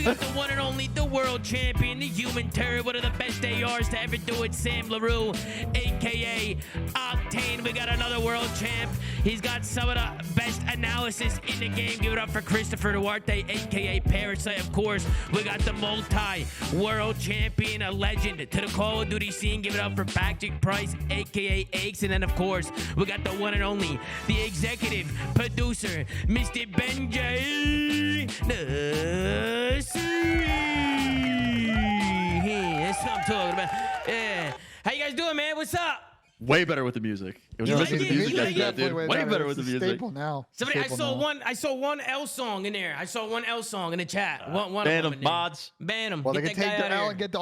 We got the one and only, the world champion, the human turd, one of the best ARs to ever do it, Sam LaRue, a.k.a. Octane. We got another world champ. He's got some of the best analysis in the game. Give it up for Christopher Duarte, a.k.a. Parasite, of course. We got the multi-world champion, a legend to the Call of Duty scene. Give it up for Patrick Price, a.k.a. Aches. And then, of course, we got the one and only, the executive producer, Mr. Benji. That's what I'm talking about. Yeah. How you guys doing, man? What's up? Way better with the music. It was You nice like with it? the music. You like it? Dude. Way better with the music. Staple now. Somebody, I Staple now. saw one L song in there. I saw one L song in the chat. One Ban of them, them. mods. Ban them. Well, Get they that can guy take out the of L here. and get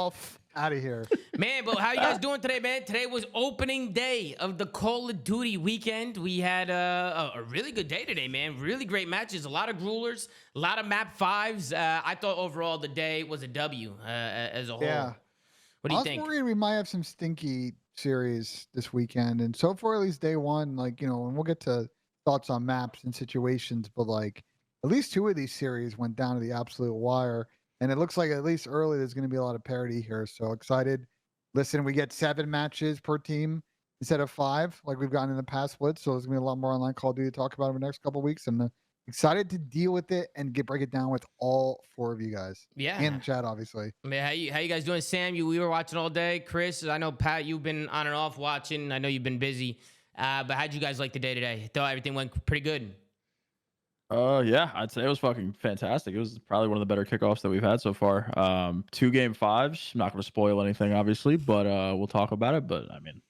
out of here. Man, but how you guys doing today, man? Today was opening day of the Call of Duty weekend. We had a really good day today, man. Really great matches. A lot of gruelers, a lot of map fives. I thought overall the day was a W as a whole. Yeah. What do you think? I was worried we might have some stinky series this weekend, and so far at least day one, like, and we'll get to thoughts on maps and situations, but like at least two of these series went down to the absolute wire, and it looks like at least early there's going to be a lot of parity here. So excited. Listen, we get 7 matches per team instead of 5 like we've gotten in the past splits, so there's going to be a lot more online Call of Duty to talk about in the next couple of weeks, and excited to deal with it and break it down with all 4 of you guys. Yeah. And the chat, obviously. I mean, how you guys doing? Sam, we were watching all day. Chris, I know, Pat, you've been on and off watching. I know you've been busy. But how'd you guys like the day today? Thought everything went pretty good. Yeah, I'd say it was fucking fantastic. It was probably one of the better kickoffs that we've had so far. 2 game 5s. I'm not going to spoil anything, obviously, but we'll talk about it. But I mean,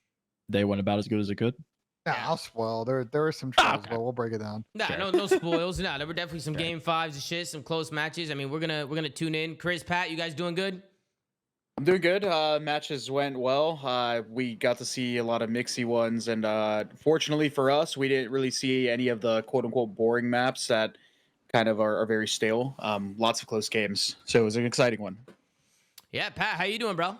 they went about as good as it could. Yeah, I'll spoil. There were some trolls, but we'll break it down. Nah, Sure. no spoils. Nah, there were definitely some game 5s and shit, some close matches. I mean, we're gonna tune in. Chris, Pat, you guys doing good? I'm doing good. Matches went well. We got to see a lot of mixy ones, and fortunately for us, we didn't really see any of the quote-unquote boring maps that kind of are very stale. Lots of close games, so it was an exciting one. Yeah, Pat, how you doing, bro?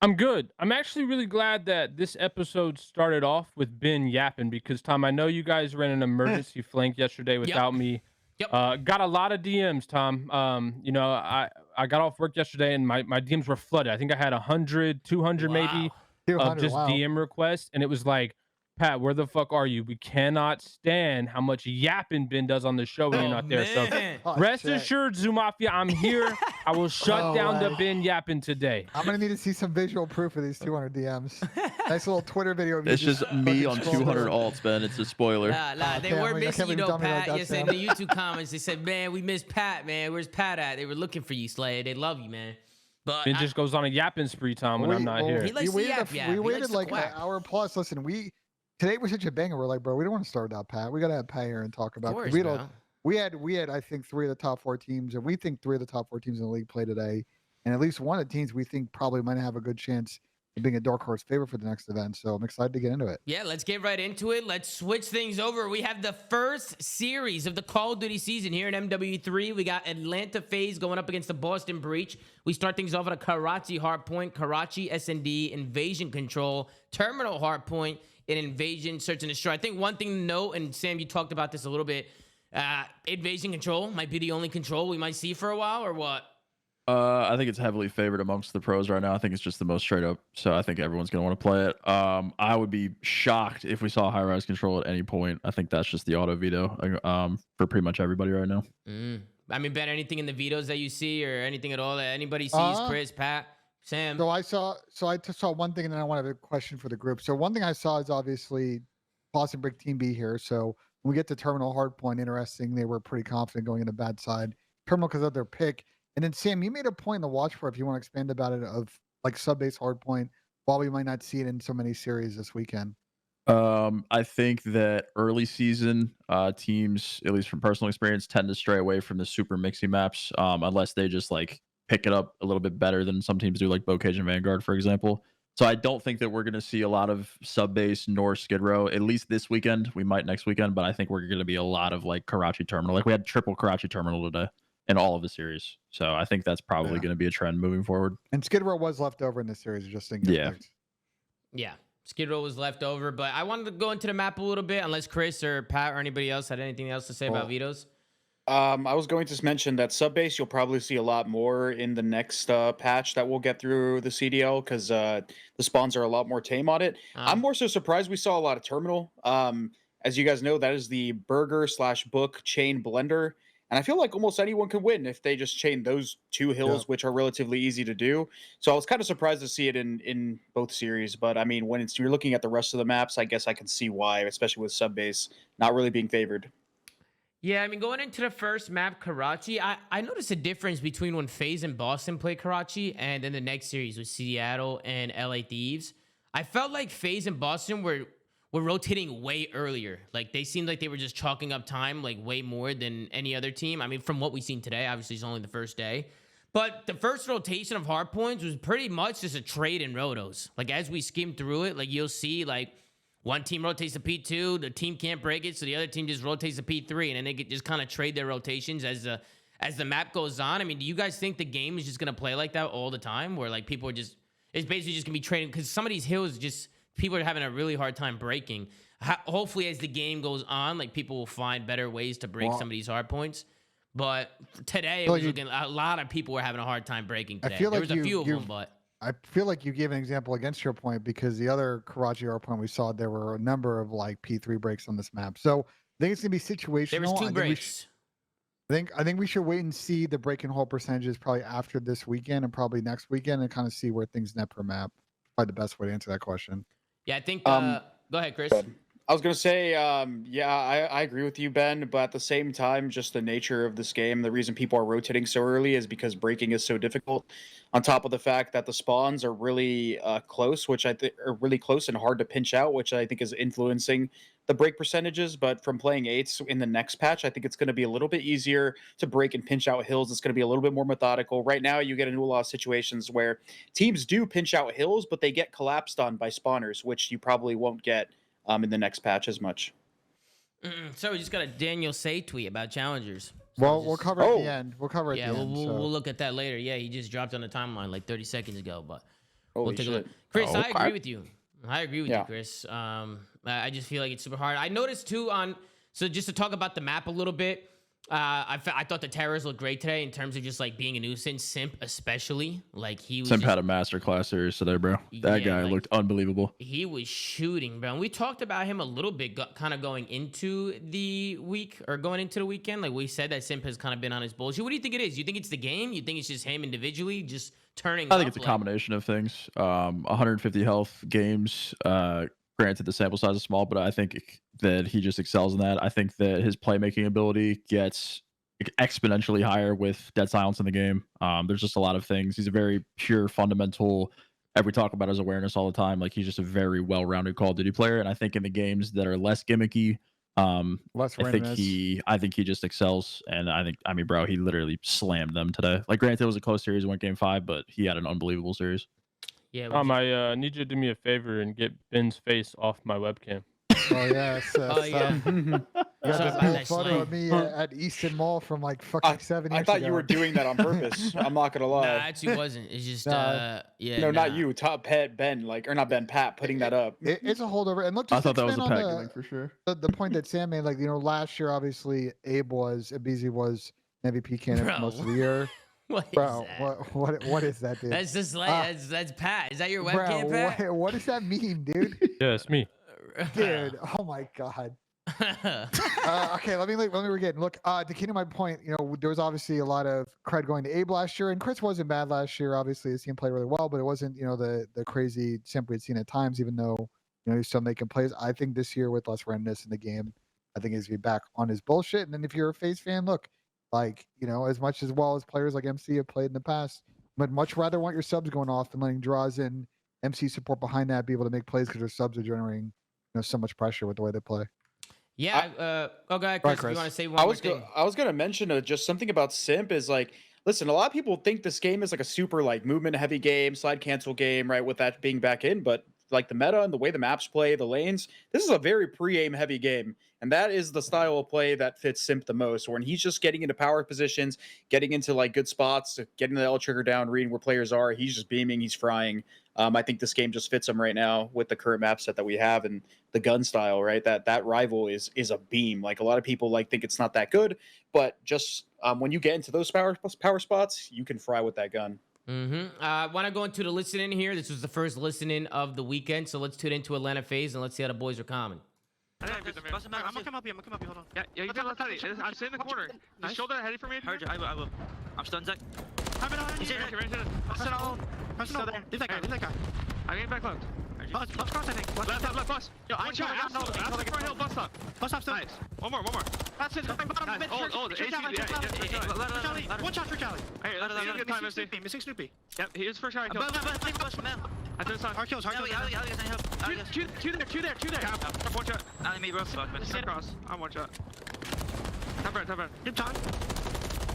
I'm good. I'm actually really glad that this episode started off with Ben yapping because, Tom, I know you guys ran an emergency flank yesterday without me. Yep. Got a lot of DMs, Tom. I got off work yesterday and my DMs were flooded. I think I had 100, 200 maybe of 200, just wow. DM requests. And it was like, Pat, where the fuck are you? We cannot stand how much yapping Ben does on the show when you're not there. So man. Oh, rest shit. assured, ZooMAFIA, I'm here. I will shut Oh, down the wow. Ben yapping today. I'm gonna need to see some visual proof of these 200 DMs. Nice little Twitter video. Of you It's just me fucking on scrolling 200 through. alts, Ben. It's a spoiler. Nah, they damn, were I can't missing you believe you though, told me like Pat. that, Yes, in Sam. the YouTube comments, they said, man, we miss Pat, man. Where's Pat at? They were looking for you, Slay. They love you, man. But Ben just goes on a yapping spree, Tom, when I'm not here. He likes we to waited, yap, yeah. we He waited likes to like an quack. hour plus. Listen, today was such a banger. We're like, bro, we don't want to start without Pat. We gotta have Pat here and talk about. Of course, we bro. we had I think 3 of the top 4 teams, and we think 3 of the top 4 teams in the league play today, and at least one of the teams we think probably might have a good chance of being a dark horse favorite for the next event. So I'm excited to get into it. Yeah, let's get right into it. Let's switch things over. We have the first series of the Call of Duty season here in MW3. We got Atlanta FaZe going up against the Boston Breach. We start things off at a Karachi hardpoint, Karachi S&D, Invasion Control, Terminal hardpoint, and Invasion Search and Destroy. I think one thing to note, and Sam, you talked about this a little bit, Invasion Control might be the only control we might see for a while, or what? I think it's heavily favored amongst the pros right now. I think it's just the most straight up. So I think everyone's going to want to play it. I would be shocked if we saw high-rise control at any point. I think that's just the auto veto for pretty much everybody right now. I mean, Ben, anything in the vetoes that you see or anything at all that anybody sees? Chris, Pat, Sam? So I saw one thing, and then I want to have a question for the group. So one thing I saw is obviously Boston Brick Team B here. So when we get to Terminal Hardpoint, interesting. They were pretty confident going in the bad side. Terminal because of their pick. And then Sam, you made a point in the watch for if you want to expand about it of like sub-base hardpoint. While we might not see it in so many series this weekend. I think that early season teams, at least from personal experience, tend to stray away from the super mixy maps unless they just like pick it up a little bit better than some teams do, like Bocage and Vanguard, for example. So I don't think that we're going to see a lot of sub-base nor Skid Row, at least this weekend. We might next weekend, but I think we're going to be a lot of like Karachi Terminal. Like we had triple Karachi Terminal today in all of the series. So I think that's probably going to be a trend moving forward. And Skid Row was left over in this series. Just thinking. Yeah. Yeah, Skid Row was left over, but I wanted to go into the map a little bit, unless Chris or Pat or anybody else had anything else to say about vetoes. I was going to mention that sub base you'll probably see a lot more in the next patch that we'll get through the CDL because the spawns are a lot more tame on it. I'm more so surprised we saw a lot of terminal. As you guys know, that is the burger/book chain blender, and I feel like almost anyone can win if they just chain those two hills, which are relatively easy to do. So I was kind of surprised to see it in both series, but I mean, when you're looking at the rest of the maps, I guess I can see why, especially with sub base not really being favored. Yeah, I mean, going into the first map, Karachi, I noticed a difference between when FaZe and Boston played Karachi and then the next series with Seattle and LA Thieves. I felt like FaZe and Boston were rotating way earlier. Like, they seemed like they were just chalking up time, like, way more than any other team. I mean, from what we've seen today, obviously it's only the first day. But the first rotation of hardpoints was pretty much just a trade in rotos. Like, as we skim through it, like, you'll see, like, one team rotates to P2, the team can't break it, so the other team just rotates to P3, and then they could just kind of trade their rotations as the map goes on. I mean, do you guys think the game is just gonna play like that all the time, where like people are just, it's basically just gonna be trading? Because some of these hills just, people are having a really hard time breaking. Hopefully, as the game goes on, like, people will find better ways to break some of these hard points. But today, it was looking, a lot of people were having a hard time breaking today. There was a few of them, but I feel like you gave an example against your point, because the other Karachi R point we saw, there were a number of like P3 breaks on this map. So I think it's gonna be situational. there was two breaks. I think we should wait and see the break and hold percentages probably after this weekend and probably next weekend, and kind of see where things net per map. Probably the best way to answer that question. Yeah, I think. Go ahead, Chris. I was going to say, yeah, I agree with you, Ben, but at the same time, just the nature of this game, the reason people are rotating so early is because breaking is so difficult. On top of the fact that the spawns are really close, which I think are really close and hard to pinch out, which I think is influencing the break percentages. But from playing eights in the next patch, I think it's going to be a little bit easier to break and pinch out hills. It's going to be a little bit more methodical. Right now, you get into a lot of situations where teams do pinch out hills, but they get collapsed on by spawners, which you probably won't get in the next patch as much. So we just got a Daniel Say tweet about challengers. So Well, we'll cover it at the end. We'll cover it Yeah, at the end. we'll look at that later. Yeah, he just dropped on the timeline like 30 seconds ago, but we'll Holy take a look. shit. Chris, I Okay. agree with you. I agree with you, Yeah. Chris. I just feel like it's super hard. I noticed too so just to talk about the map a little bit, I thought the terrors looked great today in terms of just like being a nuisance. Simp especially, like he was Simp just, had a masterclass series today, bro. That Yeah, guy like- looked unbelievable. he was shooting, bro. And we talked about him a little bit, kind of going into the week or going into the weekend. Like we said that Simp has kind of been on his bullshit. What do you think it is? You think it's the game? You think it's just him individually just turning? I think it's a like- combination of things. 150 health games. Granted, the sample size is small, but I think that he just excels in that. I think that his playmaking ability gets exponentially higher with dead silence in the game. There's just a lot of things. He's a very pure, fundamental. We talk about his awareness all the time. Like he's just a very well-rounded Call of Duty player. And I think in the games that are less gimmicky, Less I think randomness. he just excels. And I mean, bro, he literally slammed them today. Like, granted, it was a close series, went game 5, but he had an unbelievable series. Yeah. I need you to do me a favor and get Ben's face off my webcam. Oh yes. Oh yeah. You got Sorry this about new that, photo of Slang. me at Easton Mall from like fucking 7 years I thought ago. you were doing that on purpose. I'm not gonna Nah, lie. actually wasn't. It's just Nah. yeah. No, not nah. you. Top Pet Ben, like, or not Ben, Pat, putting that up. It's a holdover. And look, I just thought that was a expand on pack link for sure. the point that Sam made. Like, last year obviously Abizi was MVP candidate for Bro. most of the year. What is Bro, that? what is that, dude? That's just like that's Pat. Is that your webcam, Bro, Pat? what does that mean, dude? Yeah, it's me. Dude, oh my god. Okay, let me begin. Look, to continue my point, there was obviously a lot of cred going to Abe last year, and Chris wasn't bad last year. Obviously, his team played really well, but it wasn't, the crazy Simp we'd seen at times, even though, he's still making plays. I think this year with less randomness in the game, I think he's gonna be back on his bullshit. And then if you're a FaZe fan, look, like, as much as well as players like MC have played in the past, but much rather want your subs going off and letting draws and MC support behind that be able to make plays because their subs are generating, so much pressure with the way they play. Yeah. Go ahead, Go ahead, Chris. If Chris. you want to say one I more was thing. I was gonna mention just something about Simp is like, listen, a lot of people think this game is like a super like movement heavy game, slide cancel game, right? With that being back in, but like the meta and the way the maps play, the lanes, this is a very pre-aim heavy game. And that is the style of play that fits Simp the most. When he's just getting into power positions, getting into like good spots, getting the L trigger down, reading where players are, he's just beaming, he's frying. I think this game just fits him right now with the current map set that we have and the gun style, right? That rival is a beam. Like a lot of people like think it's not that good, but just when you get into those power spots, you can fry with that gun. Want to go into the listening here? This was the first listening of the weekend, so let's tune into Atlanta FaZe and let's see how the boys are coming. I'm gonna come up here. Hold on. Yeah, you got left side. I'm sitting in the corner. Nice. Shoulder heady for me. Heard you. I will. I'm stunned, Zach. I'm in on you. Press it all. Press it all. Leave that guy. I'm getting back left. Bus cross, I think. Left, bus. Yo, watch out. After front hill, bus stop. Bus stop still. Nice. One more. That's it. Bottom mid. Old. One shot for Charlie. Hey, missing Snoopy. Yep, he is for Charlie. I threw this on. Hard kills. Two there. One shot. Not me, bro. Cross. I'm one shot. Top red. Good time.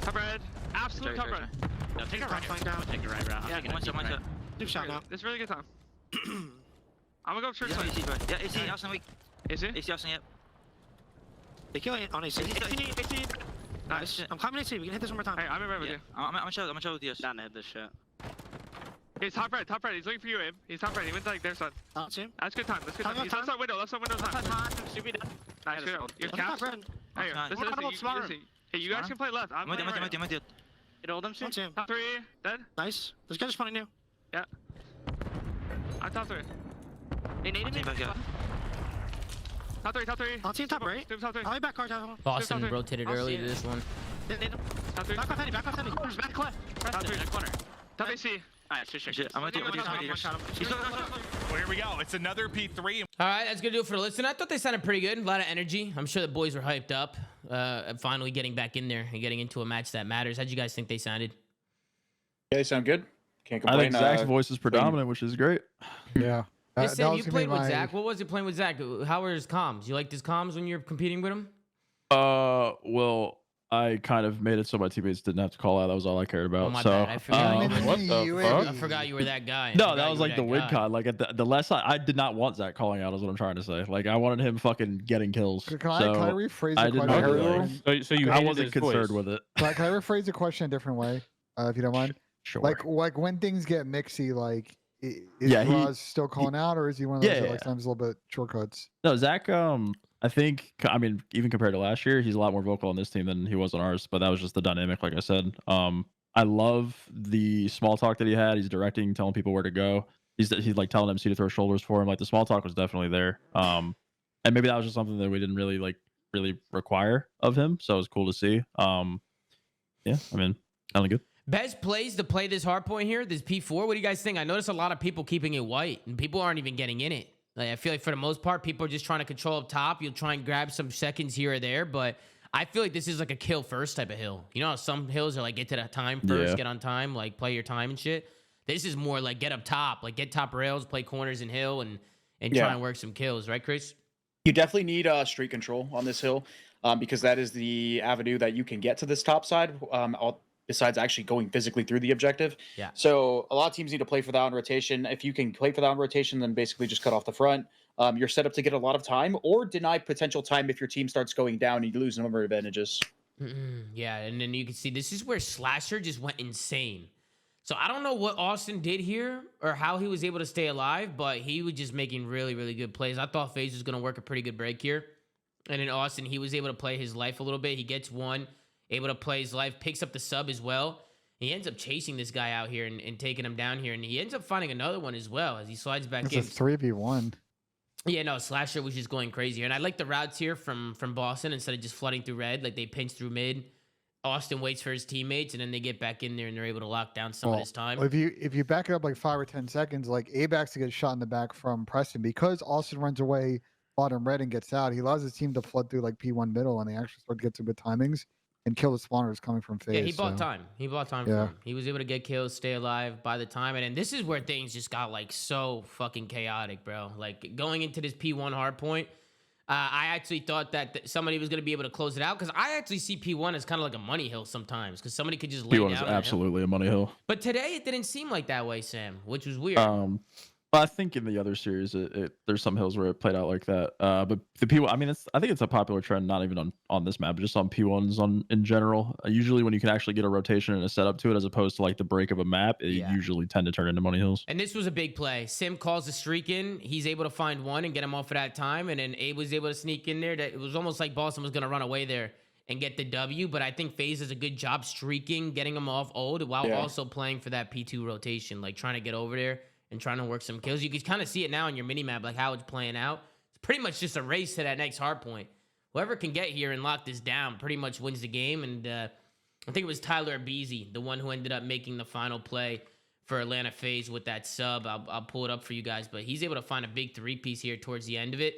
Top red. Absolute top red. No, take it right down. Take it right round. Yeah, one shot. Deep shot now. This is really good time. I'm gonna go church side. Yeah, AC, Austin weak. Is it? AC, Austin, yep. They kill it on AC. Nice. I'm climbing AC. We can hit this one more time. Hey, I'm in red with you. I'm gonna show with you. Down hit this shit. He's top red. He's looking for you, Abe. He's top red. He went like their side. That's good time. He's left side window time. Stupid. Nice. You're capped. Hey, listen. Hey, you guys can play left. I'm with you. It hold them soon. Top 3, dead. Nice. This guy's spawning new. Yeah. I'm top 3. They needed me. Top 3. I'll see him top right. I'll be back, car. Boston rotated early to this one. Top 3. Back off heavy. Corners, back left. Top 3. Corner. Top AC. Alright, shit. I'm gonna do Well, here we go. It's another P3. All right, that's gonna do it for the listen. I thought they sounded pretty good. A lot of energy. I'm sure the boys were hyped up. Finally getting back in there and getting into a match that matters. How'd you guys think they sounded? Yeah, they sound good. Can't I complain. think Zach's voice is predominant, which is great. Yeah. Hey, Sam, you played with Zach. What was it playing with Zach? How were his comms? You liked his comms when you're competing with him? Well, I kind of made it so my teammates didn't have to call out. That was all I cared about. Oh, my so, bad. I forgot. what the fuck? I forgot you were that guy. No, that was like the win con. Like at the last I did not want Zach calling out, is what I'm trying to say. Like I wanted him fucking getting kills. Can I rephrase the question? So you I wasn't concerned with it. Can I rephrase the question a different way, if you don't mind? Sure. Like when things get mixy, like is Roz still calling out, or is he one of those that like sometimes a little bit shortcuts? No, Zach. I think, I mean, even compared to last year, he's a lot more vocal on this team than he was on ours. But that was just the dynamic, like I said. I love the small talk that he had. He's directing, telling people where to go. He's like telling MC to throw shoulders for him. Like the small talk was definitely there. And maybe that was just something that we didn't really require of him. So it was cool to see. Yeah, I mean, kind of good. Best plays to play this hard point here, this P4. What do you guys think? I noticed a lot of people keeping it white, and people aren't even getting in it. Like, I feel like for the most part, people are just trying to control up top. You'll try and grab some seconds here or there, but I feel like this is like a kill first type of hill. You know how some hills are like get to the time first, get on time, like play your time and shit. This is more like get up top, like get top rails, play corners and hill, and try and work some kills, right, Chris? You definitely need street control on this hill because that is the avenue that you can get to this top side. Besides actually going physically through the objective. Yeah. So a lot of teams need to play for that on rotation. If you can play for that on rotation, then basically just cut off the front. You're set up to get a lot of time or deny potential time if your team starts going down and you lose a number of advantages. Yeah, and then you can see this is where Slasher just went insane. So I don't know what Austin did here or how he was able to stay alive, but he was just making really, really good plays. I thought FaZe was going to work a pretty good break here. And in Austin, he was able to play his life a little bit. He gets one. Able to play his life, picks up the sub as well. He ends up chasing this guy out here and taking him down here, and he ends up finding another one as well as he slides back in. It's a 3v1. Yeah, no, Slasher was just going crazy. And I like the routes here from Boston instead of just flooding through red. Like they pinch through mid. Austin waits for his teammates, and then they get back in there and they're able to lock down some of his time. If you back it up like 5 or 10 seconds, like Abe actually gets shot in the back from Preston because Austin runs away bottom red and gets out. He allows his team to flood through like P1 middle, and they actually start to get some good timings and kill the spawners coming from FaZe. Yeah, he bought time. He bought time for him. He was able to get kills, stay alive by the time. And then this is where things just got like so fucking chaotic, bro. Like going into this P1 hard point, I actually thought that somebody was going to be able to close it out because I actually see P1 as kind of like a money hill sometimes because somebody could just lay down. P1 is absolutely a money hill. But today it didn't seem like that way, Sam, which was weird. I think in the other series, there's some hills where it played out like that. But the P1, I mean, I think it's a popular trend, not even on this map, but just on P1s in general. Usually, when you can actually get a rotation and a setup to it, as opposed to like the break of a map, it usually tend to turn into money hills. And this was a big play. Sim calls the streak in. He's able to find one and get him off at that time. And then Abe was able to sneak in there. That it was almost like Boston was going to run away there and get the W. But I think FaZe does a good job streaking, getting him off old, while also playing for that P2 rotation, like trying to get over there and trying to work some kills. You can kind of see it now on your mini map, like how it's playing out. It's pretty much just a race to that next hard point. Whoever can get here and lock this down pretty much wins the game. And I think it was Tyler Abizi, the one who ended up making the final play for Atlanta FaZe with that sub. I'll pull it up for you guys, but he's able to find a big three-piece here towards the end of it.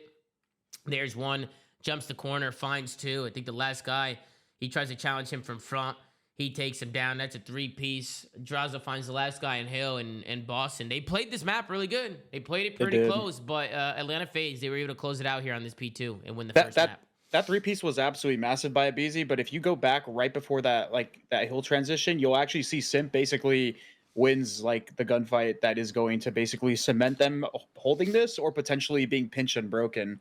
There's one, jumps the corner, finds two. I think the last guy, he tries to challenge him from front. He takes him down. That's a three-piece. Draza finds the last guy in Hill and Boston. They played this map really good. They played it pretty close, but Atlanta FaZe, they were able to close it out here on this P2 and win the first map. That three-piece was absolutely massive by Abizi, but if you go back right before that, like that Hill transition, you'll actually see Simp basically wins like the gunfight that is going to basically cement them holding this or potentially being pinched and broken.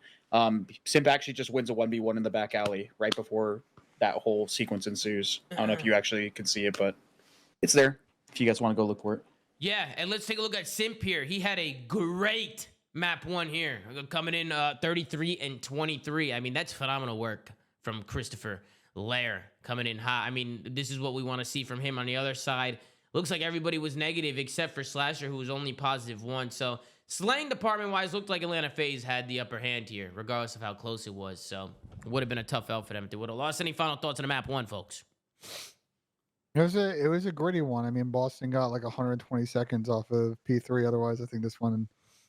Simp actually just wins a 1v1 in the back alley right before that whole sequence ensues. I don't know if you actually can see it, but it's there if you guys want to go look for it. Yeah, and let's take a look at Simp here. He had a great map one here, coming in 33 and 23. I mean, that's phenomenal work from Christopher Lair coming in hot. I mean, this is what we want to see from him on the other side. Looks like everybody was negative except for Slasher, who was only +1. So slaying department-wise, looked like Atlanta FaZe had the upper hand here, regardless of how close it was. So it would have been a tough L for them if they would have lost. Any final thoughts on the map one, folks? It was a gritty one. I mean, Boston got like 120 seconds off of P3. Otherwise, I think this one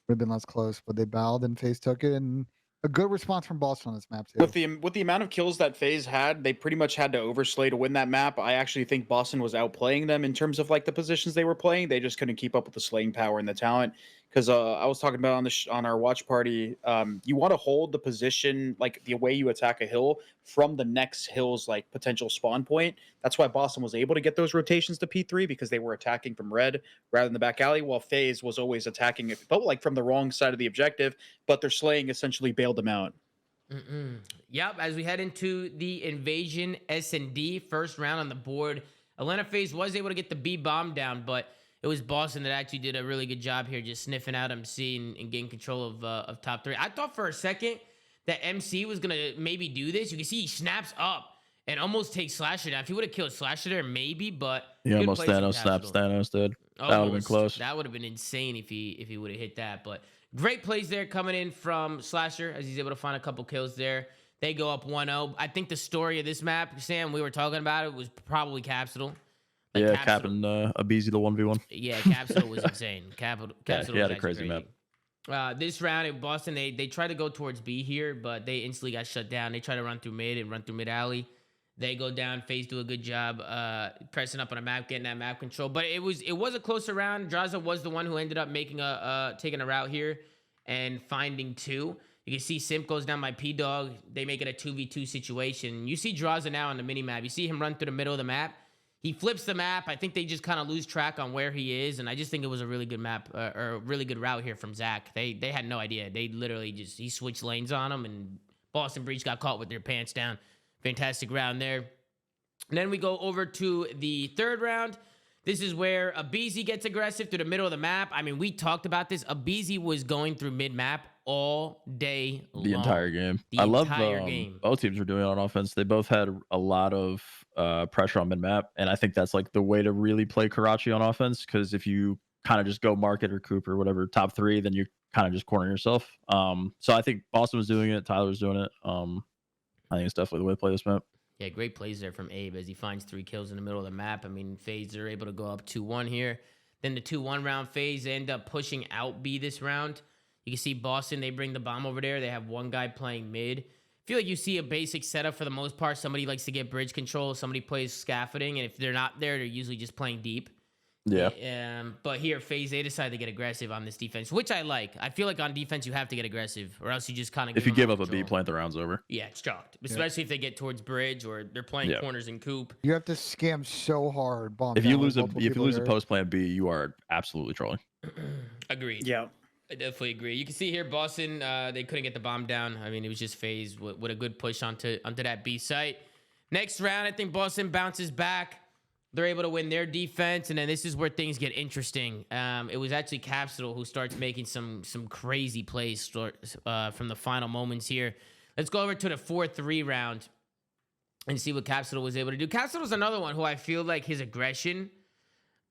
would have been less close. But they bowed and FaZe took it, and a good response from Boston on this map too. With the amount of kills that FaZe had, they pretty much had to overslay to win that map. I actually think Boston was outplaying them in terms of like the positions they were playing. They just couldn't keep up with the slaying power and the talent. Because I was talking about on our watch party, you want to hold the position, like the way you attack a hill from the next hill's like potential spawn point. That's why Boston was able to get those rotations to P3 because they were attacking from red rather than the back alley, while FaZe was always attacking, it felt like from the wrong side of the objective, but their slaying essentially bailed them out. Yep, as we head into the Invasion S&D first round on the board, Atlanta FaZe was able to get the B bomb down, but it was Boston that actually did a really good job here, just sniffing out MC and getting control of top three. I thought for a second that MC was going to maybe do this. You can see he snaps up and almost takes Slasher down. If he would have killed Slasher there, maybe, but yeah, almost Thanos snaps Thanos, dude. That would have been close. That would have been insane if he would have hit that. But great plays there coming in from Slasher as he's able to find a couple kills there. They go up 1-0. I think the story of this map, Sam, we were talking about it, was probably Capsule. Like yeah, capping Abizi the 1v1. Yeah, Capsule was insane. Capsule he had a crazy map. This round in Boston, they tried to go towards B here, but they instantly got shut down. They tried to run through mid and run through mid alley. They go down. FaZe do a good job pressing up on a map, getting that map control. But it was a closer round. Draza was the one who ended up making taking a route here and finding two. You can see Simp goes down by P-Dog. They make it a 2v2 situation. You see Draza now on the mini map. You see him run through the middle of the map. He flips the map. I think they just kind of lose track on where he is, and I just think it was a really good map or a really good route here from Zach. They had no idea. They literally he switched lanes on him, and Boston Breach got caught with their pants down. Fantastic round there. And then we go over to the third round. This is where Abizi gets aggressive through the middle of the map. I mean, we talked about this. Abizi was going through mid-map all day long. The entire game. The I love game. both teams were doing it on offense. They both had a lot of pressure on mid-map, and I think that's like the way to really play Karachi on offense, because if you kind of just go Market or Cooper or whatever, top three, then you kind of just corner yourself. So I think Boston was doing it. Tyler was doing it. I think it's definitely the way to play this map. Yeah, great plays there from Abe as he finds 3 kills in the middle of the map. I mean, FaZe are able to go up 2-1 here. Then the 2-1 round, FaZe end up pushing out B this round. You can see Boston, they bring the bomb over there. They have one guy playing mid. I feel like you see a basic setup for the most part. Somebody likes to get bridge control. Somebody plays scaffolding. And if they're not there, they're usually just playing deep. Yeah. But here, FaZe, they decide to get aggressive on this defense, which I like. I feel like on defense, you have to get aggressive, or else you just kind of if you give up a B, plant the round's over. Yeah, it's chalked. Especially if they get towards bridge or they're playing corners and coop. You have to scam so hard. Bomb if you down lose with multiple if you people lose a there. post plan B, you are absolutely trolling. Agreed. Yeah. I definitely agree. You can see here, Boston, they couldn't get the bomb down. I mean, it was just FaZe with a good push onto that B site. Next round, I think Boston bounces back. They're able to win their defense, and then this is where things get interesting. It was actually Capsule who starts making some crazy plays from the final moments here. Let's go over to the 4-3 round and see what Capsule was able to do. Capsule's another one who I feel like his aggression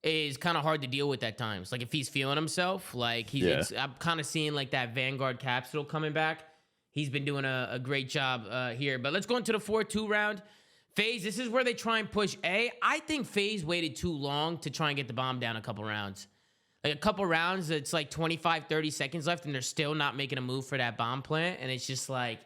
is kind of hard to deal with at times. Like if he's feeling himself, like I'm kind of seeing like that Vanguard Capsule coming back. He's been doing a great job here. But let's go into the 4-2 round. FaZe, this is where they try and push A. I think FaZe waited too long to try and get the bomb down a couple rounds. Like a couple rounds, it's like 25, 30 seconds left, and they're still not making a move for that bomb plant. And it's just like,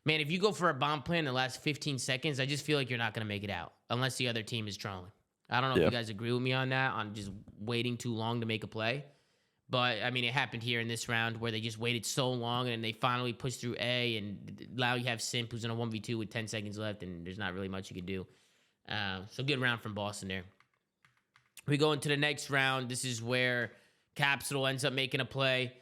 man, if you go for a bomb plant in the last 15 seconds, I just feel like you're not going to make it out unless the other team is trolling. I don't know if you guys agree with me on that, on just waiting too long to make a play. But, I mean, it happened here in this round where they just waited so long and they finally pushed through A, and now you have Simp who's in a 1v2 with 10 seconds left, and there's not really much you can do. So good round from Boston there. We go into the next round. This is where Capsule ends up making a play.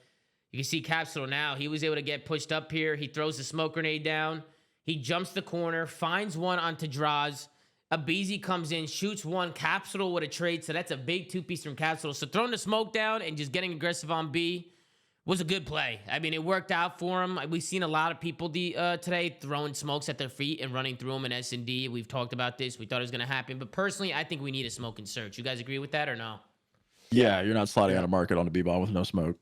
You can see Capsule now. He was able to get pushed up here. He throws the smoke grenade down. He jumps the corner, finds one onto Draws. Abizi comes in, shoots one. Capsule with a trade, so that's a big two-piece from Capsule. So throwing the smoke down and just getting aggressive on B was a good play. I mean, it worked out for him. We've seen a lot of people today throwing smokes at their feet and running through them in S&D. We've talked about this. We thought it was going to happen. But personally, I think we need a smoke and search. You guys agree with that or no? Yeah, you're not sliding out of market on a B-bomb with no smoke.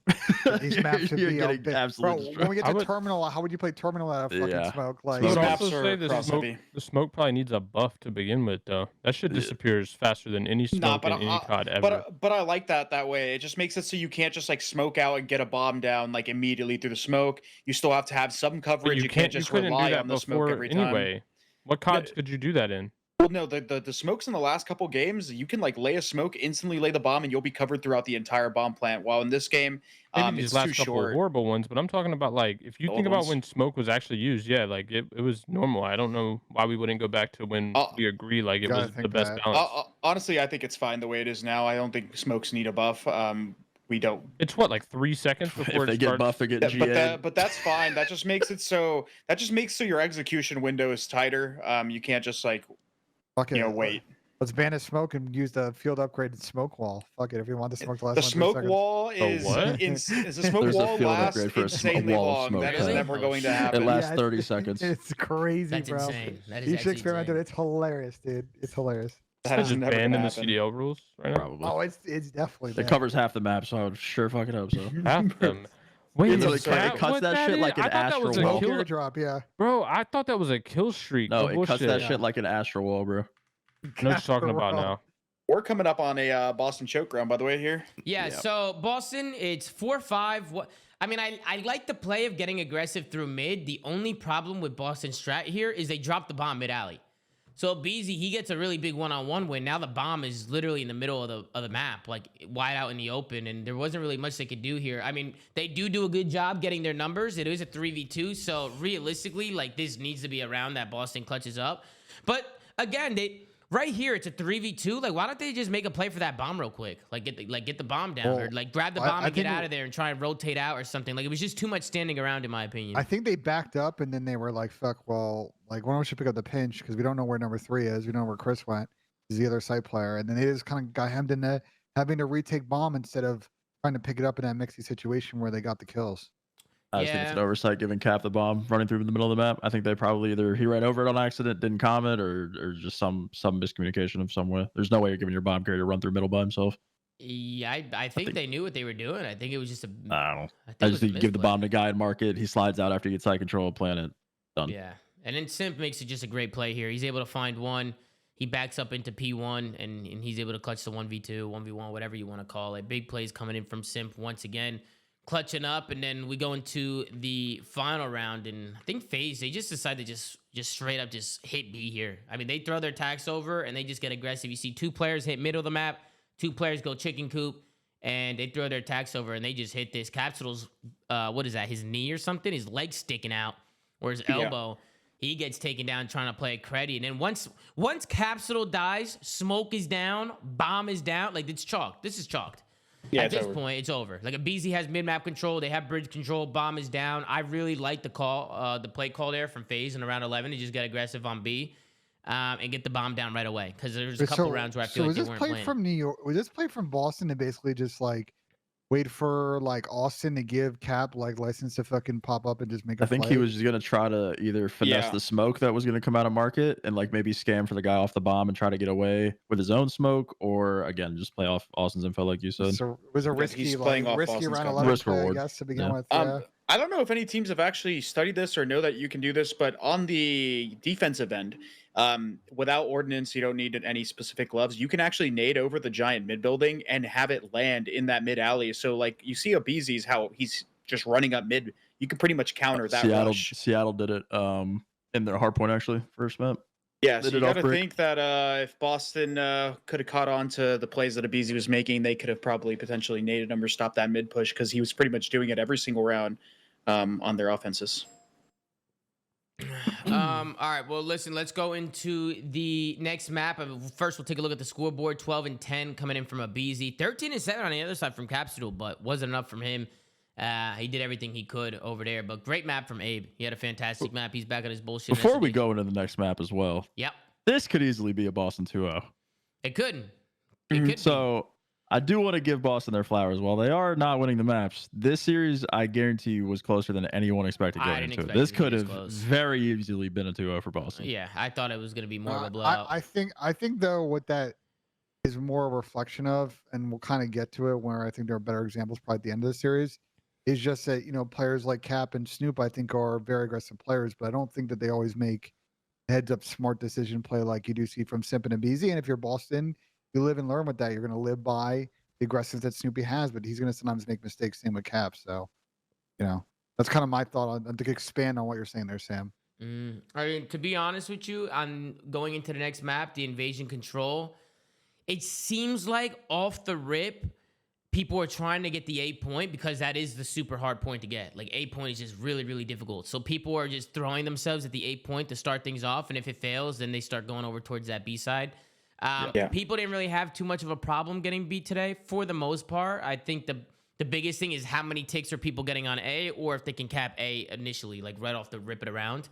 These maps should You're be getting bit. absolutely Bro, when we get to I would- Terminal, how would you play Terminal out of fucking smoke? Like, I would These also maps are say the cross smoke, heavy. the smoke probably needs a buff to begin with, though. That shit disappears faster than any smoke in any COD ever. But I like that way. It just makes it so you can't just like smoke out and get a bomb down like immediately through the smoke. You still have to have some But coverage. You can't just couldn't do rely that on the smoke before every time. anyway. What CODs could you do that in? Well, no, the smokes in the last couple games, you can like lay a smoke, instantly lay the bomb, and you'll be covered throughout the entire bomb plant. While in this game, Maybe these it's last too couple short. of horrible ones, but I'm talking about like if you The think old about ones. when smoke was actually used, yeah, like it was normal. I don't know why we wouldn't go back to when we agree like it gotta was the think best that. balance. Honestly, I think it's fine the way it is now. I don't think smokes need a buff. We don't. It's what, like 3 seconds before If they it get starts? buffed, they're getting GA. But that's fine. That just makes it so. That just makes so your execution window is tighter. You can't just like fuck it. wait. Let's ban his smoke and use the field upgraded smoke wall. Fuck it. If we want the smoke to last The 1 smoke second. wall is what? is the smoke There's a wall field lasts upgrade for a insanely wall of long. smoke That is pad. never going to It happen. lasts Yeah, 30 seconds. It's crazy, That's bro. insane. That is You should actually experiment insane. it. It's hilarious, dude. It's hilarious. That Is is it never banned gonna in the happen. CDL rules right now? Probably. Oh, it's definitely It bad. covers half the map, so I would sure fucking hope so. Half them. Wait, It is that cuts what that shit is? like an I thought that was a astral wall. Smoke kill. airdrop, yeah. Bro, I thought that was a kill streak. No, it cuts bullshit. that shit like an astral wall, bro. I know what you're talking about Bro. now. We're coming up on a Boston choke round, by the way. Here, Yeah, so Boston, it's 4-5. What I mean, I like the play of getting aggressive through mid. The only problem with Boston strat here is they drop the bomb mid alley. So Beezy, he gets a really big one-on-one win. Now the bomb is literally in the middle of the map, like wide out in the open, and there wasn't really much they could do here. I mean, they do a good job getting their numbers. It is a 3v2, so realistically, like this needs to be a round that Boston clutches up. But again, right here, it's a 3v2. Like, why don't they just make a play for that bomb real quick? Like, get the bomb down, or like grab the bomb and get out of there and try and rotate out or something. Like, it was just too much standing around, in my opinion. I think they backed up and then they were like, fuck, well, like, why don't we pick up the pinch? Because we don't know where number 3 is. We don't know where Chris went. He's the other side player. And then they just kind of got hemmed into having to retake bomb instead of trying to pick it up in that mixy situation where they got the kills. I just think it's an Yeah. oversight giving Cap the bomb running through the middle of the map. I think they probably either he ran over it on accident, didn't comment, or just some miscommunication of some way. There's no way you're giving your bomb carrier to run through middle by himself. Yeah, I think they knew what they were doing. I think it was just a. I don't know. I think I it just was a think you give the misplay. bomb to guy in market. He slides out after he gets side control, planet. Done. Yeah, and then Simp makes it just a great play here. He's able to find one. He backs up into P1, and he's able to clutch the 1v2, 1v1, whatever you want to call it. Big plays coming in from Simp once again, clutching up, and then we go into the final round, and I think FaZe, they just decide to just straight up just hit B here. I mean, they throw their attacks over, and they just get aggressive. You see 2 players hit middle of the map, 2 players go chicken coop, and they throw their attacks over, and they just hit this. Capsule's, what is that, his knee or something? His leg sticking out, or his elbow. He gets taken down trying to play a credit. And then once Capsule dies, smoke is down, bomb is down. Like, it's chalked. This is chalked. Yeah, at it's this over. point, it's over. Like a BZ has mid-map control, they have bridge control, bomb is down. I really like the call, the play call there from FaZe in around 11 to just get aggressive on B and get the bomb down right away. Because there's a couple rounds where I feel like they weren't playing. Was this play from New York? Was this play from Boston to basically just like wait for like Austin to give Cap like license to fucking pop up and just make a I think play? he was just gonna try to either finesse the smoke that was gonna come out of market and like maybe scam for the guy off the bomb and try to get away with his own smoke, or again just play off Austin's info like you said. So it was a Yeah, risky, he's playing off risky Austin's round gun. 11 Risk play, reward. I guess, to begin Yeah. with. Yeah. I don't know if any teams have actually studied this or know that you can do this, but on the defensive end, without ordnance, you don't need any specific gloves. You can actually nade over the giant mid building and have it land in that mid alley. So like you see a BZ's how he's just running up mid. You can pretty much counter that rush. Seattle did it in their hard point actually first map. Yeah, They so you did off got to break. think that if Boston could have caught on to the plays that Abizi was making, they could have probably potentially naded him or stopped that mid push because he was pretty much doing it every single round on their offenses. All right, well, listen, let's go into the next map. First, we'll take a look at the scoreboard. 12 and 10 coming in from Abizi. 13 and 7 on the other side from Capsule, but wasn't enough from him. He did everything he could over there, but great map from Abe. He had a fantastic map. He's back on his bullshit. Before we go into the next map as well, Yep. this could easily be a Boston 2-0. It couldn't. It could be. So I do want to give Boston their flowers. While they are not winning the maps, this series I guarantee you was closer than anyone expected I going didn't into it. expect This it to be could this have close. very easily been a 2-0 for Boston. Yeah, I thought it was going to be more of a I blowout. think though what that is more a reflection of, and we'll kind of get to it where I think there are better examples probably at the end of the series, is just that players like Cap and Snoop I think are very aggressive players, but I don't think that they always make heads up smart decision play like you do see from Simp and Abizi. And if you're Boston, you live and learn with that. You're going to live by the aggressiveness that Snoopy has, but he's going to sometimes make mistakes. Same with Cap. So, that's kind of my thought on to expand on what you're saying there, Sam. I mean, to be honest with you, on going into the next map, the invasion control, it seems like off the rip, people are trying to get the 8 point because that is the super hard point to get. Like 8 point is just really, really difficult. So people are just throwing themselves at the 8 point to start things off. And if it fails, then they start going over towards that B side. People didn't really have too much of a problem getting B today for the most part. I think the biggest thing is how many ticks are people getting on A, or if they can cap A initially, like right off the rip it around.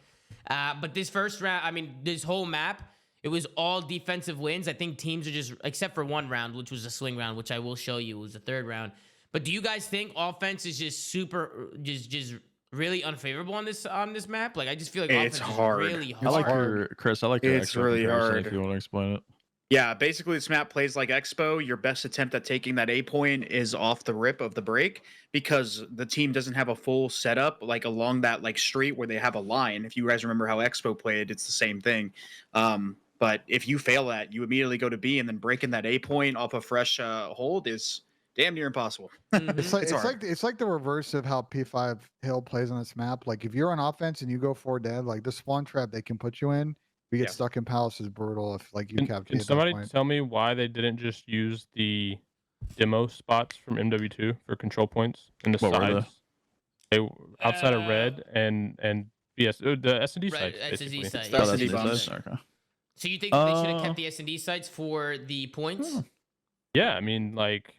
But this first round, I mean, this whole map, it was all defensive wins. I think teams are just, except for one round, which was a swing round, which I will show you was the third round. But do you guys think offense is just super, just really unfavorable on this map? Like I just feel like It's offense hard. is really hard. I like your Chris. I like your It's Expo really comparison hard. if you want to explain it. Yeah, basically this map plays like Expo. Your best attempt at taking that A point is off the rip of the break because the team doesn't have a full setup like along that like street where they have a line. If you guys remember how Expo played, it's the same thing. But if you fail that, you immediately go to B, and then breaking that A point off a fresh hold is damn near impossible. It's like hard. it's like the reverse of how P5 Hill plays on this map. Like if you're on offense and you go 4 dead, like the spawn trap they can put you in, we get stuck in Palace is brutal if like you cap. Can somebody tell me why they didn't just use the demo spots from MW2 for control points in the What were sides? They outside of red and BS the S&D Red- sites. S&D basically. site, That's yeah. the what bombs. it is. Okay. So you think they should have kept the S&D sites for the points? Yeah, I mean like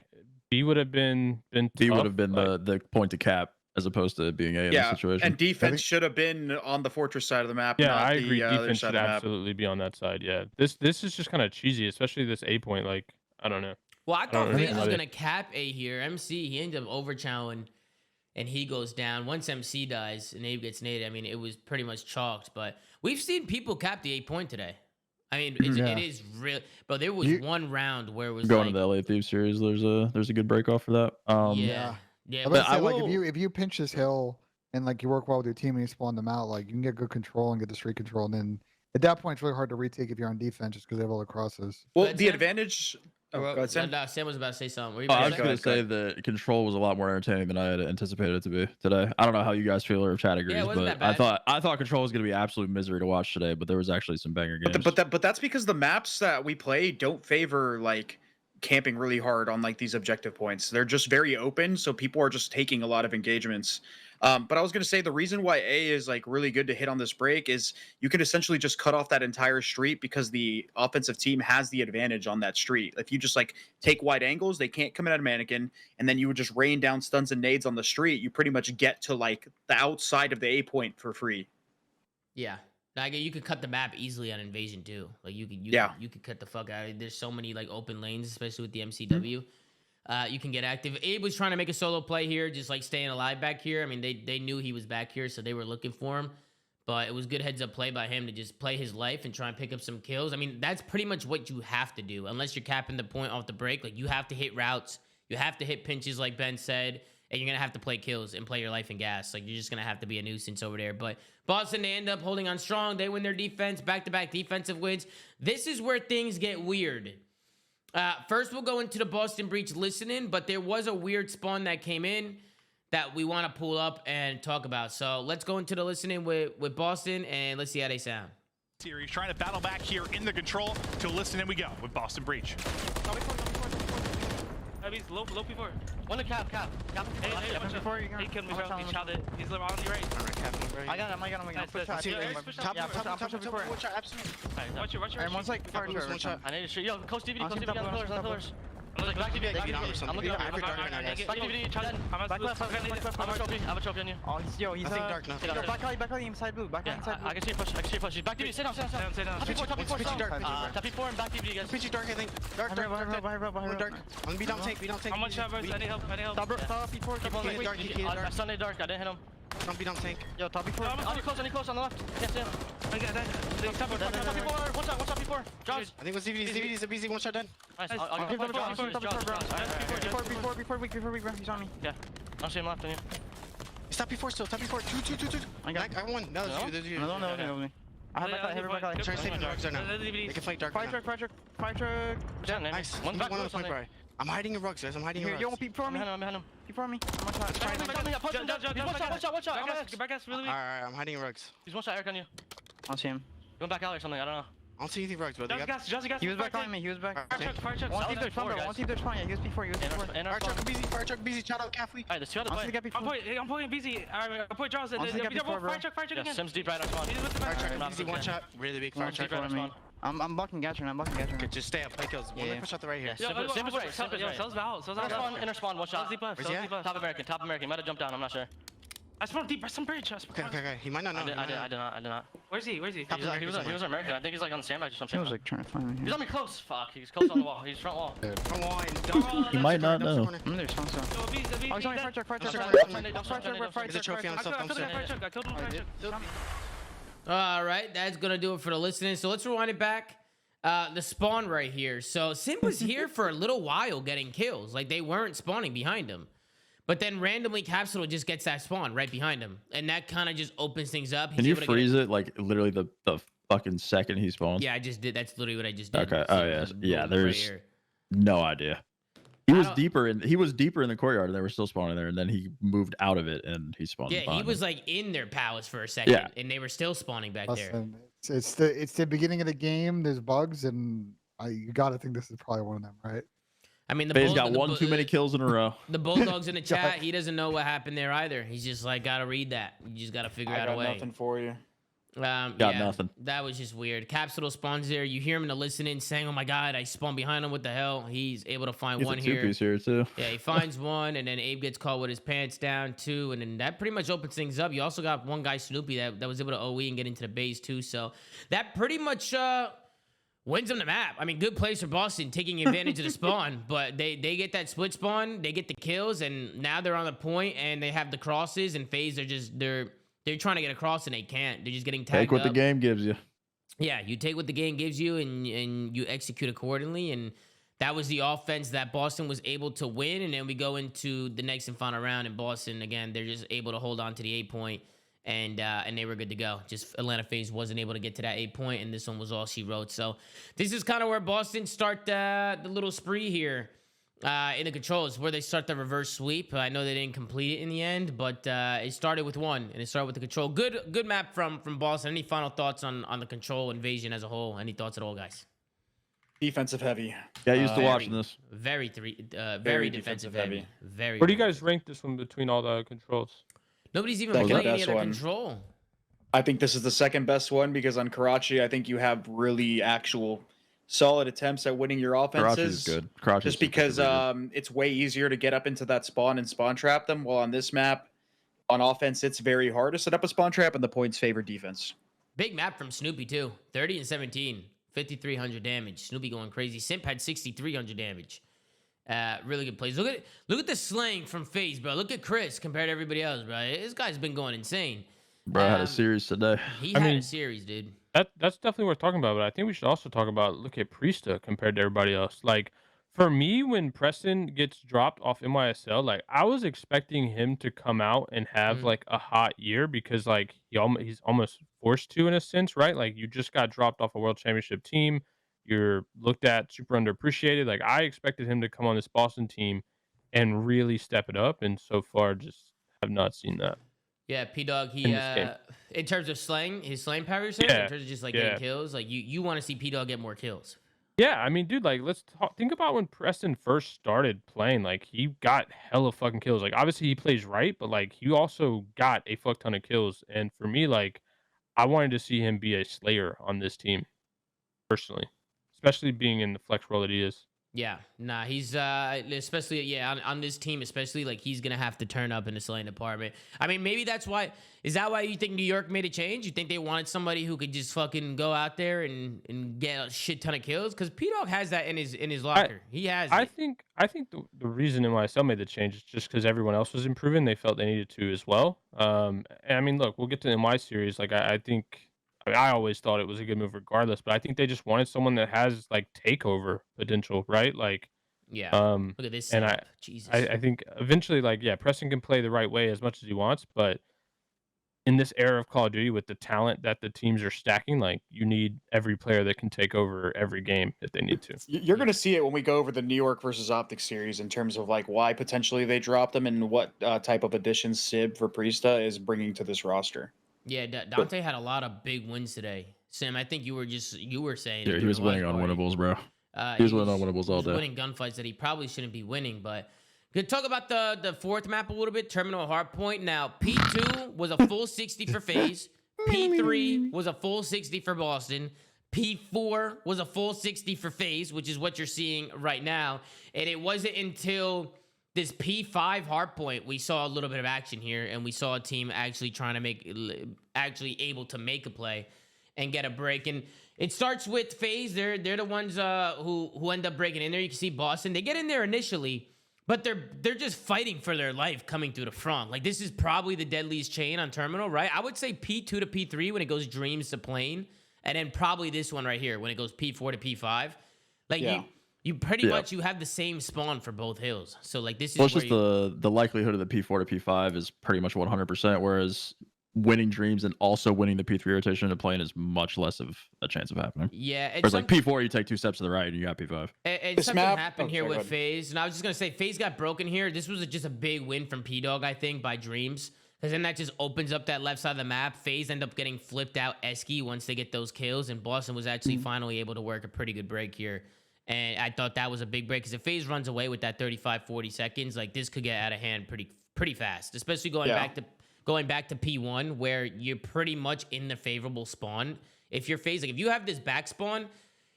B would have been B tough, would have been like, the point to cap as opposed to being A in the situation. And defense should have been on the fortress side of the map. Yeah, not I the agree. other Defense side should of the map. absolutely be on that side. Yeah, this is just kind of cheesy, especially this A point. Like I don't know. Well, I thought don't FaZe know. was gonna cap A here. MC, he ended up overchowing, and he goes down. Once MC dies and Abe gets naded, I mean, it was pretty much chalked. But we've seen people cap the 8 point today. I mean, it is real. But there was one round where it was Going like, to the LA Thieves series, there's a good break off for that. yeah. But I like will- if you pinch this hill and like you work well with your team and you spawn them out, like you can get good control and get the street control, and then at that point it's really hard to retake if you're on defense just because they have all the crosses. Well, But the Sam- advantage. Oh, go ahead, Sam. No, Sam was about to say something. What were you Oh, about I to was say? going to say that control was a lot more entertaining than I had anticipated it to be today. I don't know how you guys feel or if Chad agrees, it wasn't but that bad. I thought control was going to be absolute misery to watch today, but there was actually some banger games. But that's because the maps that we play don't favor like camping really hard on like these objective points. They're just very open, so people are just taking a lot of engagements. But I was going to say the reason why A is like really good to hit on this break is you can essentially just cut off that entire street because the offensive team has the advantage on that street. If you just like take wide angles, they can't come in at a mannequin, and then you would just rain down stuns and nades on the street. You pretty much get to like the outside of the A point for free. Yeah. Like you could cut the map easily on Invasion too. Like you could cut the fuck out of it. There's so many like open lanes, especially with the MCW. You can get active. Abe was trying to make a solo play here, just like staying alive back here. I mean, they knew he was back here, so they were looking for him. But it was good heads up play by him to just play his life and try and pick up some kills. I mean, that's pretty much what you have to do, unless you're capping the point off the break. Like you have to hit routes, you have to hit pinches, like Ben said, and you're gonna have to play kills and play your life in gas. Like you're just gonna have to be a nuisance over there. But Boston, they end up holding on strong. They win their defense, back-to-back defensive wins. This is where things get weird. First, we'll go into the Boston Breach listening, but there was a weird spawn that came in that we want to pull up and talk about. So let's go into the listening with Boston, and let's see how they sound. Series trying to battle back here in the control. To listen, and we go with Boston Breach. He's low before. One to cap. Hey, before you he killed me, bro. He shot it. He's on your right. I got him. Push shot. Top. Watch your. One's like far shot. I need to shoot. Yo, coast DVD on the pillars. I'm looking back DVD. I'm looking back DVD. I have a trophy on you. Oh, he's dark now. Back alley inside blue. I can see push. Back DVD. Sit down. Top P4 and back DVD, guys. Pitchy dark, I think. Dark. I'm gonna be down tank. How much shot, bro? I need help. Top P4. Keep on dark. I'm Sunday dark. I didn't hit him. Don't be down tank. Yo, top P4. Any close on the left. Yes. Top P4. Watch out P4. Josh. I think it was ZVD's a BZ one shot dead. Nice. I'll give him Josh. Before weak, bro. He's on me. Yeah. I'll see him left on you. It's top P4 still. Top P4. Two. I won. No, there's you. No. I have back alley. Try to stay in the rugs right now. They can flank dark. Fire truck. Nice. One on the flank, bro. I'm hiding in rugs, guys. I'm hiding in rugs. You won't peep for me? I'm behind him. Peep for me. Watch out. Back ass really weak. Alright, I'm hiding in rugs. He's one shot Eric on you. I'll see him. Going back alley or something, I don't know. I don't see anything rugs, bro. Just gas. He was back on me, Fire truck. One team there's spawn, yeah, he was before. Fire truck, BZ, shout out, Caffley. Alright, there's two other players. I'm pulling BZ. Alright, I'm pulling Jaws. Fire truck again. Sims deep right on spawn. Fire truck, BZ, one shot. Really big fire truck. I'm blocking Gatcher. Okay, just stay up, play kills. We're gonna push out the right here. Sims right. Sells Val. Inner spawn, one shot. Top American. Might have jumped down, I'm not sure. I spawned deep by some bridge. Okay. He might not know. I did not. Where's he? He was American. I think he's like on sandbags or something. He was like trying to find me. He's on me close. Fuck. He's close on the wall. He's front wall. Come on. He might not know. There's spawn still. Oh, he's on me. Fire truck. There's a trophy on himself. Don't say. I killed him. All right, that's gonna do it for the listening. So let's rewind it back. The spawn right here. So Sim was here for a little while getting kills. Like they weren't spawning behind him. But then randomly Capsule just gets that spawn right behind him. And that kind of just opens things up. Can you freeze it like literally the fucking second he spawns? Yeah, I just did. That's literally what I just did. Okay. Oh yes. Yeah, there's no idea. He was deeper in the courtyard and they were still spawning there, and then he moved out of it and he spawned. Yeah, he was like in their palace for a second, and they were still spawning back there. It's the beginning of the game. There's bugs, and you got to think this is probably one of them, right? I mean, FaZe got one too many kills in a row. The Bulldog's in the chat. He doesn't know what happened there either. He's just like, gotta read that. You just gotta figure out a way. I got nothing for you. Got nothing. That was just weird. Capsule spawns there. You hear him in the listening saying, "Oh my God, I spawned behind him. What the hell?" He's able to find one here. Two-piece here too. Yeah, he finds one, and then Abe gets caught with his pants down too, and then that pretty much opens things up. You also got one guy, Snoopy, that was able to OE and get into the base too. So that pretty much wins them the map. I mean, good plays for Boston taking advantage of the spawn, but they get that split spawn, they get the kills, and now they're on the point, and they have the crosses, and FaZe they're trying to get across and they can't. They're just getting tagged Take what the game gives you. Yeah, you take what the game gives you and you execute accordingly, and that was the offense that Boston was able to win. And then we go into the next and final round, and Boston again, they're just able to hold on to the 8 point. And they were good to go. Just Atlanta FaZe wasn't able to get to that 8 point, and this one was all she wrote. So this is kind of where Boston start the little spree here in the controls, where they start the reverse sweep. I know they didn't complete it in the end, but it started with one, and it started with the control. Good map from Boston. Any final thoughts on the control invasion as a whole? Any thoughts at all, guys? Defensive heavy. Yeah, used to Very- watching this. Very Very defensive defensive heavy. heavy. Very. Where do you very guys rank this one between all the controls? Nobody's even Second playing any best other one. control. I think this is the second best one because on Karachi, I think you have really actual solid attempts at winning your Karachi offenses. is good. Karachi Just because it's way easier to get up into that spawn and spawn trap them. While on this map, on offense, it's very hard to set up a spawn trap, and the points favor defense. Big map from Snoopy too. 30 and 17. 5,300 damage. Snoopy going crazy. Simp had 6,300 damage. Really good plays. Look at the slang from FaZe, bro. Look at Chris compared to everybody else, bro. This guy's been going insane. Bro, I had a series today. He I had a mean, series, dude. That's definitely worth talking about, but I think we should also talk about look at Priesta compared to everybody else. Like for me, when Preston gets dropped off NYSL, like I was expecting him to come out and have like a hot year because like he's almost forced to in a sense, right? Like you just got dropped off a world championship team. You're looked at super underappreciated. Like I expected him to come on this Boston team and really step it up, and so far just have not seen that. Yeah, P-Dog, he In this game. in terms of slang, his slang power, you're saying? Yeah, In terms of just like yeah. getting kills, like you want to see P-Dog get more kills. Yeah, I mean, dude, like let's think about when Preston first started playing. Like he got hella fucking kills. Like obviously he plays right, but like he also got a fuck ton of kills. And for me, like I wanted to see him be a slayer on this team, personally, especially being in the flex role that he is. Yeah, nah, he's especially on this team, especially like he's gonna have to turn up in the slaying department. I mean, maybe that's why. Is that why you think New York made a change? You think they wanted somebody who could just fucking go out there and get a shit ton of kills? Because P-Dog has that in his locker. He has. I it. think the reason NYSL made the change is just because everyone else was improving. They felt they needed to as well. And I mean, look, we'll get to the NY series. Like I think. I mean, I always thought it was a good move regardless, but I think they just wanted someone that has like takeover potential, right? Like, Yeah. Look at this. and setup. Jesus. I think eventually, like, yeah, Preston can play the right way as much as he wants, but in this era of Call of Duty with the talent that the teams are stacking, like, you need every player that can take over every game if they need to. You're going to see it when we go over the New York versus Optic series in terms of like why potentially they dropped them and what type of additions Sib for Priesta is bringing to this roster. Yeah, Dante had a lot of big wins today. Sam, I think you were saying. Yeah, it he was during the winning on watch party. winnables, bro. He was winning on winnables all day. Winning gunfights that he probably shouldn't be winning, but could talk about the fourth map a little bit, Terminal Hardpoint. Now, P2 was a full 60 for FaZe. P3 was a full 60 for Boston. P4 was a full 60 for FaZe, which is what you're seeing right now. And it wasn't until this P5 hardpoint we saw a little bit of action here, and we saw a team actually actually able to make a play and get a break. And it starts with FaZe. They're the ones who end up breaking in there. You can see Boston. They get in there initially, but they're just fighting for their life coming through the front. Like this is probably the deadliest chain on Terminal, right? I would say P2 to P3 when it goes Dreams to Plane, and then probably this one right here when it goes P4 to P5. Like you pretty much you have the same spawn for both hills. So like this is It's just the likelihood of the P4 to P5 is pretty much 100%, whereas winning Dreams and also winning the P3 rotation to plane is much less of a chance of happening. Yeah, it's like P4, you take 2 steps to the right and you got P5. And something happened here with FaZe, and I was just gonna say FaZe got broken here. This was just a big win from P-Dog, I think, by Dreams, because then that just opens up that left side of the map. FaZe end up getting flipped out Esky once they get those kills, and Boston was actually finally able to work a pretty good break here. And I thought that was a big break because if FaZe runs away with that 35-40 seconds, like this could get out of hand pretty fast, especially going back to P1 where you're pretty much in the favorable spawn. If you're FaZe, like if you have this back spawn,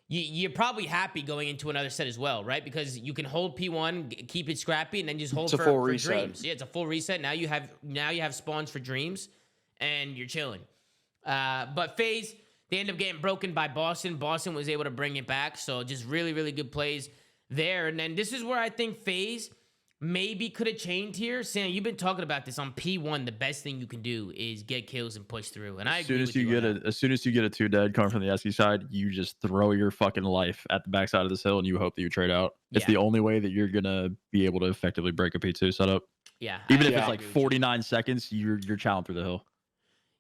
you're probably happy going into another set as well, right? Because you can hold P1, keep it scrappy, and then just hold for Dreams. Yeah, it's a full reset. Now you have spawns for Dreams, and you're chilling. But FaZe, they end up getting broken by Boston. Boston was able to bring it back. So just really, really good plays there. And then this is where I think FaZe maybe could have changed here. Sam, you've been talking about this on P1. The best thing you can do is get kills and push through. And I agree with you. As soon as you get a 2 dead coming from the SE side, you just throw your fucking life at the backside of this hill and you hope that you trade out. It's the only way that you're gonna be able to effectively break a P2 setup. Yeah. Even if it's like 49 seconds, you're chowing through the hill.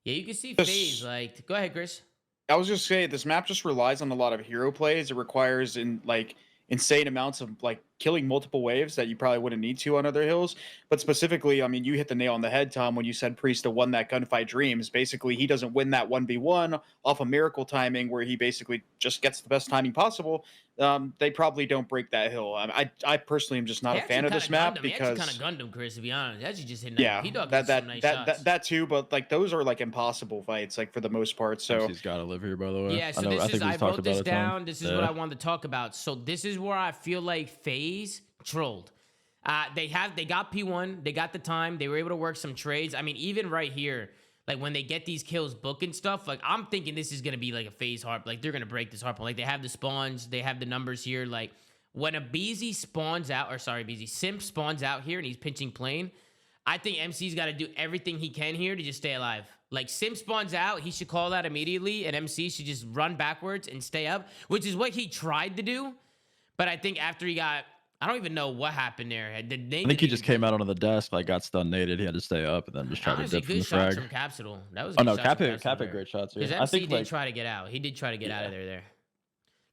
Yeah, you can see FaZe. Like, go ahead, Chris. I was just saying this map just relies on a lot of hero plays. It requires insane amounts of like killing multiple waves that you probably wouldn't need to on other hills. But specifically, I mean, you hit the nail on the head, Tom, when you said Priesta won that gunfight dreams. Basically, he doesn't win that 1v1 off a miracle timing where he basically just gets the best timing possible. They probably don't break that hill. I personally am just not a fan of this map because kind of gunned him, Chris. To be honest, actually just hit. Yeah, that too. But like those are like impossible fights, like for the most part. So he's got to live here, by the way. Yeah, so I wrote this down. This is what I wanted to talk about. So this is where I feel like FaZe trolled. They got P1, they got the time, they were able to work some trades. I mean, even right here, like when they get these kills book and stuff, like I'm thinking this is gonna be like a FaZe harp. Like they're gonna break this harp. Like they have the spawns, they have the numbers here. Like when a BZ spawns out, or sorry, BZ Simp spawns out here and he's pinching plane, I think MC's got to do everything he can here to just stay alive. Like Simp spawns out, he should call that immediately, and MC should just run backwards and stay up, which is what he tried to do. But I think after he got, I don't even know what happened there. I think he just came out onto the desk, like got stun naded. He had to stay up and then just try to dip from the frag. From Capsule. That was Cappy great shots. Because MC did try to get out. He did try to get out of there.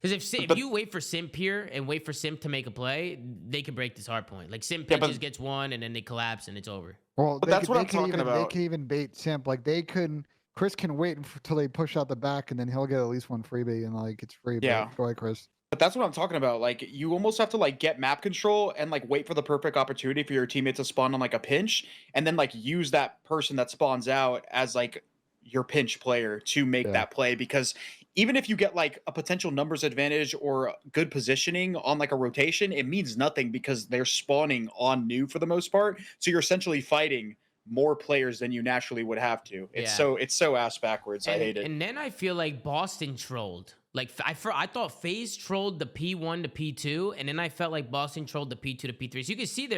Because if you wait for Simp here and wait for Simp to make a play, they can break this hard point. Like Simp pitches, gets one, and then they collapse and it's over. Well, that's what I'm talking about. They can even bait Simp. Like they couldn't. Chris can wait until they push out the back, and then he'll get at least one freebie, and like it's free. Yeah. Go ahead, Chris. But that's what I'm talking about. Like you almost have to like get map control and like wait for the perfect opportunity for your teammate to spawn on like a pinch, and then like use that person that spawns out as like your pinch player to make that play. Because even if you get like a potential numbers advantage or good positioning on like a rotation, it means nothing because they're spawning on new for the most part. So you're essentially fighting more players than you naturally would have to. It's so ass backwards. I hate it. And then I feel like Boston trolled. Like I thought FaZe trolled the P1 to P2, and then I felt like Boston trolled the P2 to P3. So you can see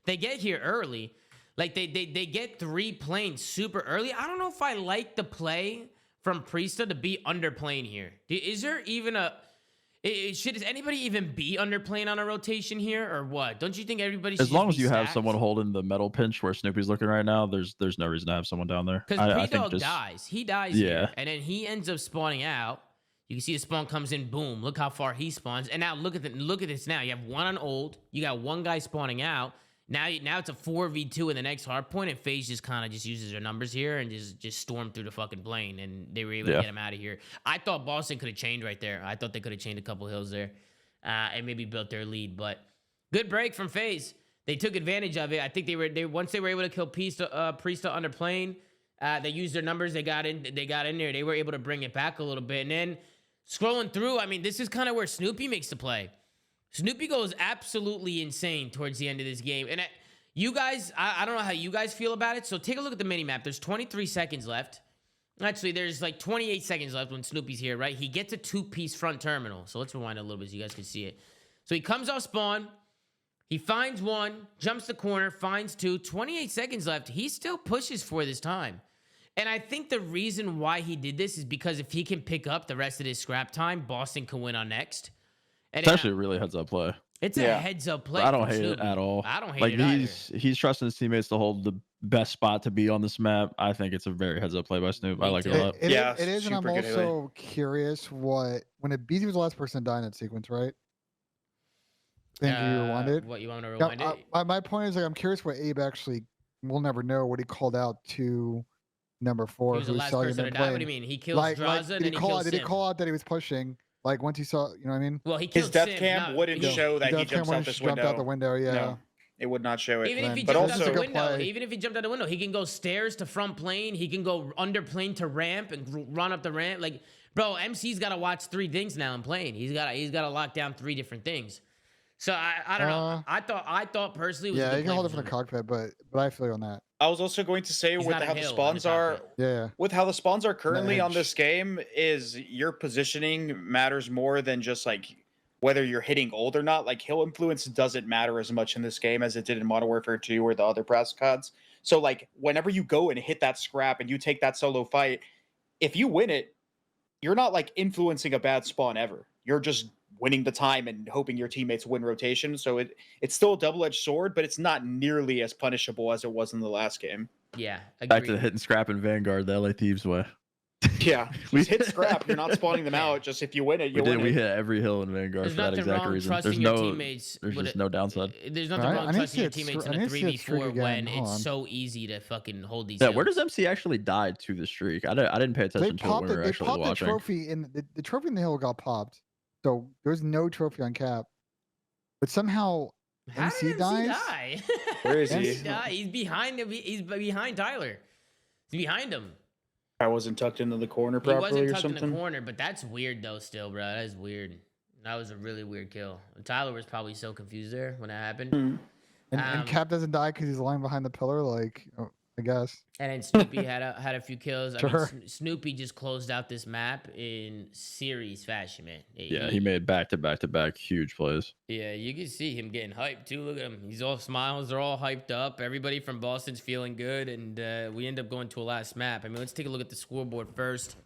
they get here early. Like they get 3 planes super early. I don't know if I like the play from Priesta to be underplaying here. Is there even does anybody even be underplaying on a rotation here or what? Don't you think everybody should as long as you stacked? have someone holding the metal pinch where Snoopy's looking right now, there's no reason to have someone down there. Because P-Dog dies. He dies here, and then he ends up spawning out. You can see the spawn comes in, boom. Look how far he spawns. And now look at this now. You have one on old. You got one guy spawning out. Now it's a 4v2 in the next hard point, and FaZe just kind of just uses their numbers here and just storm through the fucking plane, and they were able to get him out of here. I thought Boston could have chained right there. I thought they could have chained a couple hills there and maybe built their lead. But good break from FaZe. They took advantage of it. I think once they were able to kill Priesta under plane, they used their numbers. They got in there. They were able to bring it back a little bit. And then scrolling through, I mean, this is kind of where Snoopy makes the play. Snoopy goes absolutely insane towards the end of this game. And you guys, I don't know how you guys feel about it. So take a look at the mini-map. There's 23 seconds left. Actually, there's like 28 seconds left when Snoopy's here, right? He gets a 2-piece front terminal. So let's rewind a little bit so you guys can see it. So he comes off spawn. He finds one, jumps the corner, finds 2. 28 seconds left. He still pushes for this time. And I think the reason why he did this is because if he can pick up the rest of his scrap time, Boston can win on next. And it's actually a really heads-up play. It's a heads-up play. I don't hate it at all. I don't hate it either. He's trusting his teammates to hold the best spot to be on this map. I think it's a very heads-up play by Snoop. I like it a lot. It is, and I'm also curious when BZ was the last person to die in that sequence, right? Think you rewind it? What, you want to rewind it? My point is, like, I'm curious what Abe actually, we'll never know what he called out to number 4. He was the last person to die. What do you mean? He kills Draza, and then he kills Sim. Did he call out that he was pushing? Like once he saw, you know what I mean? Well, he killed his death Sim, cam wouldn't show that he jumps out this window. Jumped out the window, yeah. No, it would not show it. Even if he jumped out the window, he can go stairs to front plane. He can go under plane to ramp and run up the ramp. Like, bro, MC's got to watch 3 things now in plane. He's got to lock down 3 different things. So I don't know. I thought personally, it was you can hold it from the cockpit, but I feel you on that. I was also going to say with how the spawns are, with how the spawns are currently on this game, is your positioning matters more than just like whether you're hitting old or not. Like hill influence doesn't matter as much in this game as it did in Modern Warfare 2 or the other Parasite. So like whenever you go and hit that scrap and you take that solo fight, if you win it, you're not like influencing a bad spawn ever. You're just winning the time and hoping your teammates win rotation. So it's still a double-edged sword, but it's not nearly as punishable as it was in the last game. Yeah, agreed. Back to the hit and scrap in Vanguard, the LA Thieves way. Yeah, just hit scrap. You're not spawning them out. Just if you win it, you win We it. hit every hill in Vanguard There's for that nothing exact wrong reason. trusting There's your no, teammates. there's with just a- no downside. There's nothing Alright, wrong I need to trusting your see it teammates str- in I a need to see it streak 3v4 again. when Hold it's on. so easy to fucking hold these. Yeah, where does hills. MC actually die to the streak? I didn't pay They attention to it popped when we it. were They actually popped the watching. trophy in the trophy in the hill got popped. So there's no trophy on cap. But somehow How MC did dies? die? Where is How did he? die? He's behind him. He's behind Tyler. He's behind him. I wasn't tucked into the corner He properly wasn't or tucked in something. the corner, but that's weird though. Still, bro, that is weird. That was a really weird kill. Tyler was probably so confused there when that happened. Hmm. And Cap doesn't die because he's lying behind the pillar. Like, I guess. And then Snoopy had a few kills. I Sure. mean, Snoopy just closed out this map in series fashion, man. Yeah, he made back-to-back huge plays. Yeah, you can see him getting hyped too. Look at him. He's all smiles. They're all hyped up. Everybody from Boston's feeling good, and we end up going to a last map. I mean, let's take a look at the scoreboard first.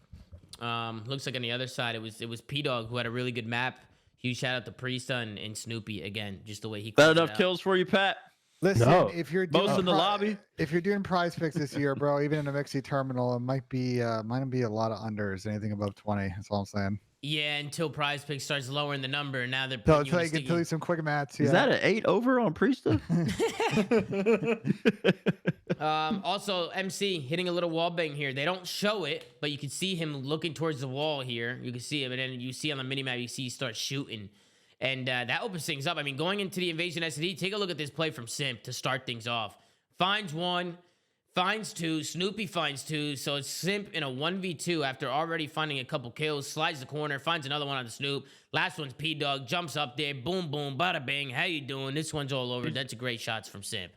Looks like on the other side, it was P-Dog who had a really good map. Huge shout out to Priesta and Snoopy again, just the way he. Is that closed it enough out. kills for you, Pat? Listen, No. if you're doing Most in the lobby? if you're doing prize picks this year, bro, even in a Mixie terminal, it might be a lot of unders. Anything above 20. That's all I'm saying. Yeah, until Prize Pick starts lowering the number, and now they're So putting you in a until you some quick mats. Yeah. Is that an 8 over on Priesta? Also, MC hitting a little wall bang here. They don't show it, but you can see him looking towards the wall here. You can see him, and then you see on the minimap, you see he starts shooting. And that opens things up. I mean, going into the Invasion SD, take a look at this play from Simp to start things off. Finds one, finds two, Snoopy finds two. So it's Simp in a 1v2 after already finding a couple kills, slides the corner, finds another one on the Snoop. Last one's P-Dog, jumps up there, boom, boom, bada bang. How you doing? This one's all over. That's a great shots from Simp.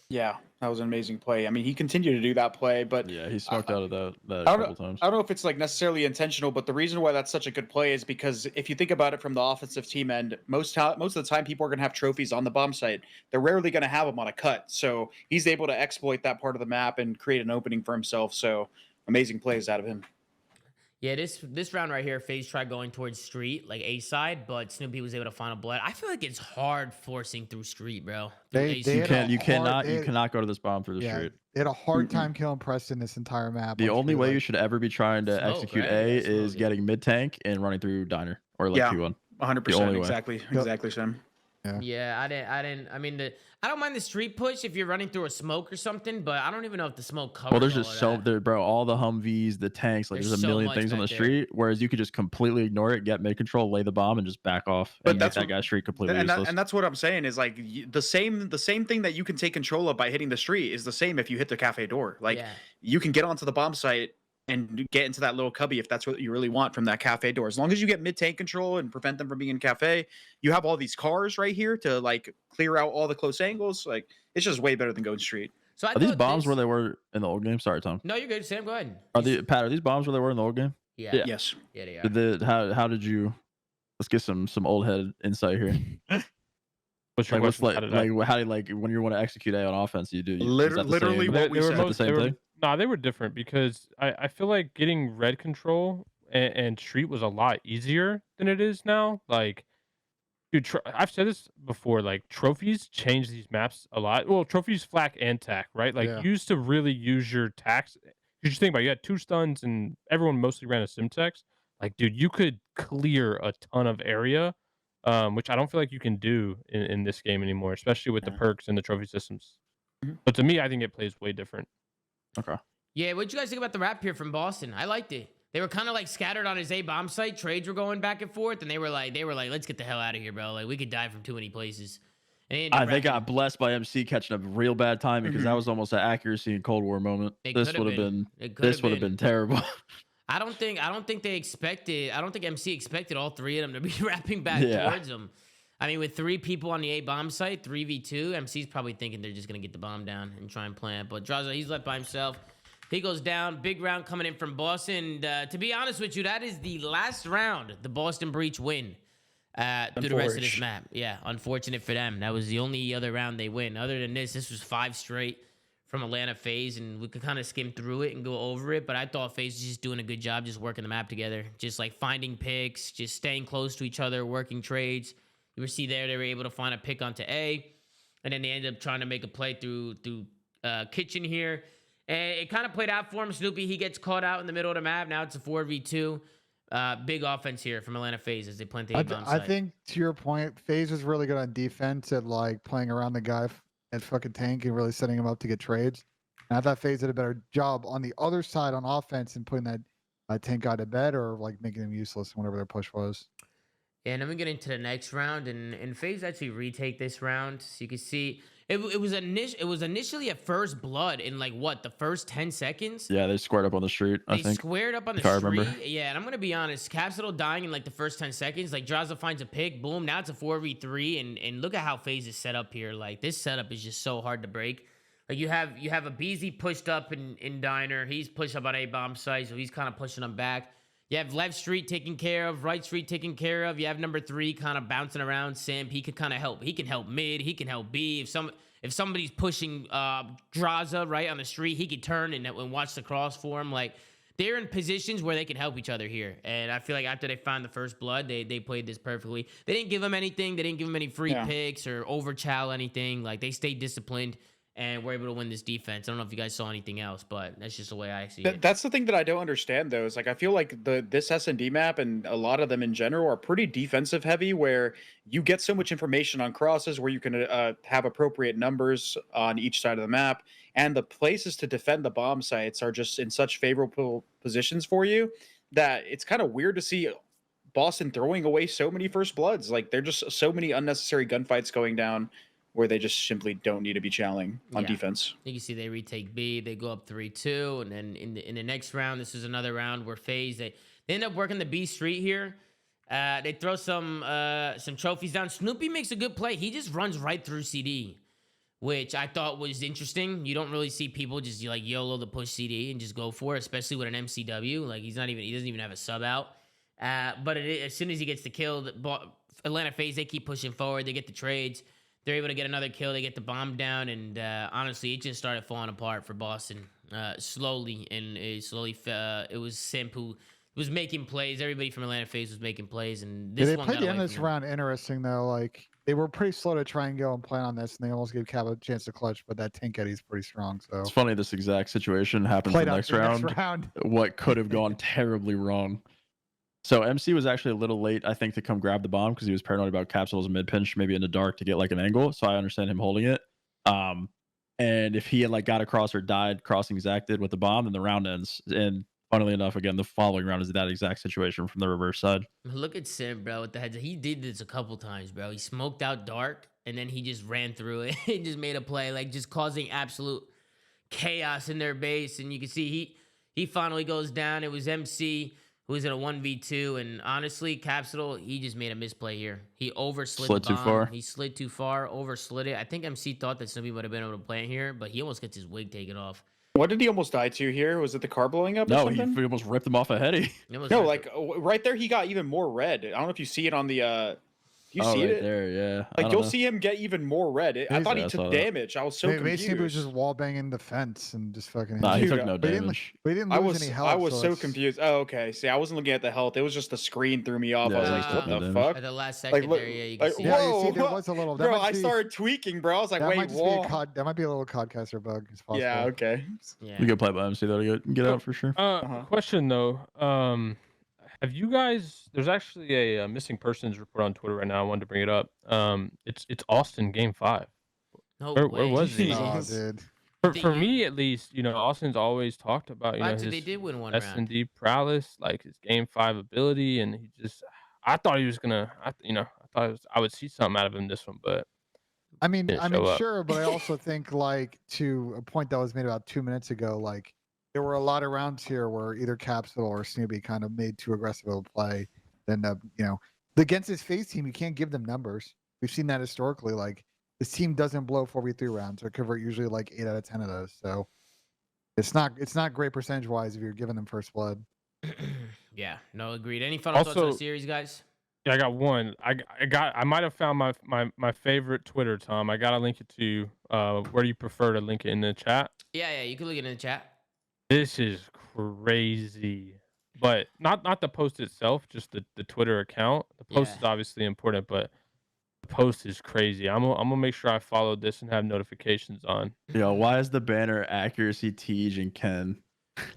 Yeah, that was an amazing play. I mean, he continued to do that play, but Yeah, he smoked out of that a I couple don't, times. I don't know if it's like necessarily intentional, but the reason why that's such a good play is because if you think about it from the offensive team end, most of the time people are going to have trophies on the bomb site. They're rarely going to have them on a cut. So he's able to exploit that part of the map and create an opening for himself. So amazing plays out of him. Yeah, this round right here, FaZe tried going towards street, like A side, but Snoopy was able to find a blood. I feel like it's hard forcing through street, bro. Through They- A they side. You had a cannot hard- go to this bomb through the Yeah, street. they had a hard time killing Preston this entire map. The on only street, way like- you should ever be trying to Smoke, execute right? A Yeah, smoke, is yeah. getting mid tank and running through diner or like Yeah. Q1. 100%. only way. Exactly, Sam. Yeah, I mean, I don't mind the street push if you're running through a smoke or something, but I don't even know if the smoke covers. Well, there's all just of so that. there, bro. All the Humvees, the tanks, like There's there's a so million much things on back the there. street. Whereas you could just completely ignore it, get mid control, lay the bomb, and just back off But and make that's that what- guy's street completely And, useless. and that's what I'm saying is like the same thing that you can take control of by hitting the street is the same if you hit the cafe door. Like Yeah. you can get onto the bomb site and get into that little cubby if that's what you really want from that cafe door. As long as you get mid tank control and prevent them from being in cafe, you have all these cars right here to like clear out all the close angles. Like it's just way better than going street. So I Are these thought bombs this- where they were in the old game? Sorry, Tom. No, you're good, Sam. Go ahead. Are these bombs where they were in the old game? Yeah. Yeah. Yes. Yeah, they are. How did you? Let's get some old head insight here. What's your Like what's question? how do you like when you want to execute A on offense? You do is that the Literally same- what we said. the same thing? Nah, they were different because I feel like getting red control and street was a lot easier than it is now. Like, dude, I've said this before. Like, trophies change these maps a lot. Well, trophies, flak, and tack, right? Like, Yeah. you used to really use your tacks. You just think about it, you had 2 stuns and everyone mostly ran a Simtex. Like, dude, you could clear a ton of area, which I don't feel like you can do in this game anymore, especially with the Yeah. perks and the trophy systems. Mhm. But to me, I think it plays way different. Okay. Yeah, what'd you guys think about the rap here from Boston? I liked it. They were kind of like scattered on his A bomb site. Trades were going back and forth, and they were like, let's get the hell out of here, bro. Like we could die from too many places. And ended up They rapping. got blessed by MC catching a real bad timing because that was almost an accuracy in Cold War moment. It This could've would have been. been It could've this would have been terrible. I don't think they expected. I don't think MC expected all three of them to be rapping back Yeah. towards them. I mean, with 3 people on the A bomb site, 3v2, MC's probably thinking they're just gonna get the bomb down and try and plant. But Draza, he's left by himself. He goes down. Big round coming in from Boston. And, to be honest with you, that is the last round the Boston Breach win through the rest of this map. Yeah, unfortunate for them. That was the only other round they win. Other than this was 5 straight from Atlanta FaZe, and we could kind of skim through it and go over it. But I thought FaZe was just doing a good job just working the map together. Just like finding picks, just staying close to each other, working trades. You see there, they were able to find a pick onto A. And then they ended up trying to make a play through Kitchen here. And it kind of played out for him. Snoopy, he gets caught out in the middle of the map. Now it's a 4v2. Big offense here from Atlanta FaZe as they plant the A-bomb I site. think to your point, FaZe was really good on defense at like playing around the guy at fucking tank and really setting him up to get trades. And I thought FaZe did a better job on the other side on offense and putting that tank guy to bed or like making him useless, whatever their push was. Yeah, and then we get into the next round, and FaZe actually retake this round. So you can see it was initially a first blood in like what, the first 10 seconds. Yeah, they squared up on the street. I They think. squared up on the if I street. remember. Yeah, and I'm gonna be honest, Capsule dying in like the first 10 seconds. Like Draza finds a pick, boom. Now it's a 4v3, and look at how FaZe is set up here. Like this setup is just so hard to break. Like you have a BZ pushed up in Diner. He's pushed up on A-bomb site, so he's kind of pushing them back. You have left street taken care of, right street taken care of. You have number 3 kind of bouncing around. Simp, he could kind of help. He can help mid. He can help B. If somebody's pushing Draza right on the street, he could turn and watch the cross for him. Like they're in positions where they can help each other here. And I feel like after they found the first blood, they played this perfectly. They didn't give him anything. They didn't give him any free picks or overchow anything. Like they stayed disciplined. And we're able to win this defense. I don't know if you guys saw anything else, but that's just the way I see it. That's the thing that I don't understand, though. Is like I feel like this S&D map and a lot of them in general are pretty defensive heavy, where you get so much information on crosses, where you can have appropriate numbers on each side of the map, and the places to defend the bomb sites are just in such favorable positions for you that it's kind of weird to see Boston throwing away so many first bloods. Like there are just so many unnecessary gunfights going down, where they just simply don't need to be challenging on defense. You can see they retake B, they go up 3-2, and then in the next round, this is another round where FaZe they end up working the B street here. They throw some trophies down. Snoopy makes a good play. He just runs right through CD, which I thought was interesting. You don't really see people just like YOLO the push CD and just go for it, especially with an MCW. Like he doesn't even have a sub out. But as soon as he gets the kill, Atlanta FaZe they keep pushing forward. They get the trades. They're able to get another kill. They get the bomb down, and honestly, it just started falling apart for Boston slowly. And it was Simp who was making plays. Everybody from Atlanta FaZe was making plays, and this they one played got the away end of this from them. round interesting though. Like they were pretty slow to try and go and plan on this, and they almost gave Cav a chance to clutch. But that tank Eddie's pretty strong. So It's funny this exact situation happens played the out next the round. next round. What could have gone terribly wrong. So MC was actually a little late, I think, to come grab the bomb because he was paranoid about Capsule's mid pinch, maybe in the dark to get like an angle. So I understand him holding it. And if he had like got across or died crossing Zach did with the bomb, then the round ends. And funnily enough, again, the following round is that exact situation from the reverse side. Look at Simp, bro, with the heads. He did this a couple times, bro. He smoked out dark, and then he just ran through it. He just made a play, like just causing absolute chaos in their base. And you can see he finally goes down. It was MC who was in a 1v2, and honestly, Capsule, he just made a misplay here. He overslid Slid the too bomb. far. He slid too far, overslid it. I think MC thought that somebody would have been able to play it here, but he almost gets his wig taken off. What did he almost die to here? Was it the car blowing up? Or No, he something? almost ripped him off a heady. No, like right there, he got even more red. I don't know if you see it on the. You see right it there, yeah. I Like don't you'll know. see him get even more red. I thought he I saw took that. damage. I was so Maybe confused. he was just wall banging the fence and just fucking. Nah, he Dude, took no we didn't- damage. We didn't I lose was any health. I was so it's- confused. Oh, okay. See, I wasn't looking at the health. It was just the screen threw me off. Yeah, I was he like, took what no the damage. fuck? At the last second look- there, yeah, you can like, see. Yeah, whoa, you see, there was a little. That Bro, might I be- started tweaking, bro. I was like, That wait, might just be whoa. a cod. That might be a little codcaster bug. It's possible. Yeah, okay. Yeah. You good play by MC though to get out for sure. Question though, have you guys? There's actually a missing persons report on Twitter right now. I wanted to bring it up. It's Austin Game 5. No Where way. was he? Oh, dude. For me at least, Austin's always talked about Actually, they his did win one round. S&D prowess, like his Game 5 ability, and I thought he was gonna, I would see something out of him this one, but I mean, didn't show up. sure, but I also think like to a point that was made about 2 minutes ago, like there were a lot of rounds here where either Capsule or Snoopy kind of made too aggressive of a play. Then against his FaZe team, you can't give them numbers. We've seen that historically. Like this team doesn't blow 4v3 rounds or convert usually like 8 out of 10 of those. So it's not great percentage wise if you're giving them first blood. Yeah, no, agreed. Any final thoughts on the Also- series, guys? yeah, I got one. I might have found my favorite Twitter, Tom. I gotta link it to you. Where do you prefer to link it in the chat? Yeah, you can look it in the chat. This is crazy. But not the post itself, just the Twitter account. The post Yeah. is obviously important, but Post is crazy. I'm gonna make sure I follow this and have notifications on. Yo, why is the banner accuracy Tej and Ken?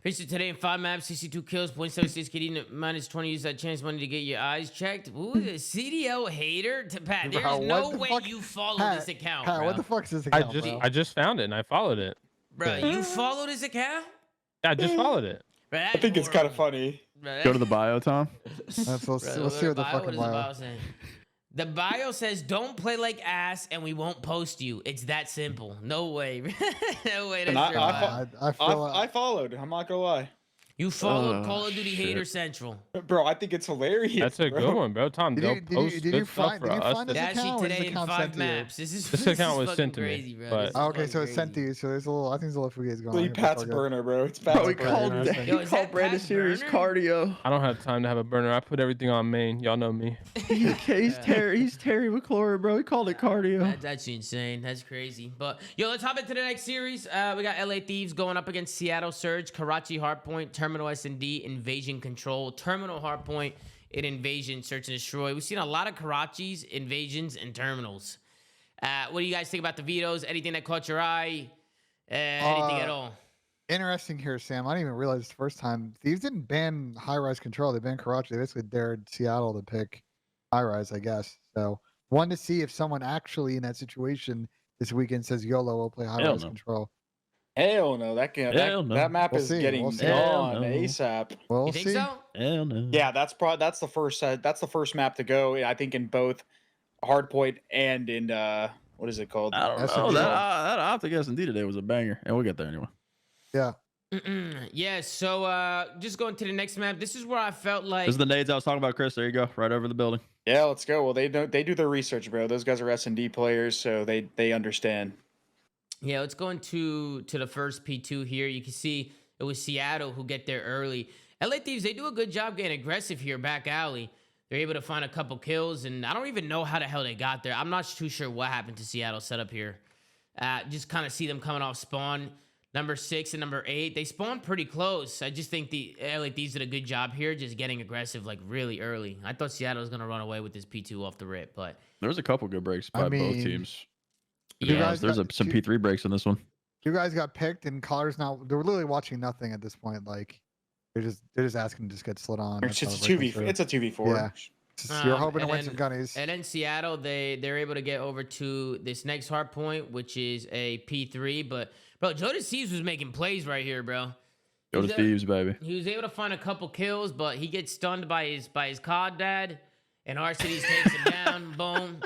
Featured today in 5 maps, 62 kills, 0.76 KD, minus 20. Use that chance money to get your eyes checked. Ooh, the CDO hater. Pat, there's Bro, no what the way fuck? you follow Pat, this account, Pat, bro. what the fuck is this account, bro? I just found it and I followed it. Bro, you follow this account? I just followed it. Bro, I think it's kind of funny. Go to the bio, Tom. Let's Bro, see what the fucking does bio. say? The bio says, "Don't play like ass, and we won't post you." It's that simple. No way. No way. And That's your bio. I feel I followed. I'm not gonna lie, You followed Oh, Call of Duty shit. Hater Central. bro. I think it's hilarious. That's a bro. good one, bro. Tom, Did they'll you- did post you good stuff find- for did you us. find to- this Actually, account or is today the in account 5 sent to you? maps. This This account was fucking sent to me, crazy, bro. but- This is Oh, okay, fucking so it's sent to crazy. you. So there's a little. I think there's a little fugazi going on. Lee here, but Pat's it's all good. burner, bro. It's Pat's Bro, he burner. called interesting. Yo, is that Brandon Pat's Series burner? cardio. I don't have time to have a burner. I put everything on main. Y'all know me. He's Terry McLaurin, bro. He called it cardio. That's actually insane. That's crazy. But yo, let's hop into the next series. We got LA Thieves going up against Seattle Surge, Karachi Hardpoint, Terminal S&D, Invasion Control, Terminal Hardpoint, in Invasion, Search and Destroy. We've seen a lot of Karachis, Invasions, and Terminals. What do you guys think about the vetoes? Anything that caught your eye? Anything at all? Interesting here, Sam. I didn't even realize the first time Thieves didn't ban high-rise control. They banned Karachi. They basically dared Seattle to pick high-rise, I guess. So, one to see if someone actually in that situation this weekend says YOLO will play high-rise no. control. Hell no, that Hell no. that map We'll is see, getting we'll see. gone Hell no. ASAP. We'll You think see. so? Hell no. Yeah, that's the first map to go. I think in both Hardpoint and in what is it called? I don't That's know. a That, deal. that Optic S&D today was a banger, and we'll get there anyway. Yeah. Yeah, so just going to the next map. This is where I felt like... This is the nades I was talking about, Chris. There you go. Right over the building. Yeah, let's go. Well, they do their research, bro. Those guys are S&D players, so they understand. Yeah, let's go into the first P2 here. You can see it was Seattle who get there early. LA Thieves, they do a good job getting aggressive here back alley. They're able to find a couple kills, and I don't even know how the hell they got there. I'm not too sure what happened to Seattle setup here. Just kind of see them coming off spawn. Number 6 and number 8, they spawned pretty close. I just think the LA Thieves did a good job here, just getting aggressive like really early. I thought Seattle was gonna run away with this P2 off the rip, but There was a couple good breaks by both teams. You yeah, guys There's got- some P3 breaks in this one. You guys got picked, and Collar's now. They're literally watching nothing at this point. Like, they're just asking to just get slid on. It's That's just how a it 2v. goes It's a 2v4. Yeah. You're hoping to and win some then- gunnies. And then Seattle, they're able to get over to this next hard point, which is a P3. But bro, Joe Thieves was making plays right here, bro. Go He's to there- Thieves, baby. He was able to find a couple kills, but he gets stunned by his COD dad, and our cities takes him down. Boom.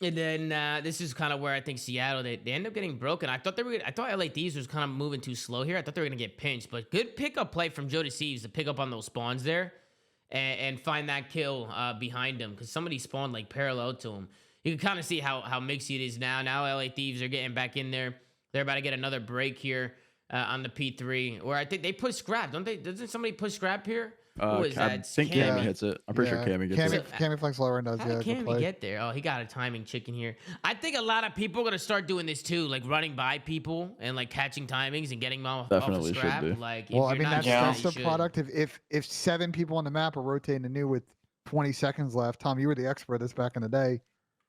And then this is kind of where I think Seattle they end up getting broken. I thought I thought LA Thieves was kind of moving too slow here. I thought they were gonna get pinched, but good pickup play from Joe Thieves to pick up on those spawns there and find that kill behind him because somebody spawned like parallel to him. You can kind of see how mixy it is now. Now LA Thieves are getting back in there. They're about to get another break here on the P3, where I think they push scrap, don't they? Doesn't somebody push scrap here? Who is I that? think Cammy. Cammy hits it. I'm pretty sure Cammy gets it. Cammy Flex lower and does. How Yeah, did good Cammy play. get there? Oh, he got a timing chicken here. I think a lot of people are gonna start doing this too, like running by people and like catching timings and getting them off Definitely of should scrap. do. Like, Well, if I you're mean not that's doing the it, you product. If 7 people on the map are rotating anew with 20 seconds left, Tom, you were the expert at this back in the day.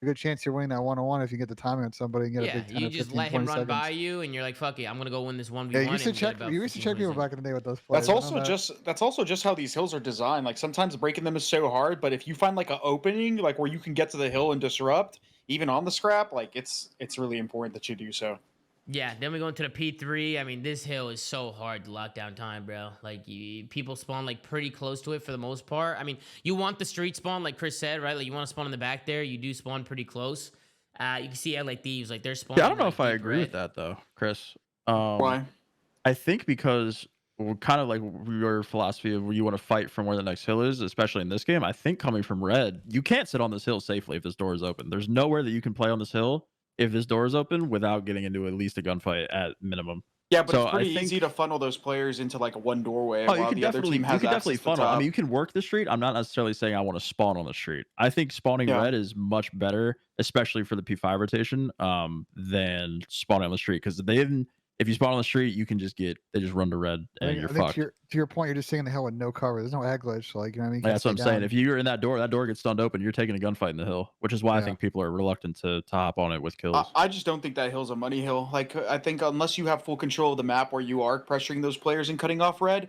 A good chance you're winning that 1-on-1 if you get the timing on somebody and get a Yeah, big 10 you or just 15, let him 20 run seconds. by you, and you're like, "Fuck it, I'm gonna go win this 1v1." Yeah, you used to and get check. about You used to 15, check people 20 back in the day with those players. That's I know also that. just how these hills are designed. Like sometimes breaking them is so hard, but if you find like an opening, like where you can get to the hill and disrupt, even on the scrap, like it's really important that you do so. Yeah, then we go into the P3. I mean, this hill is so hard to lock down time, bro. Like, people spawn, like, pretty close to it for the most part. I mean, you want the street spawn, like Chris said, right? Like, you want to spawn in the back there. You do spawn pretty close. You can see LA Thieves, like, they're spawning. Yeah, I don't know like, if I deep agree with red. that though, Chris. Why? I think because we're kind of like your philosophy of where you want to fight from where the next hill is, especially in this game. I think coming from red, you can't sit on this hill safely if this door is open. There's nowhere that you can play on this hill if this door is open without getting into at least a gunfight at minimum. Yeah, but So it's pretty I think- easy to funnel those players into like one doorway Oh, you while can the other definitely, team you has can access definitely to the funnel. I top. mean, you can work the street. I'm not necessarily saying I want to spawn on the street. I think spawning Yeah. red is much better, especially for the P5 rotation, than spawning on the street because then if you spawn on the street, you can just they just run to red I and think, you're I think fucked. to your point, you're just sitting in the hill with no cover. There's no egg glitch, so, like, you know what I mean? You Yeah, can't that's what I'm stay saying. down. If you're in that door gets stunned open. You're taking a gunfight in the hill, which is why I Yeah. think people are reluctant to hop on it with kills. I just don't think that hill's a money hill. Like, I think unless you have full control of the map where you are pressuring those players and cutting off red,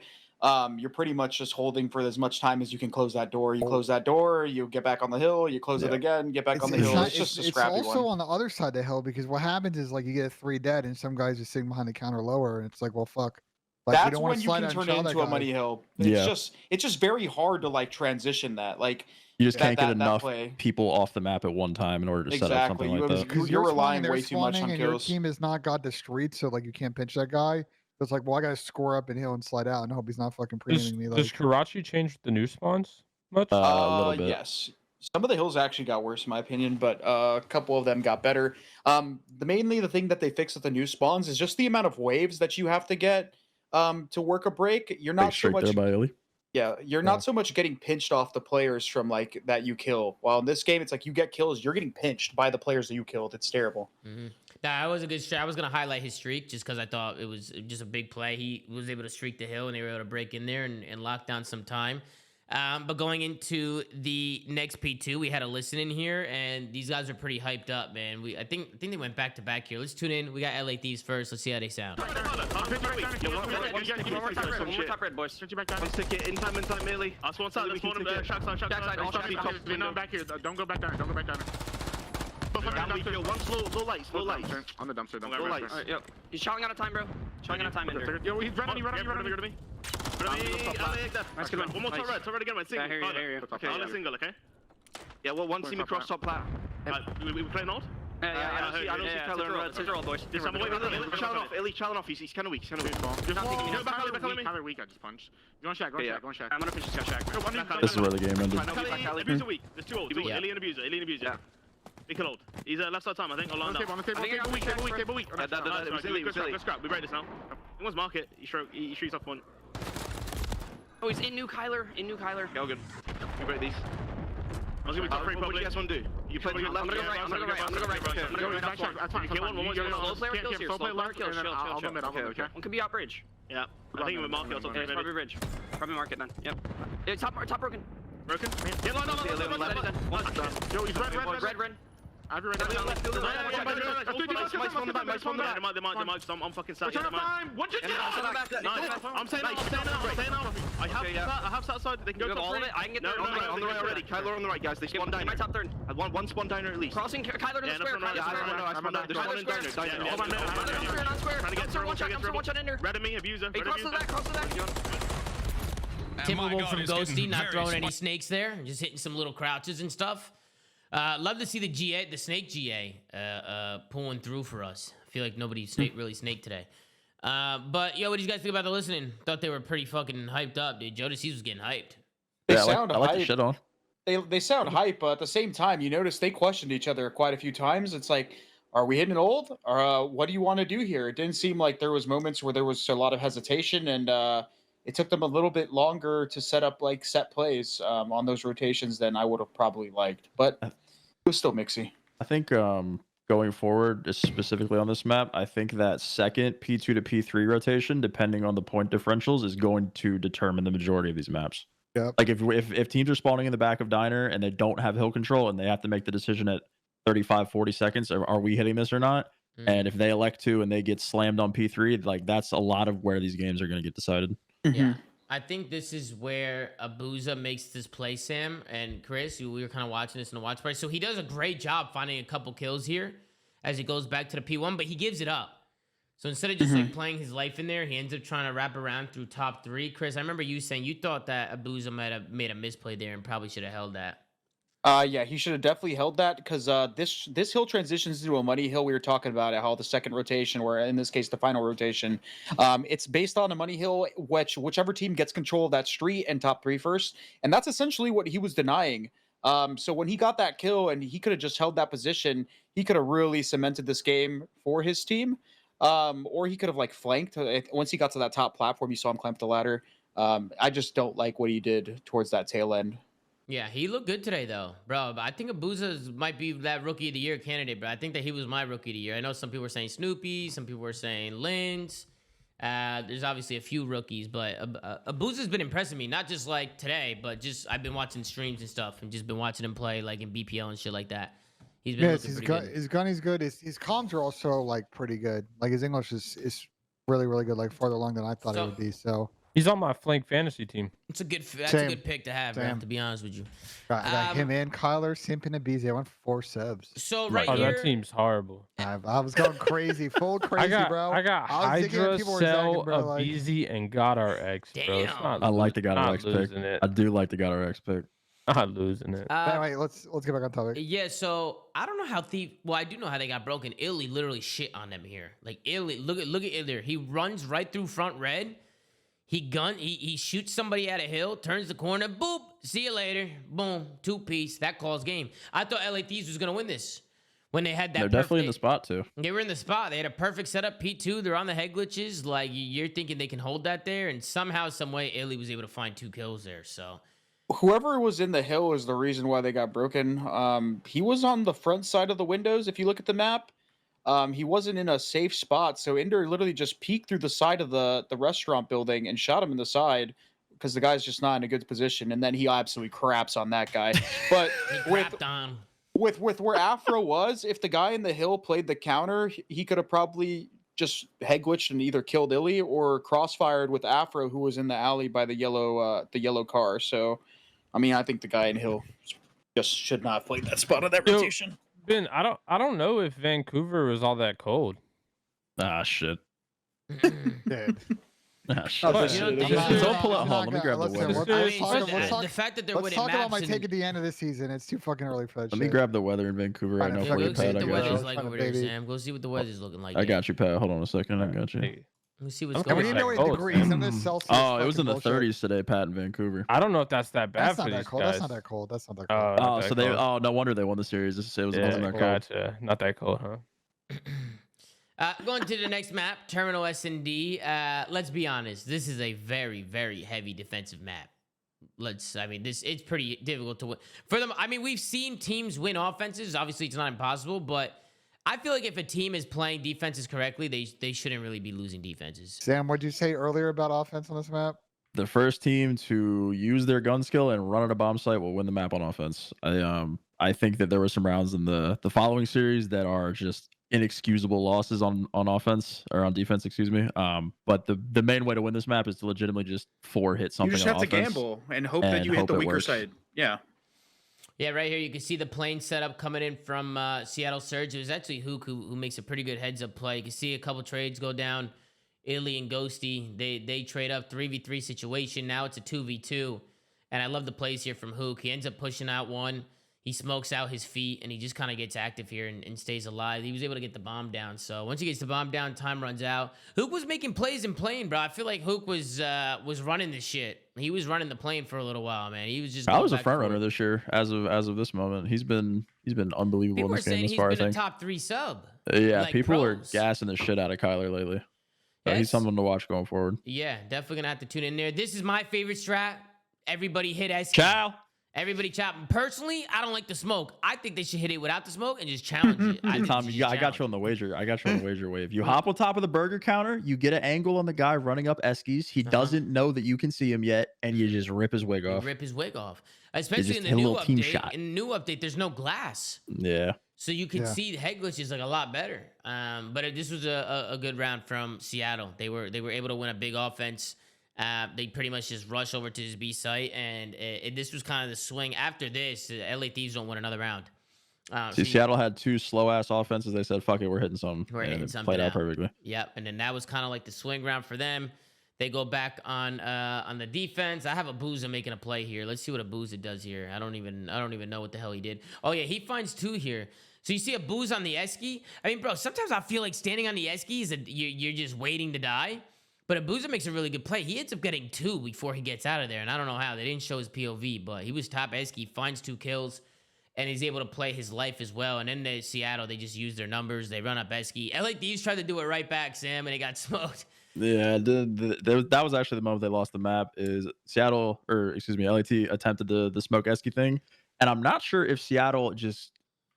you're pretty much just holding for as much time as you can close that door. You close that door, you get back on the hill, you close it again, get back on the hill. Not, it's just a it's scrappy also one. on the other side of the hill, because what happens is, like, you get 3 dead and some guys are sitting behind the counter lower, and it's like, well, fuck. Like, That's don't wanna when you slide can out and turn chow it that into a guy. money hill. Yeah. It's just very hard to like transition that. Like, You just can't get that enough play. people off the map at one time in order to set up something Exactly. like that. Because You're spawning, relying they're way too much spawning, on and your kills. team has not got the streets, so, like, you can't pinch that guy. So it's like, well, I gotta score up and hill and slide out and hope he's not fucking pre-aiming me. Does Like, Karachi change the new spawns much? A little bit. Yes. Some of the hills actually got worse, in my opinion, but a couple of them got better. Mainly the thing that they fixed with the new spawns is just the amount of waves that you have to get to work a break. You're Big not so streak much. there by Illy. Yeah, you're not so much getting pinched off the players from like that you kill. While in this game, it's like you get kills, you're getting pinched by the players that you killed. It's terrible. Nah, that was a good streak. I was gonna highlight his streak just because I thought it was just a big play. He was able to streak the hill, and they were able to break in there and lock down some time. But going into the next P2, we had a listen in here, and these guys are pretty hyped up, man. I think they went back to back here. Let's tune in. We got LA Thieves first. Let's see how they sound. One top red, boys. One stick it. Inside, melee. Us one side. Let's one shack side. All shack side. Back here. Don't go back down. One slow lights. On the dumpster. Low lights. Alright, yep. He's showing out of time, bro. Showing out of time in here. Yo, he's running. To me. Nice, good one. One more top red again, man. Single. Okay, I'll single, okay? Yeah, well, one see me cross top plat. We playing old? Yeah, I don't see color and red. Center all, boys. Challenge off. Ellie, challenge off. He's kind of weak. Just go back on me. Kind of weak, I just punched. Go on shack. I'm gonna push this guy shack. This is where the game ended. Abuser weak. There's two old. Ellie and Abuser. Yeah. He can hold. He's left side time, I think. On the table, weak. Let's scrap. We break this now. He wants market. He shoots off one. Oh, he's in new Kyler. Yeah, all good. We break these. I was gonna be top 3 probably. What do you guys want to do? You play left. I'm gonna go right. I'm gonna go right. Kill one. Slow player kills here. Slow player kills. Chill. Okay. One could be out bridge. Yeah. I think with market or something. It's probably bridge. Probably market then. Yep. It's top broken. Broken? Yeah, no. Yo, he's red. I've been ready. I'm fucking sat here. What you do? I'm staying out. I have sat side. They can go top 3. I can get there. On the right already. Kyler on the right, guys. They spawn diner. My top third. One spawn diner at least. Crossing Kyler to the square. I spawn diner. There's one in diner. Hold on, square. Trying to get through. One shot in there. Red of me, abuser. Cross to that. Typical from Ghosty, not throwing any snakes there, just hitting some little crouches and stuff. Love to see the snake GA pulling through for us. I feel like nobody really snaked today. But yo, what did you guys think about the listening? Thought they were pretty fucking hyped up, dude. Jodeci was getting hyped. They Yeah, sound I like hype. the shit on. They sound hype, but at the same time, you notice they questioned each other quite a few times. It's like, are we hitting it old? Or what do you want to do here? It didn't seem like there was moments where there was a lot of hesitation, and it took them a little bit longer to set up like set plays on those rotations than I would have probably liked. But it was still mixy. I think going forward, specifically on this map, I think that second P2 to P3 rotation, depending on the point differentials, is going to determine the majority of these maps. Yep. Like if teams are spawning in the back of diner and they don't have hill control and they have to make the decision at 35, 40 seconds, are we hitting this or not? And if they elect to and they get slammed on P3, like that's a lot of where these games are going to get decided. Yeah. I think this is where Abuza makes this play, Sam and Chris. We were kind of watching this in the watch party. So he does a great job finding a couple kills here as he goes back to the P1, but he gives it up. So instead of just like playing his life in there, he ends up trying to wrap around through top 3. Chris, I remember you saying you thought that Abuza might have made a misplay there and probably should have held that. Yeah, he should have definitely held that because this hill transitions into a money hill. We were talking about it, how the second rotation, or in this case, the final rotation, it's based on a money hill, whichever team gets control of that street and top 3 first, and that's essentially what he was denying. So when he got that kill and he could have just held that position, he could have really cemented this game for his team, or he could have like flanked. Once he got to that top platform, you saw him climb the ladder. I just don't like what he did towards that tail end. Yeah, he looked good today, though, bro. But I think Abuza might be that Rookie of the Year candidate, bro. I think that he was my Rookie of the Year. I know some people were saying Snoopy, some people were saying Linz. There's obviously a few rookies, but Abuza's been impressing me, not just like today, but just I've been watching streams and stuff and just been watching him play like in BPL and shit like that. He's been looking pretty good. His gun is good. His comms are also like pretty good. Like his English is really, really good, like farther along than I thought it would be. So he's on my flank fantasy team. It's a good that's a good pick to have, bro, to be honest with you. Got him and Kyler, Simp, and Abizi. I went for 4 subs. So Oh, that team's horrible. I was going crazy, full crazy, bro. I got Hydra, Cell, Abizi, and God RX, bro. Damn. I like the God RX pick. I do like the God RX pick. Not losing it. Anyway, let's get back on topic. Yeah, so I don't know how I do know how they got broken. Illy literally shit on them here. Like Illy, look at Illy. He runs right through front red. He shoots somebody at a hill, turns the corner, boop, see you later, boom, 2-piece. That calls game. I thought LA Thieves was gonna win this when they had that. They're definitely in the spot too. They were in the spot. They had a perfect setup. P2. They're on the head glitches. Like you're thinking they can hold that there, and somehow, some way, Illy was able to find 2 kills there. So. Whoever was in the hill is the reason why they got broken. He was on the front side of the windows. If you look at the map, he wasn't in a safe spot. So Ender literally just peeked through the side of the restaurant building and shot him in the side because the guy's just not in a good position. And then he absolutely craps on that guy. But with where Afro was, if the guy in the hill played the counter, he could have probably just head glitched and either killed Illy or crossfired with Afro, who was in the alley by the yellow car. So. I mean, I think the guy in Hill just should not have played that spot on that rotation. Ben, I don't know if Vancouver was all that cold. Ah, shit. Dead. Ah, shit. Don't pull it home. Let me grab the weather. The fact that they're winning maps. Let's talk about my take at the end of the season. It's too fucking early for that. Let me grab the weather in Vancouver right now for you, Pat. I got you. Sam. Go see what the weather's looking like. I got you, Pat. Hold on a second. I got you. Let me see what's going on. We need to know in degrees. I'm this Celsius. Oh, it was in the 30s today, Pat, in Vancouver. I don't know if that's that bad for these guys. That's not that cold. That's not that cold. So they. Oh, no wonder they won the series. It wasn't that cold. Gotcha. Not that cold, huh? Going to the next map, Terminal S&D. Let's be honest. This is a very, very heavy defensive map. It's pretty difficult to win. For them, I mean, we've seen teams win offenses. Obviously, it's not impossible, but I feel like if a team is playing defenses correctly, they shouldn't really be losing defenses. Sam, what did you say earlier about offense on this map? The first team to use their gun skill and run at a bomb site will win the map on offense. I think that there were some rounds in the following series that are just inexcusable losses on offense or on defense, excuse me. But the main way to win this map is to legitimately just hit something. You just have to gamble and hope that you hit the weaker side. Yeah. Yeah, right here you can see the plane setup coming in from Seattle Surge. It was actually Hook who makes a pretty good heads-up play. You can see a couple trades go down. Illy and Ghosty, they trade up 3v3 situation. Now it's a 2v2. And I love the plays here from Hook. He ends up pushing out one. He smokes out his feet, and he just kind of gets active here and stays alive. He was able to get the bomb down. So once he gets the bomb down, time runs out. Hook was making plays and playing, bro. I feel like Hook was running this shit. He was running the plane for a little while, man. He was just. I was a front runner this year, as of this moment. He's been unbelievable in this game as far as I think. He's been a top 3 sub. Yeah, like people are gassing the shit out of Kyler lately. So he's someone to watch going forward. Yeah, definitely gonna have to tune in there. This is my favorite strat. Everybody hit S. Ciao. Everybody chop. Personally, I don't like the smoke. I think they should hit it without the smoke and just challenge it. Tom, I got you on the wager. I got you on the wager wave. You hop on top of the burger counter, you get an angle on the guy running up Eskies. He doesn't know that you can see him yet, and you just rip his wig off. Rip his wig off. Especially in the new update. In the new update, there's no glass. Yeah. So you can see the head glitches like a lot better. But this was a good round from Seattle. They were able to win a big offense. They pretty much just rush over to his B site, and this was kind of the swing. After this, LA Thieves don't win another round. Seattle had 2 slow-ass offenses. They said, fuck it, we're hitting something. We're hitting something. Played out perfectly. Yep, and then that was kind of like the swing round for them. They go back on the defense. I have Abuza making a play here. Let's see what Abuza does here. I don't even know what the hell he did. Oh, yeah, he finds 2 here. So you see Abuza on the Esky. I mean, bro, sometimes I feel like standing on the Esky is you're just waiting to die. But Abuza makes a really good play. He ends up getting 2 before he gets out of there. And I don't know how. They didn't show his POV, but he was top Esky, finds 2 kills, and he's able to play his life as well. And then Seattle, they just use their numbers. They run up Esky. LA Thieves tried to do it right back, Sam, and it got smoked. Yeah, that was actually the moment they lost the map. Is Seattle, or excuse me, LAT attempted the smoke esky thing, and I'm not sure if Seattle just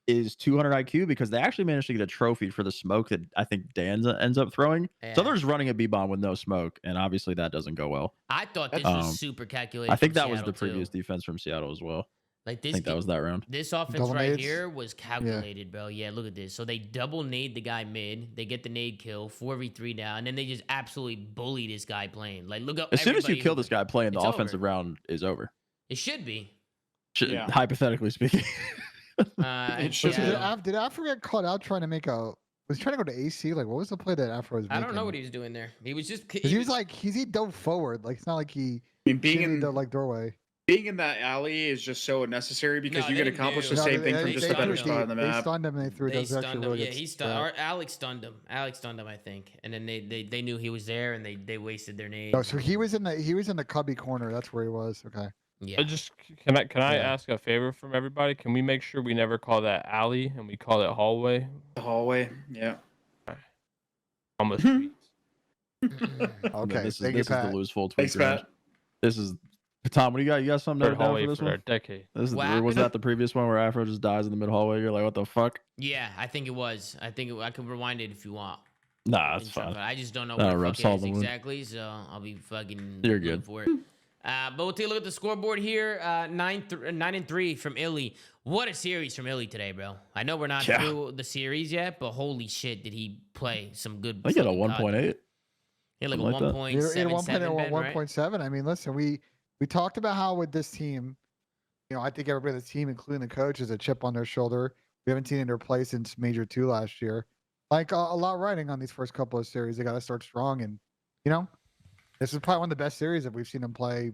is 200 IQ because they actually managed to get a trophy for the smoke that I think Dan ends up throwing. So they're just running a B bomb with no smoke, and obviously that doesn't go well. I thought this was super calculated. I think from that was Seattle, the previous too. defense from Seattle as well. Like this, I think that was that round. This offense Double right nades? here was calculated, bro. Yeah, look at this. So they double nade the guy mid. They get the nade kill, 4v3 down, and then they just absolutely bully this guy playing. Like, look up. As soon as you kill this guy playing, the It's offensive over. round is over. It should be. Yeah. Hypothetically speaking. It should be. Did Afro get caught out trying to make a? Was he trying to go to AC? Like, what was the play that Afro was I making? don't know what he was doing there. He was just. 'Cause he was like, he dove forward. Like, it's not like he I mean, being in the like doorway. being in that alley is just so unnecessary because No, you they can accomplish the knew. same thing from just a better spot on the They map. stunned him and they threw it. They That was actually stunned him. really Yeah, good he strat. stunned. Or Alex stunned him. Alex stunned him, I think. And then they knew he was there, and they wasted their nade. Oh, so he was in the cubby corner. That's where he was. Okay. Yeah. Just can I Yeah. ask a favor from everybody? Can we make sure we never call that alley and we call it hallway? The hallway, yeah. On the streets. Okay. This Thank is you, the Pat. lose full tweet. Thanks, Pat. This is Tom. What do you got? You got something Third noted down hallway for this for one? a decade. This is, What or was happened? that the previous one where Afro just dies in the mid hallway? You're like, what the fuck? Yeah, I think it was. I could rewind it if you want. Nah, that's And stuff, fine. but I just don't know Nah, what the rub fuck it salt is in the wound. exactly, so I'll be fucking You're looking good. for it. But we'll take a look at the scoreboard here. 9-3 from Illy. What a series from Illy today, bro. I know we're not Yeah. through the series yet, but holy shit, did he play some good. I think he had a fucking COD. 1.8. He had like a something like that. 1.77, Ben, right? 1.7. I mean, listen, we talked about how with this team, I think everybody on the team, including the coach, has a chip on their shoulder. We haven't seen it in their play since Major 2 last year. Like a lot riding on these first couple of series. They got to start strong, and this is probably one of the best series that we've seen him play.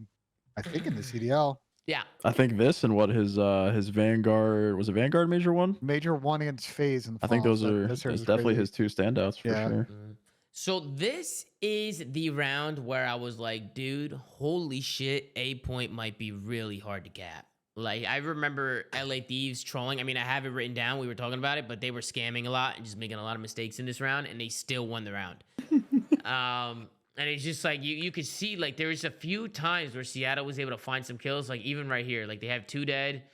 I think in the CDL. Yeah. I think this and what his Vanguard was a Vanguard Major 1. Major 1 against FaZe. In the I think finals. those are This series that's is definitely crazy. his two standouts for Yeah. sure. So this is the round where I was like, dude, holy shit, A point might be really hard to cap. Like, I remember LA Thieves trolling. I mean, I have it written down. We were talking about it, but they were scamming a lot and just making a lot of mistakes in this round, and they still won the round. And it's just like you could see, like, there was a few times where Seattle was able to find some kills, like even right here. Like, they have 2 dead,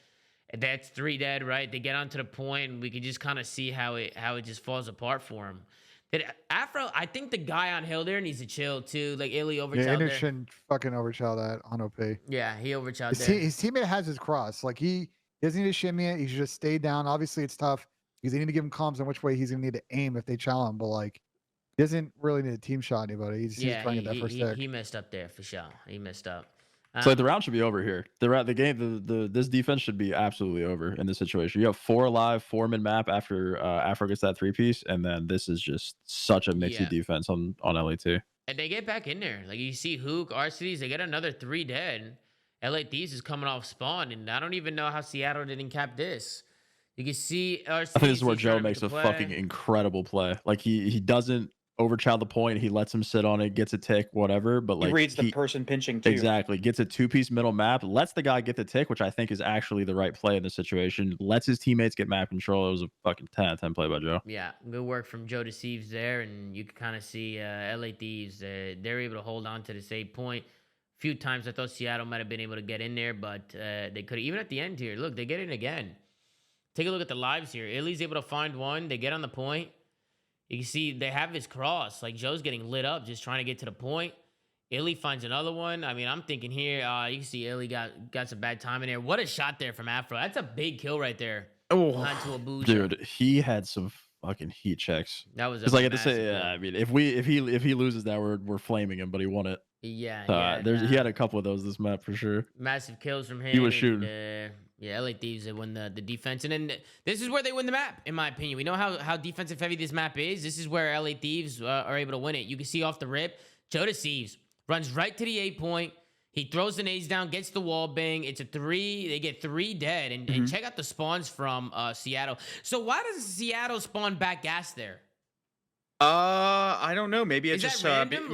and that's 3 dead, right? They get onto the point, and we could just kind of see how it just falls apart for them. Afro, I think the guy on hill there needs to chill too. Like Illy Yeah, overchild Inter there. shouldn't fucking overchild that on OP. Yeah, he overchild His, there. his teammate has his cross. Like he doesn't need to shimmy it. He should just stay down. Obviously, it's tough because they need to give him comms on which way he's gonna need to aim if they challenge him. But like, he doesn't really need a team shot anybody. He's trying to get that first stick. he messed up there for sure. He messed up. So the round should be over here. The game, this defense should be absolutely over in this situation. You have 4 alive, 4 mid map after Afro gets that 3-piece, and then this is just such a mixy Yeah. defense on LA2. And they get back in there. Like, you see Hook, Arcides, they get another 3 dead. LA Thieves is coming off spawn, and I don't even know how Seattle didn't cap this. You can see Arcides. I think this is where he's trying Joe to make makes a play. fucking incredible play. Like he doesn't overchild the point. He lets him sit on it, gets a tick, whatever. But like He reads the person pinching too. exactly gets a 2-piece middle map, lets the guy get the tick, which I think is actually the right play in this situation. Lets his teammates get map control. It was a fucking 10/10 play by Joe. Yeah, good work from Joe Deceives there, and you can kind of see LA Thieves. They're able to hold on to the same point. A few times I thought Seattle might have been able to get in there, but they could. Even at the end here, look, they get in again. Take a look at the lives here. Illy's able to find one. They get on the point. You can see they have his cross. Like, Joe's getting lit up just trying to get to the point. Illy finds another one. I mean, I'm thinking here, you can see Illy got some bad time in there. What a shot there from Afro. That's a big kill right there. Oh, Onto a boost. Dude, he had some fucking heat checks. That was a It's like I had to massive say, kill. yeah, I mean, if he loses that, we're flaming him, but he won it. Yeah, He had a couple of those this map for sure. massive kills from him. He was and, shooting. Yeah, LA Thieves, they won the defense. And then this is where they win the map, in my opinion. We know how defensive heavy this map is. This is where LA Thieves are able to win it. You can see off the rip, Joe Deceives runs right to the 8-point. He throws the nades down, gets the wall bang. It's a 3. They get 3 dead. And check out the spawns from Seattle. So why does Seattle spawn back gas there? I don't know. Maybe it's Is just that random?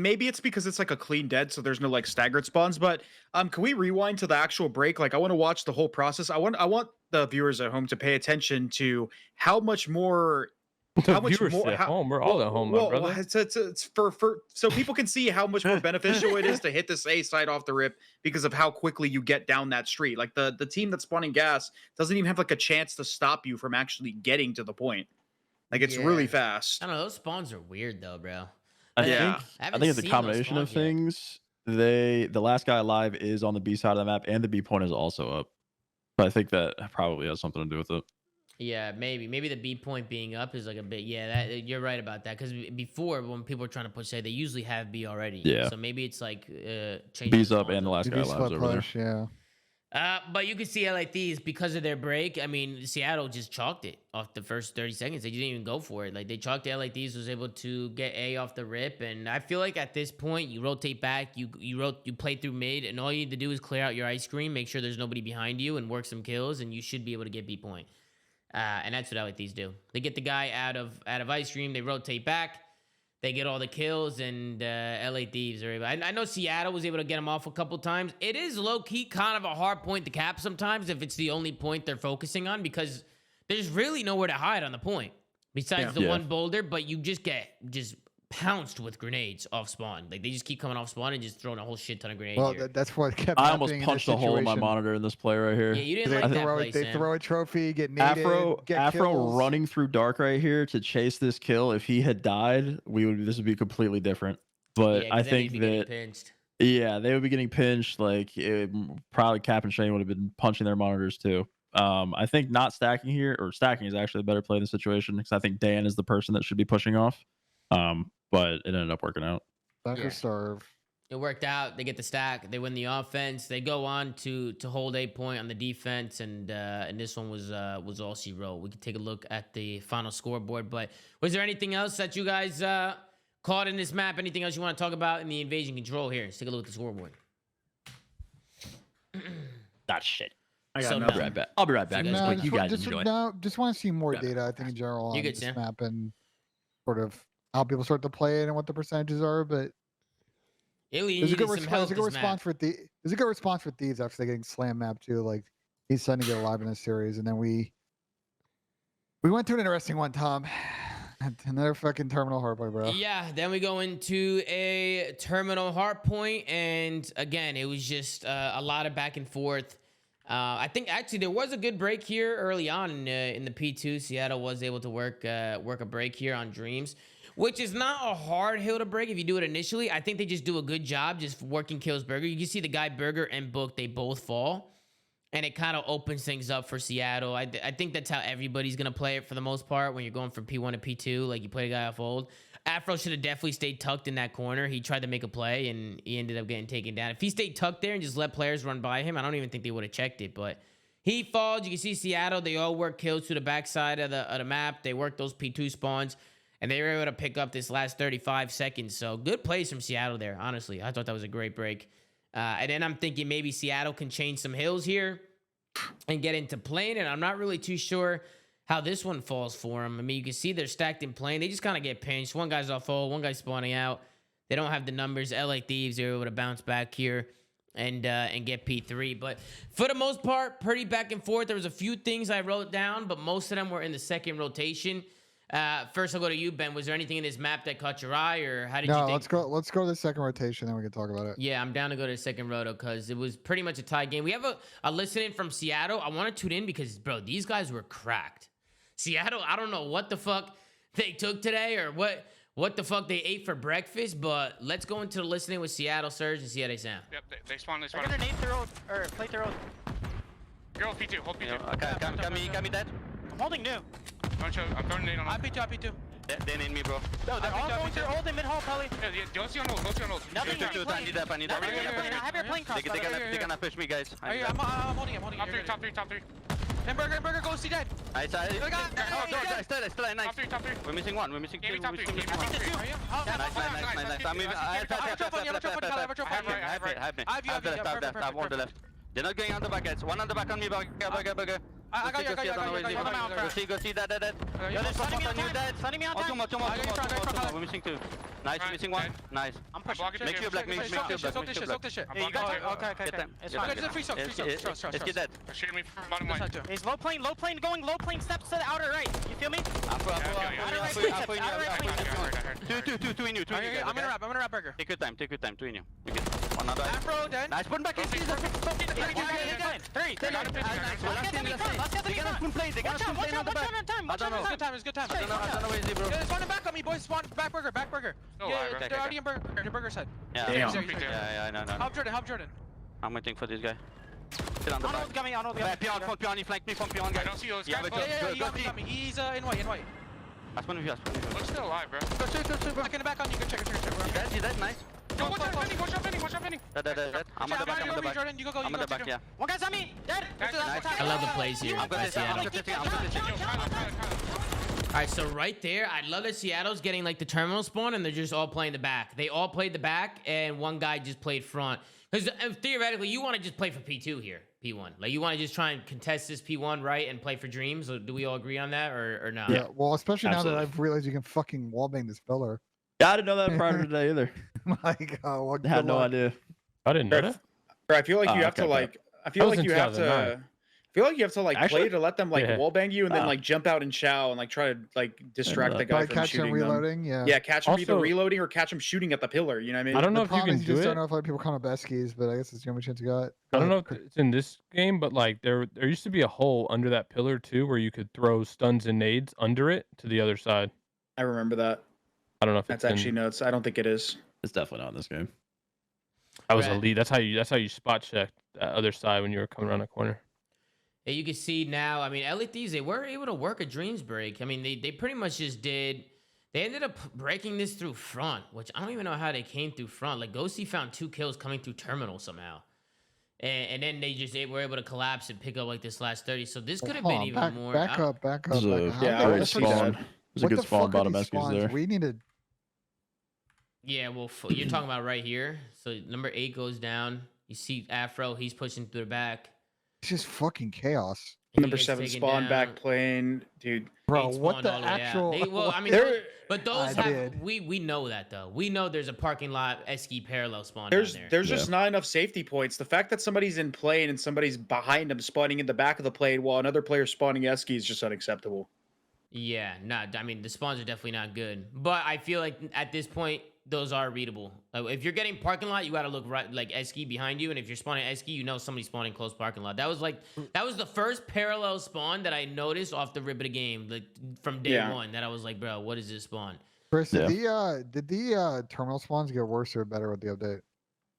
maybe it's because it's like a clean dead, so there's no like staggered spawns. But can we rewind to the actual break? Like, I want to watch the whole process. I want the viewers at home to pay attention to how much more The how much viewers more stay at home. We're all at home, my brother. It's for so people can see how much more beneficial it is to hit this A side off the rip because of how quickly you get down that street. Like the team that's spawning gas doesn't even have like a chance to stop you from actually getting to the point. Like it's really fast. I don't know. Those spawns are weird though, bro. I Yeah. think it's a combination of things. The last guy alive is on the B side of the map, and the B point is also up. But I think that probably has something to do with it. Yeah, maybe the B point being up is like a bit. Yeah, you're right about that. Because before, when people are trying to push A, they usually have B already. Yeah. So maybe it's like changing. B's up, and the last guy alive over there. Yeah. But you can see LA Thieves because of their break. I mean, Seattle just chalked it off the first 30 seconds. They didn't even go for it. Like they chalked it. LA Thieves was able to get A off the rip, and I feel like at this point you rotate back, you play through mid, and all you need to do is clear out your ice cream, make sure there's nobody behind you, and work some kills, and you should be able to get B point. And that's what LA Thieves do. They get the guy out of ice cream. They rotate back. They get all the kills, and LA Thieves are able. I know Seattle was able to get them off a couple times. It is low-key kind of a hard point to cap sometimes if it's the only point they're focusing on because there's really nowhere to hide on the point besides the one boulder, but you just get pounced with grenades off spawn. Like they just keep coming off spawn and just throwing a whole shit ton of grenades. Well, here. that's what kept. I almost punched a hole in my monitor in this play right here. Yeah, you didn't like that play, They Sam. throw a trophy, get naded, get Afro kills. running through dark right here to chase this kill. If he had died, this would be completely different. But Yeah, I 'cause then think you'd be getting that pinched. yeah, they would be getting pinched. Like probably Cap and Shane would have been punching their monitors too. I think not stacking here or stacking is actually a better play in the situation because I think Dan is the person that should be pushing off. But it ended up working out. Serve. It worked out. They get the stack. They win the offense. They go on to hold a point on the defense, and this one was all zero. We can take a look at the final scoreboard. But was there anything else that you guys caught in this map? Anything else you want to talk about in the invasion control here? Let's take a look at the scoreboard. That shit. I got So nothing. I'll be right back. I'll be right back. No, Guys. Quick, you guys just, enjoy. just want to see more data. I think in general on You good, this Sam? map and sort of how people start to play it and what the percentages are. But Illy, you there's a good, needed some help there's a good this map. response for there's a good response for Thieves after they getting slam map too. Like he's starting to get alive in this series, and then we went through an interesting one, Tom. Another fucking terminal heartbreak, bro. Yeah, then we go into a terminal hard point, and again, it was just a lot of back and forth. I think actually there was a good break here early on in the P2. Seattle was able to work a break here on Dreams, which is not a hard hill to break if you do it initially. I think they just do a good job just working kills Burger. You can see the guy Burger and Book, they both fall, and it kind of opens things up for Seattle. I think that's how everybody's going to play it for the most part when you're going from P1 to P2. Like you play a guy off old. Afro should have definitely stayed tucked in that corner. He tried to make a play, and he ended up getting taken down. If he stayed tucked there and just let players run by him, I don't even think they would have checked it. But he falls. You can see Seattle. They all work kills to the backside of the map. They work those P2 spawns, and they were able to pick up this last 35 seconds. So good plays from Seattle there, honestly. I thought that was a great break. And then I'm thinking maybe Seattle can change some hills here and get into plane, and I'm not really too sure how this one falls for them. I mean, you can see they're stacked in plane. They just kind of get pinched. One guy's off hold, one guy's spawning out. They don't have the numbers. LA Thieves are able to bounce back here and get P3. But for the most part, pretty back and forth. There was a few things I wrote down, but most of them were in the second rotation. First, I'll go to you, Ben. Was there anything in this map that caught your eye, or how did you think? Let's go to the second rotation, then we can talk about it. Yeah, I'm down to go to the second roto because it was pretty much a tie game. We have a listening from Seattle. I want to tune in because, bro, these guys were cracked. Seattle, I don't know what the fuck they took today or what the fuck they ate for breakfast, but let's go into the listening with Seattle Surge and see how they sound. Yep, they spawn. I got a nade through road, or play through road. You're on P2. Hold P2. Okay, got me dead. I'm holding new. I'm throwing a nade on I'm P2, I'm P2. They need me, bro. No, they're all going through old and mid hall, probably. Yeah, don't see on hold. Don't see on hold. Nothing Two, here. I need that. I have your plane cross. They're gonna push me, guys. I'm holding. Top three. And Burger, go see dead. I still nice. Top three. We're missing one. We're missing two. Top three. Nice. I'm moving. I have one on the left. They're not going on the back, guys. One on the back on me, Burger. I got you. Go see that. Yo, they're sunning me on time. Sunning me on time. We're missing 2. Nice, missing 1. Nice. I'm pushing. Make sure black. Soak this shit. Yeah, you got it. Okay. It's fine. Just free soak. Let's get dead. Shooting me from bottom right. He's low plane, going low plane steps to the outer right. You feel me? Outer right. Two in you. I'm gonna wrap burger. Take your time. 2 in you. Another Afro dead. Nice. Put him back in. 3. Let's get the play. They got spoon play on the back. I don't know. It's good time. I don't know where is he, bro. There's one back on me, boys. Spawn back burger. Yeah, they're already in burger's head. Yeah, I know. Help Jordan. I'm waiting for this guy. Still on the back. Pion, he flanked me from Pion, guys. I don't see those Yeah, guys. he got me. He's in white. That's one of you. Looks still alive, bro. Go. Back in the back on you. Go check. He's dead. Nice. Yo, watch out, Penny. Dead. I'm on the back. Jordan, you go. I'm on the back, yeah. One guy's on me. Dead. I love the plays here. I'm by Seattle. All right, so right there, I love that Seattle's getting like the terminal spawn and they're just all playing the back. They all played the back and one guy just played front. Because theoretically, you want to just play for P2 here, P1. Like you want to just try and contest this P1, right, and play for Dreams. So do we all agree on that or not? Yeah, well, especially now that I've realized you can fucking wallbang this pillar. Yeah, I didn't know that prior to today either. Like, I had no idea. I didn't know that. Bro, I feel like you have to like. I feel like you have to like play to let them like wallbang you and then like jump out and chow and like try to like distract the guy from shooting them. Reloading, yeah, catch him either reloading or catch him shooting at the pillar. You know what I mean? I don't know if you can do it. I don't know if like people call them Beskies, but I guess it's the only chance you got. I don't know if it's in this game, but like there used to be a hole under that pillar too, where you could throw stuns and nades under it to the other side. I remember that. I don't know if that's actually nuts. I don't think it is. It's definitely not in this game. I was elite. That's how you spot checked that other side when you were coming around a corner. Yeah, you can see now. I mean, LA Thieves, they were able to work a Dreams break. I mean, they pretty much just did. They ended up breaking this through front, which I don't even know how they came through front. Like Ghosty found 2 kills coming through terminal somehow, and then they were able to collapse and pick up like this last 30. So this could have been even more. Back up. Yeah, great spawn. There's a good spawn bottom Eskies there. We needed. Yeah, well, you're talking about right here. So number 8 goes down. You see Afro, he's pushing through the back. It's just fucking chaos. Number 7 spawn back plane, dude. Bro, what the actual? Well, I mean, but those we know that though. We know there's a parking lot Eski parallel spawn. There's just not enough safety points. The fact that somebody's in plane and somebody's behind them spawning in the back of the plane while another player's spawning Eski is just unacceptable. Yeah, I mean, the spawns are definitely not good. But I feel like at this point, those are readable. Like, if you're getting parking lot, you got to look right, like Eski behind you. And if you're spawning Eski, you know somebody's spawning close parking lot. That was the first parallel spawn that I noticed off the rip of the game, like from day one. That I was like, bro, what is this spawn? Chris, did the terminal spawns get worse or better with the update?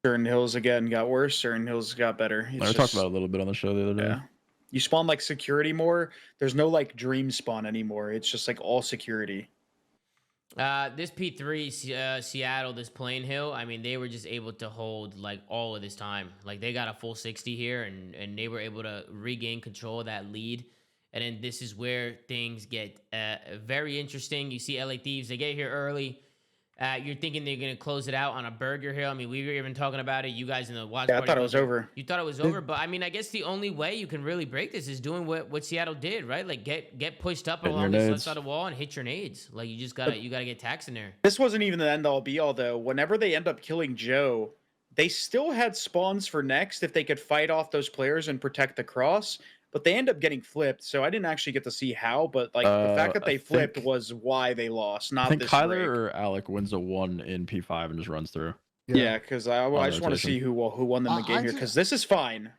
Certain hills again got worse. Certain hills got better. I talked about it a little bit on the show the other day. Yeah. You spawn like security more. There's no like dream spawn anymore. It's just like all security. This P3 Seattle, this Plain Hill, I mean, they were just able to hold like all of this time. Like they got a full 60 here and they were able to regain control of that lead. And then this is where things get very interesting. You see LA Thieves, they get here early. You're thinking they're going to close it out on a burger hill. I mean, we were even talking about it. You guys in the watch party. I thought it was over. You thought it was over, but I mean, I guess the only way you can really break this is doing what Seattle did, right? Like get pushed up along this left side of the wall and hit your nades. Like you just gotta get tax in there. This wasn't even the end all be all though. Whenever they end up killing Joe, they still had spawns for next if they could fight off those players and protect the cross. But they end up getting flipped, so I didn't actually get to see how. But like the fact that they flipped was why they lost. Not I think this Kyler break. or Alec wins a 1 in P5 and just runs through. Yeah, because I just want to see who won them the game here because this is fine.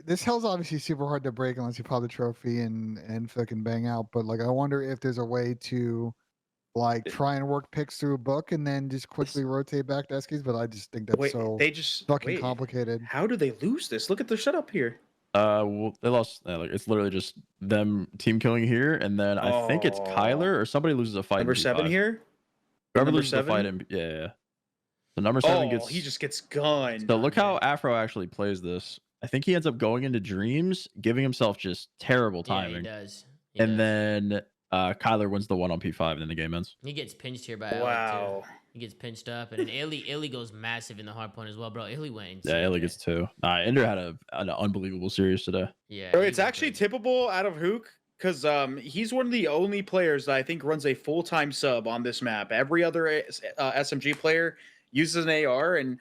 This hell's obviously super hard to break unless you pop the trophy and fucking bang out. But like, I wonder if there's a way to like try and work picks through a book and then just quickly rotate back to Eskies. But I just think that's fucking complicated. How do they lose this? Look at their setup here. Well, they lost. Like, it's literally just them team killing here, and then I think it's Kyler or somebody loses a fight. Number 7 here. Whoever loses a fight in The number 7 gets. He just gets gunned. So look how Afro actually plays this. I think he ends up going into Dreams, giving himself just terrible timing. Yeah, he does. Then Kyler wins the 1 on P5, and then the game ends. He gets pinched here by wow. He gets pinched up, and then Illy goes massive in the hard point as well, bro. Illy went insane. Yeah, Illy gets 2. Ender had an unbelievable series today. Yeah, Bro, he it's went actually crazy. tippable out of Hook because he's one of the only players that I think runs a full-time sub on this map. Every other SMG player uses an AR, and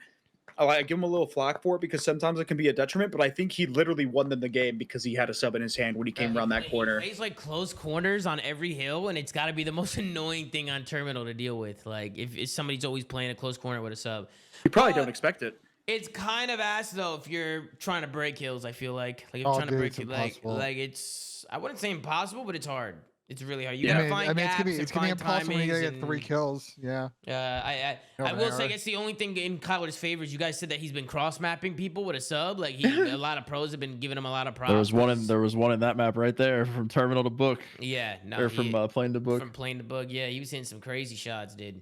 I give him a little flack for it because sometimes it can be a detriment, but I think he literally won them the game because he had a sub in his hand when he came around that corner. He plays like close corners on every hill, and it's got to be the most annoying thing on Terminal to deal with. Like if somebody's always playing a close corner with a sub. You probably don't expect it. It's kind of ass though if you're trying to break hills. I feel like if you're Oh, trying to dude, break it's it, impossible. like it's I wouldn't say impossible, but it's hard. It's really hard. You I gotta mean, find gaps it's gonna be and impossible when you gotta timings get 3 and- kills. Yeah. I No will say, I error. guess the only thing in Kyler's favor is you guys said that he's been cross mapping people with a sub. Like a lot of pros have been giving him a lot of props. There was one in that map right there from terminal to book. Yeah, no, Or from plane to book. From plane to book, yeah, he was hitting some crazy shots, dude.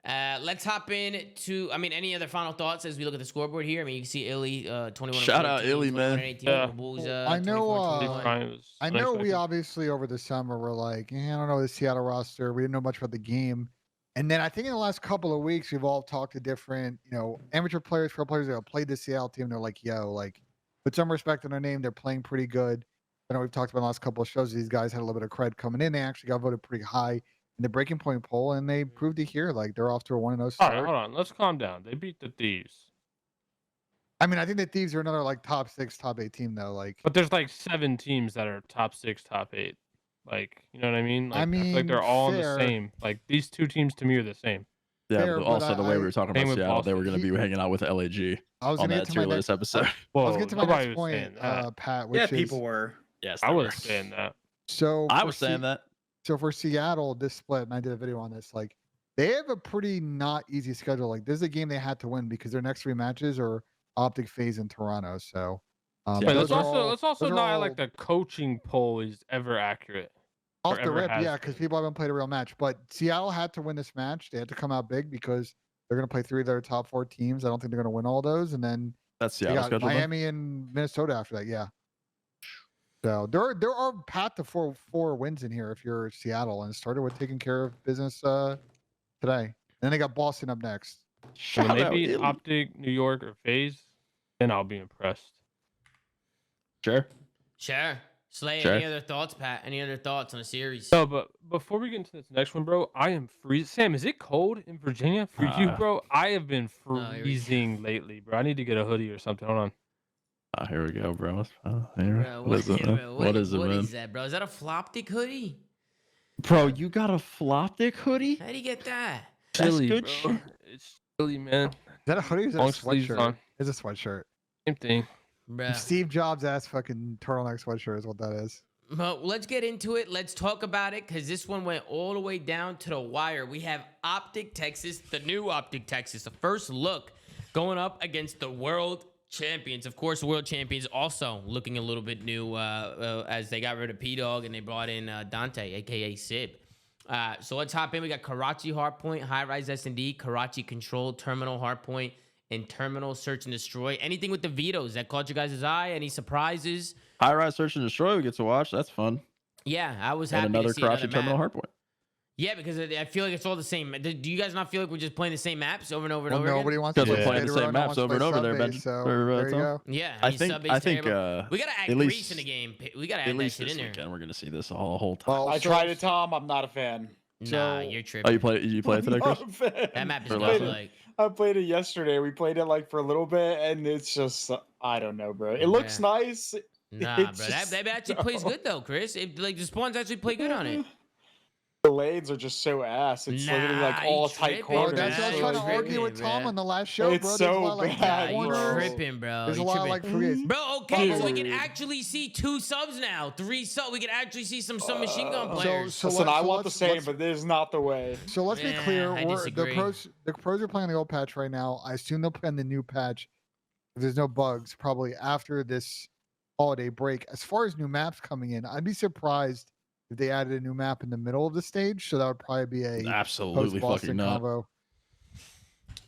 Let's hop in to, any other final thoughts as we look at the scoreboard here? I mean, you can see Illy, 21. Shout out Illy, man. 18, Yeah. Bulls, I know, 24, 21. I know we obviously over the summer were like, I don't know the Seattle roster. We didn't know much about the game. And then I think in the last couple of weeks, we've all talked to different, amateur players, pro players that have played the Seattle team. They're like, put some respect on their name. They're playing pretty good. I know we've talked about in the last couple of shows. These guys had a little bit of cred coming in. They actually got voted pretty high in the breaking point poll, and they proved it here. Like they're off to a 1-0 All start. right, hold on. Let's calm down. They beat the Thieves. I mean, I think the Thieves are another like top 6, top 8 team though. Like, But there's like 7 teams that are top 6, top 8. Like, you know what I mean? Like, I feel like they're mean, all fair. on the same. Like, these 2 teams to me are the same. Yeah, Fair, but but also the way we were talking Same about with Seattle, they were Boston. going to be hanging out with LAG I was on gonna that get to tier my list next, episode. I Whoa, was getting to my nobody next was point, saying that. Pat, which Yeah, is people were. Yes, I they was were. saying that. so I for was saying that. So for Seattle, this split, and I did a video on this, like they have a pretty not easy schedule. Like this is a game they had to win because their next 3 matches are Optic, FaZe, and Toronto. So Yeah, Wait, those let's are also all- let's also those are not all like the coaching poll is ever accurate. off or the ever rip, has yeah, because been. people haven't played a real match. But Seattle had to win this match. They had to come out big because they're going to play 3 of their top 4 teams. I don't think they're going to win all those, and then That's they Seattle got schedule. then? Miami and Minnesota after that. Yeah. So there are path to four wins in here if you're Seattle, and it started with taking care of business today. Then they got Boston up next. So Shout when they out beat Illy. Optic, New York, or FaZe, then I'll be impressed. Sure. Sure. Slay, Sure. any other thoughts, Pat? Any other thoughts on the series? No, but before we get into this next one, bro, I am freezing. Sam, is it cold in Virginia for you, bro? I have been No, here we go. freezing lately, bro. I need to get a hoodie or something. Hold on. Oh, here we go, bro. Bro, What is it? Man? bro, What is it, what man? is that, bro? Is that a Floptic hoodie? Bro, you got a Floptic hoodie? How do you get that? That's Chilly, good bro. shit. It's chilly, man. Is that a hoodie or is that Long a sleeves sweatshirt? on. It's a sweatshirt. Same thing. Bruh. Steve Jobs ass fucking turtleneck sweatshirt is what that is. Well, let's get into it. Let's talk about it because this one went all the way down to the wire. We have Optic Texas, the new Optic Texas, the first look going up against the world champions. Of course, the world champions also looking a little bit new as they got rid of P-Dog and they brought in Dante, a.k.a. Sib. So let's hop in. We got Karachi Hardpoint, High Rise S&D, Karachi Control, Terminal Hardpoint, and Terminal Search and Destroy. Anything with the vetoes that caught you guys' eye? Any surprises? High Rise Search and Destroy we get to watch. That's fun. Yeah, I was And happy another to see Karachi another Terminal map. Hardpoint. Yeah, because I feel like it's all the same. Do you guys not feel like we're just playing the same maps over and over and Well, over nobody again? wants to Because play we're playing the State same Row, no maps one over and wants over to there, play Ben. sub-base, so For, there you Tom. go. Yeah, I he's think sub-based I think terrible. We gotta add at Grease least in the game. We gotta at add that least shit this in there. weekend we're gonna see this all whole time. Well, I so- tried it, Tom. I'm not a fan. Nah, So- you're Oh, tripping. you play it today, Chris? Not a fan. That map is For not last like. I played it yesterday. We played it like for a little bit, and it's just I don't know, bro. It looks Yeah. nice. Nah, bro. It's That just- actually plays good though, Chris. Like the spawns actually play good on it. The lanes are just so ass. It's literally Nah, like all you tight tripping, Bro, corners. that's what I was Yeah, trying to you're argue with tripping, Tom bro. on the last show, It's bro. There's a so lot of like bad, Nah, you corners. tripping, bro. There's a You lot of tripping. like free. Bro, okay, so we can Dude. actually see 2 subs now, 3 subs. We can actually see some machine gun So- players. so Listen, let- I so want the let's- same, let's- but this is not the way. So let's be Yeah, clear. I The disagree. pros are playing the old patch right now. I assume they'll play on the new patch if there's no bugs, probably after this holiday break. As far as new maps coming in, I'd be surprised if they added a new map in the middle of the stage. So that would probably be a Absolutely post-Boston fucking not. combo.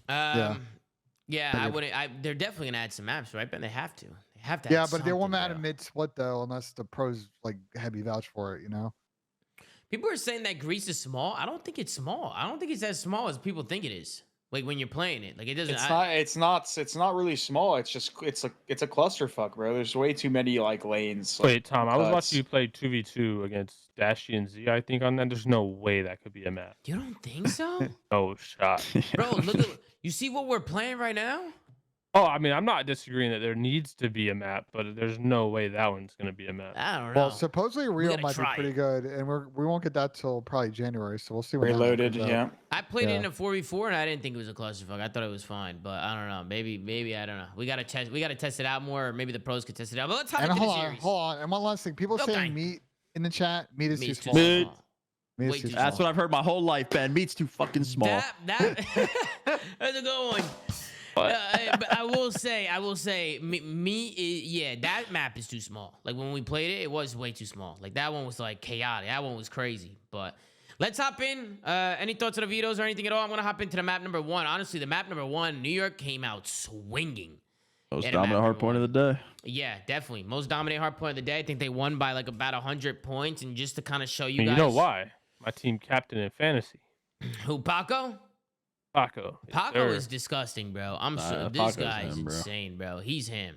Yeah, I Figured. wouldn't. They're definitely gonna add some maps, right? But they have to. They have to. Yeah, add but they won't something, add a bro. mid split though, unless the pros like heavy vouch for it. You know. People are saying that Greece is small. I don't think it's small. I don't think it's as small as people think it is. Like when you're playing it, like it doesn't. It's not really small. It's just it's a clusterfuck, bro. There's way too many like lanes. Wait, Tom, I was cuts. watching you play 2v2 against Dashy and Z, I think, on that. There's no way that could be a map. You don't think so, No shot. bro? Look at you see what we're playing right now. Oh, I mean, I'm not disagreeing that there needs to be a map, but there's no way that one's gonna be a map. I don't know. Well, supposedly Rio gotta might be try pretty it. good, and we won't get that till probably January. So we'll see. When that Reloaded, comes out. yeah. I played it in Yeah. a 4v4 and I didn't think it was a clusterfuck. I thought it was fine, but I don't know. Maybe I don't know. We gotta test it out more. Or maybe the pros could test it out. But let's hop And into hold the on, series. hold on. And one last thing, people Okay. saying meat in the chat. Meat is too Meat's small. Meat. Meat is Way too too small. That's what I've heard my whole life, Ben. Meat's too fucking small. That's a good one. But I will say, me, that map is too small. Like when we played it, it was way too small. Like that one was like chaotic. That one was crazy. But let's hop in. Any thoughts on the vetoes or anything at all? I'm gonna hop into the map number 1. Honestly, the map number 1, New York came out swinging. Most Yeah, the dominant map hard number point of the day. Yeah, definitely. Most dominant hard point of the day. I think they won by like about 100 points. And just to kind of show you And guys. you know why? My team captain in fantasy, Who, Paco? Paco. Yes, Paco sir. is disgusting, bro. I'm Nah, so this Paco's guy is him, bro. insane, bro. He's him.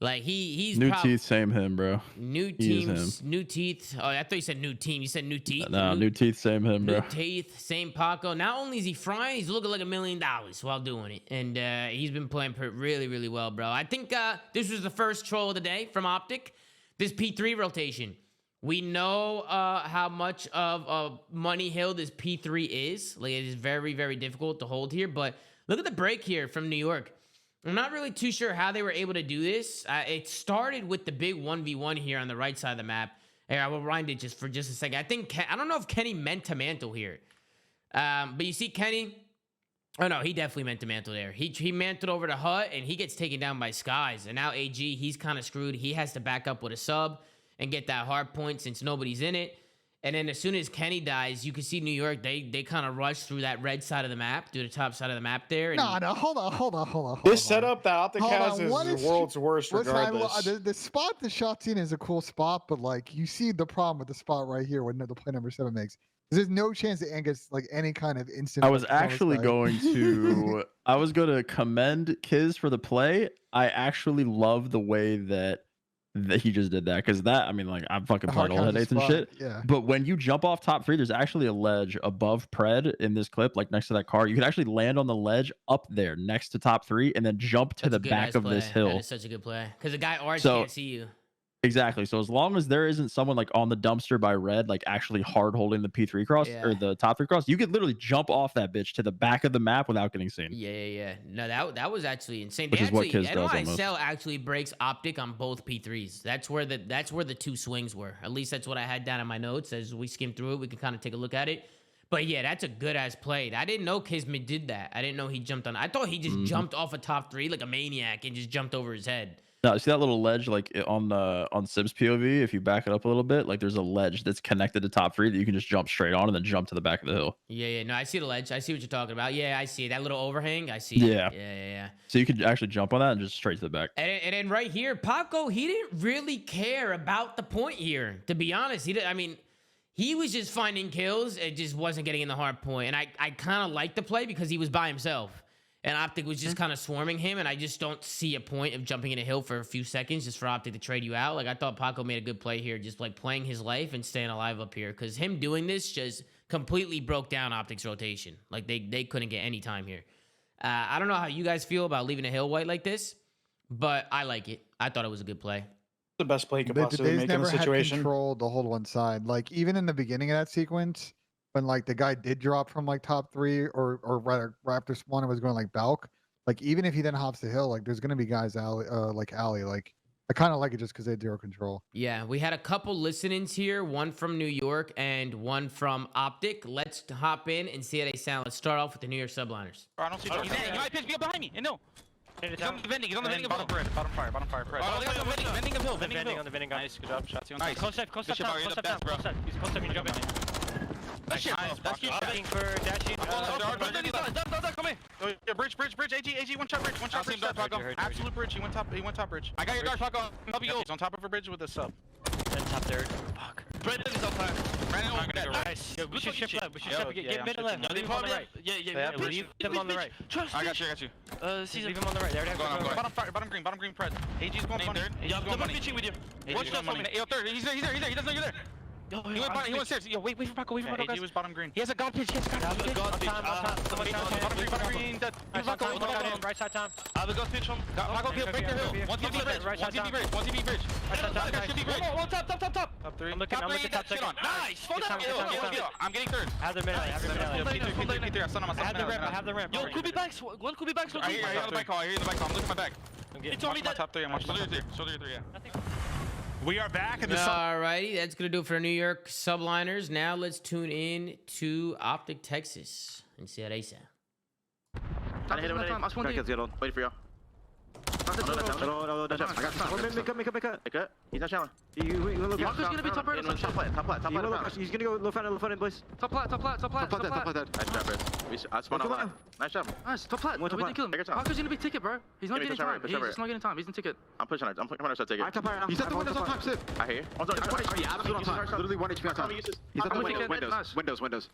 Like he's New prob- teeth, same him, bro. New He is teams, new teeth. Oh, I thought you said new team. You said new teeth. No, new teeth, same him, New bro. teeth, same Paco. Not only is he frying, he's looking like $1 million while doing it, and he's been playing really, really well, bro. I think this was the first troll of the day from Optic. This P3 rotation. We know how much of a money hill this P3 is. Like it is very, very difficult to hold here. But look at the break here from New York. I'm not really too sure how they were able to do this. It started with the big 1v1 here on the right side of the map. Here, I will rewind it for just a second. I don't know if Kenny meant to mantle here. But you see Kenny. Oh, no, he definitely meant to mantle there. He mantled over the hut, and he gets taken down by Skies. And now AG, he's kind of screwed. He has to back up with a sub and get that hard point since nobody's in it. And then as soon as Kenny dies, you can see New York, they kind of rush through that red side of the map, through the top side of the map there. And No, hold on. This setup that Optic Hold has on, what is is- the world's worst Listen, regardless. the spot the shot's in is a cool spot, but like you see the problem with the spot right here when the play number 7 makes. There's no chance that Ant gets like any kind of instant. I was from this actually guy. going to commend Kiz for the play. I actually love the way that he just did that, because that, I mean, like I've fucking The hard played all counter headaches and spot, shit. Yeah. But when you jump off top 3, there's actually a ledge above Pred in this clip, like next to that car. You can actually land on the ledge up there next to top 3 and then jump to That's a the good back ass of this play. hill. That is such a good play. Because the guy orange So- can't see you. Exactly. So as long as there isn't someone like on the dumpster by red, like actually hard holding the P3 cross or Yeah. the top 3 cross, you could literally jump off that bitch to the back of the map without getting seen. Yeah. No, that was actually insane. Which They is what actually, Kiz does almost. NYSL actually breaks Optic on both P3s. That's where the 2 swings were. At least that's what I had down in my notes. As we skim through it, we can kind of take a look at it. But yeah, that's a good ass play. I didn't know Kismet did that. I didn't know he jumped on. I thought he just jumped off a top 3 like a maniac and just jumped over his head. No, see that little ledge like on Sib's POV, if you back it up a little bit, like there's a ledge that's connected to top 3 that you can just jump straight on and then jump to the back of the hill. Yeah. No, I see the ledge. I see what you're talking about. Yeah, I see it. That little overhang. I see Yeah. it. Yeah. So you could actually jump on that and just straight to the back. And then right here, Paco, he didn't really care about the point here. To be honest, he was just finding kills. It just wasn't getting in the hard point. And I kind of liked the play because he was by himself. And Optic was just kind of swarming him. And I just don't see a point of jumping in a hill for a few seconds just for Optic to trade you out. Like, I thought Paco made a good play here, just like playing his life and staying alive up here. Because him doing this just completely broke down Optic's rotation. Like, they couldn't get any time here. I don't know how you guys feel about leaving a hill white like this, but I like it. I thought it was a good play. The best play you could They possibly make in never the had situation. control to hold one side. Like even in the beginning of that sequence, when like the guy did drop from like top 3 or right after spawn and was going like Balk, like even if he then hops the hill, like there's gonna be guys alley like alley. Like I kind of like it just because they had 0 control. Yeah, we had a couple listen-ins here, one from New York and one from Optic. Let's hop in and see how they sound. Let's start off with the New York subliners. I don't see Jordan. He might pitch me up behind me. And no. He's on the vending. He's on the vending. Bottom fire, bottom fire. Oh, look at the vending. Vending of hill. Vending of hill. On the vending. Nice, good job. Shots on. Nice. Close step. Close step down. Close step down. Close step. He's close step. He's jumping. That's shit. That's shit. Looking for dashing. Come in. Bridge. AG, one shot bridge. One shot bridge. Absolute bridge. He went top bridge. I got your dart, Paco. Help you. He's on top of a bridge with a sub. Then top third. Fuck. Brandon is on fire. Brandon, I'm gonna go right. nice. Yo, we should shift left. We should shift. Yeah, Get middle left. Leave him on the right. Yeah. Leave them on the right. Trust I got you. Leave him on the right. They already have to go. Bottom green, Pred. AG's going funny. Yeah, I'm double pitching with you. Watch that for me. Yo, third. He's there. He doesn't know you're there. Yo, He went stairs. Yo, wait for Paco. AG was bottom green. He has a god pitch. On time. Bottom green. Dead. Right side time. I have a god pitch from. Paco, break the hill. One TP bridge. One TP bridge. One top. Top 3. I'm looking top second. Nice. I'm getting third. I have the middle. P3. I have the ramp. Yo, could be backs. One could be backs. I hear you in the back call. I'm looking at my back. It's only that. Top 3. I'm watching shoulder 3. Yeah. We are back in the Alrighty, that's gonna do it for New York subliners. Now let's tune in to Optic, Texas, and see how they sound. Wait for you. He's not showering. Marco's gonna be top right. He's gonna go low front, boys. Top plat. I spun out. Nice job. Nice, top plat. We didn't kill him. Marco's gonna be ticket, bro. He's not getting time. He's just not getting time. He's in ticket. I'm pushing hard. I'm pushing hard to ticket. He's at the windows on top, Sip. I hear you. Literally 1 HP on top. He's at the windows.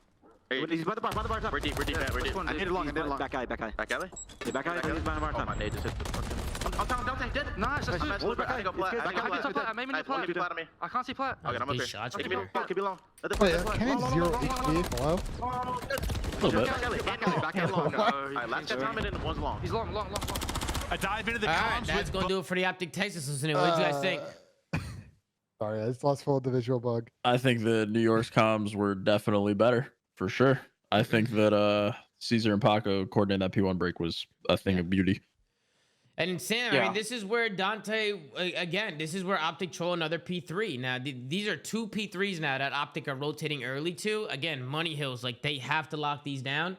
He's by the bar top. We're deep. I need it long. Back alley. Back alley? Yeah, back alley. He's behind the bar top. My nade just hit the I'm down, dead. Nice, that's good. I go plat. I made me plat. I can't see plat. Okay, I'm up here. Keep it long. Wait, Kenny's 0 HP. Hello? A little bit. Back alley long. Alright, last time and then one's long. He's long. a dive into the All right, comms that's with gonna do it for the Optic Texas listening. What do you guys think? Sorry, I just lost full of the visual bug. I think the New York's comms were definitely better for sure. I think that Caesar and Paco coordinating that P1 break was a thing of beauty. And Sam, I mean, this is where Dante, again, this is where Optic troll another P3. Now, these are 2 P3s now that Optic are rotating early to. Again, money hills, like they have to lock these down.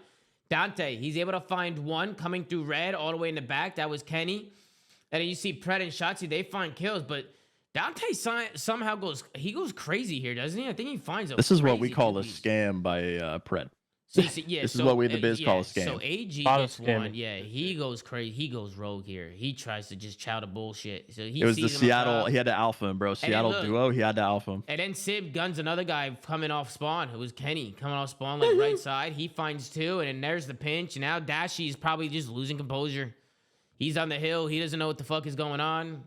Dante, he's able to find one coming through red all the way in the back. That was Kenny. And then you see Pred and Shotzi, they find kills, but Dante somehow goes crazy here, doesn't he? I think he finds a This is what we crazy call a 2Ps. scam by Pred. So you see, yeah, This is what we in the biz call a scam. So AG Lot of gets one. scamming. Yeah, he goes crazy. He goes rogue here. He tries to just chow the bullshit. So he It was the sees him on Seattle. top. He had to alpha him, bro. Seattle look. duo. He had to alpha him. And then Sib guns another guy coming off spawn. It was Kenny coming off spawn, like right side. He finds 2, and then there's the pinch. And now Dashy's probably just losing composure. He's on the hill. He doesn't know what the fuck is going on.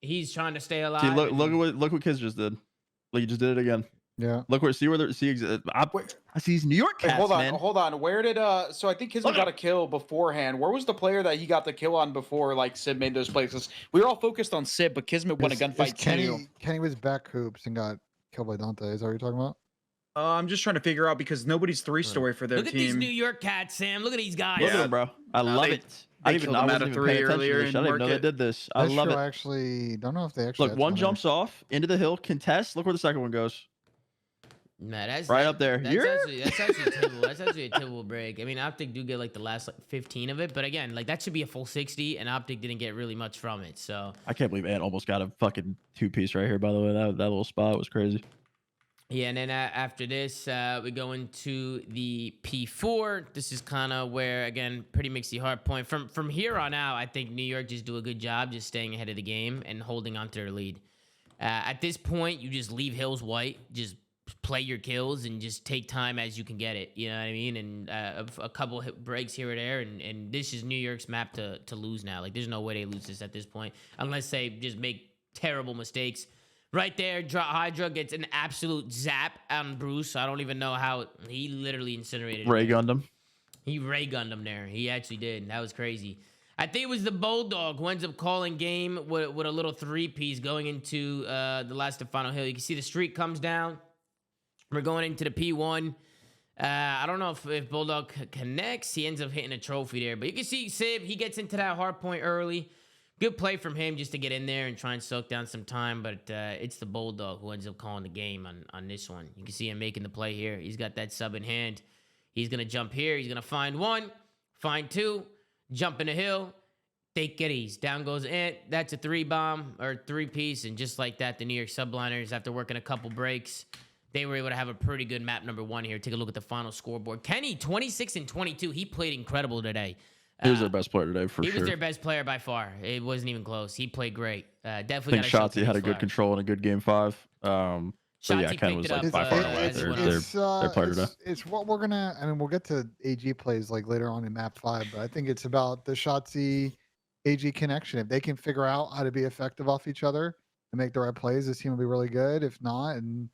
He's trying to stay alive. See, look what Kids just did. Look, he just did it again. Yeah. Look where I see these New York cats, Hold on. Where did so I think Kismet got a kill beforehand. Where was the player that he got the kill on before like Sib made those places? We were all focused on Sib, but Kismet won a gunfight too. Kenny was back hoops and got killed by Dante. Is that what you're talking about? I'm just trying to figure out because nobody's 3-story for their Look at these team. New York cats, Sam. Look at these guys. Look at them, bro. I love it. I killed wasn't them out of even 3 paying attention to earlier this. in I didn't know they market. did this. I love it. Actually, don't know if they actually. Look, one jumps off into the hill, contest. Look where the second one goes. Nah, that's Right up there. That's actually typical. That's actually a typical break. I mean, Optic do get like the last 15 of it, but again, like that should be a full 60, and Optic didn't get really much from it. So I can't believe Ant almost got a fucking 2-piece right here. By the way, that little spot was crazy. yeah, and then after this, we go into the P4. This is kind of where, again, pretty mixy hard point. From here on out, I think New York just do a good job just staying ahead of the game and holding on to their lead. At this point, you just leave hills white, just play your kills and just take time as you can get it. You know what I mean? And a couple breaks here or there, and this is New York's map to lose now. Like, there's no way they lose this at this point unless they just make terrible mistakes. Right there, Hydra gets an absolute zap on Bruce. I don't even know how he literally incinerated him. Ray gunned him. He ray gunned him there. He actually did. That was crazy. I think it was the Bulldog who ends up calling game with a little 3-piece going into the last and final hill. You can see the streak comes down. We're going into the P1. I don't know if Bulldog connects. He ends up hitting a trophy there. But you can see Sib, he gets into that hard point early. Good play from him just to get in there and try and soak down some time. But it's the Bulldog who ends up calling the game on this one. You can see him making the play here. He's got that sub in hand. He's going to jump here. He's going to find 1, find 2, jump in the hill. Take it easy. Down goes Ant. That's a 3-bomb or 3-piece. And just like that, the New York subliners, after working a couple breaks, they were able to have a pretty good map number 1 here. Take a look at the final scoreboard. Kenny, 26 and 22. He played incredible today. He was their best player today for sure. He was their best player by far. It wasn't even close. He played great. I Definitely. think Shotzi had a good control and a good game 5. But yeah, Shotzi Ken picked was it like up, by far and away as their, well. their player today. It's what we're gonna. I mean, we'll get to AG plays like later on in map 5, but I think it's about the Shotzi AG connection. If they can figure out how to be effective off each other and make the right plays, this team will be really good. If not, and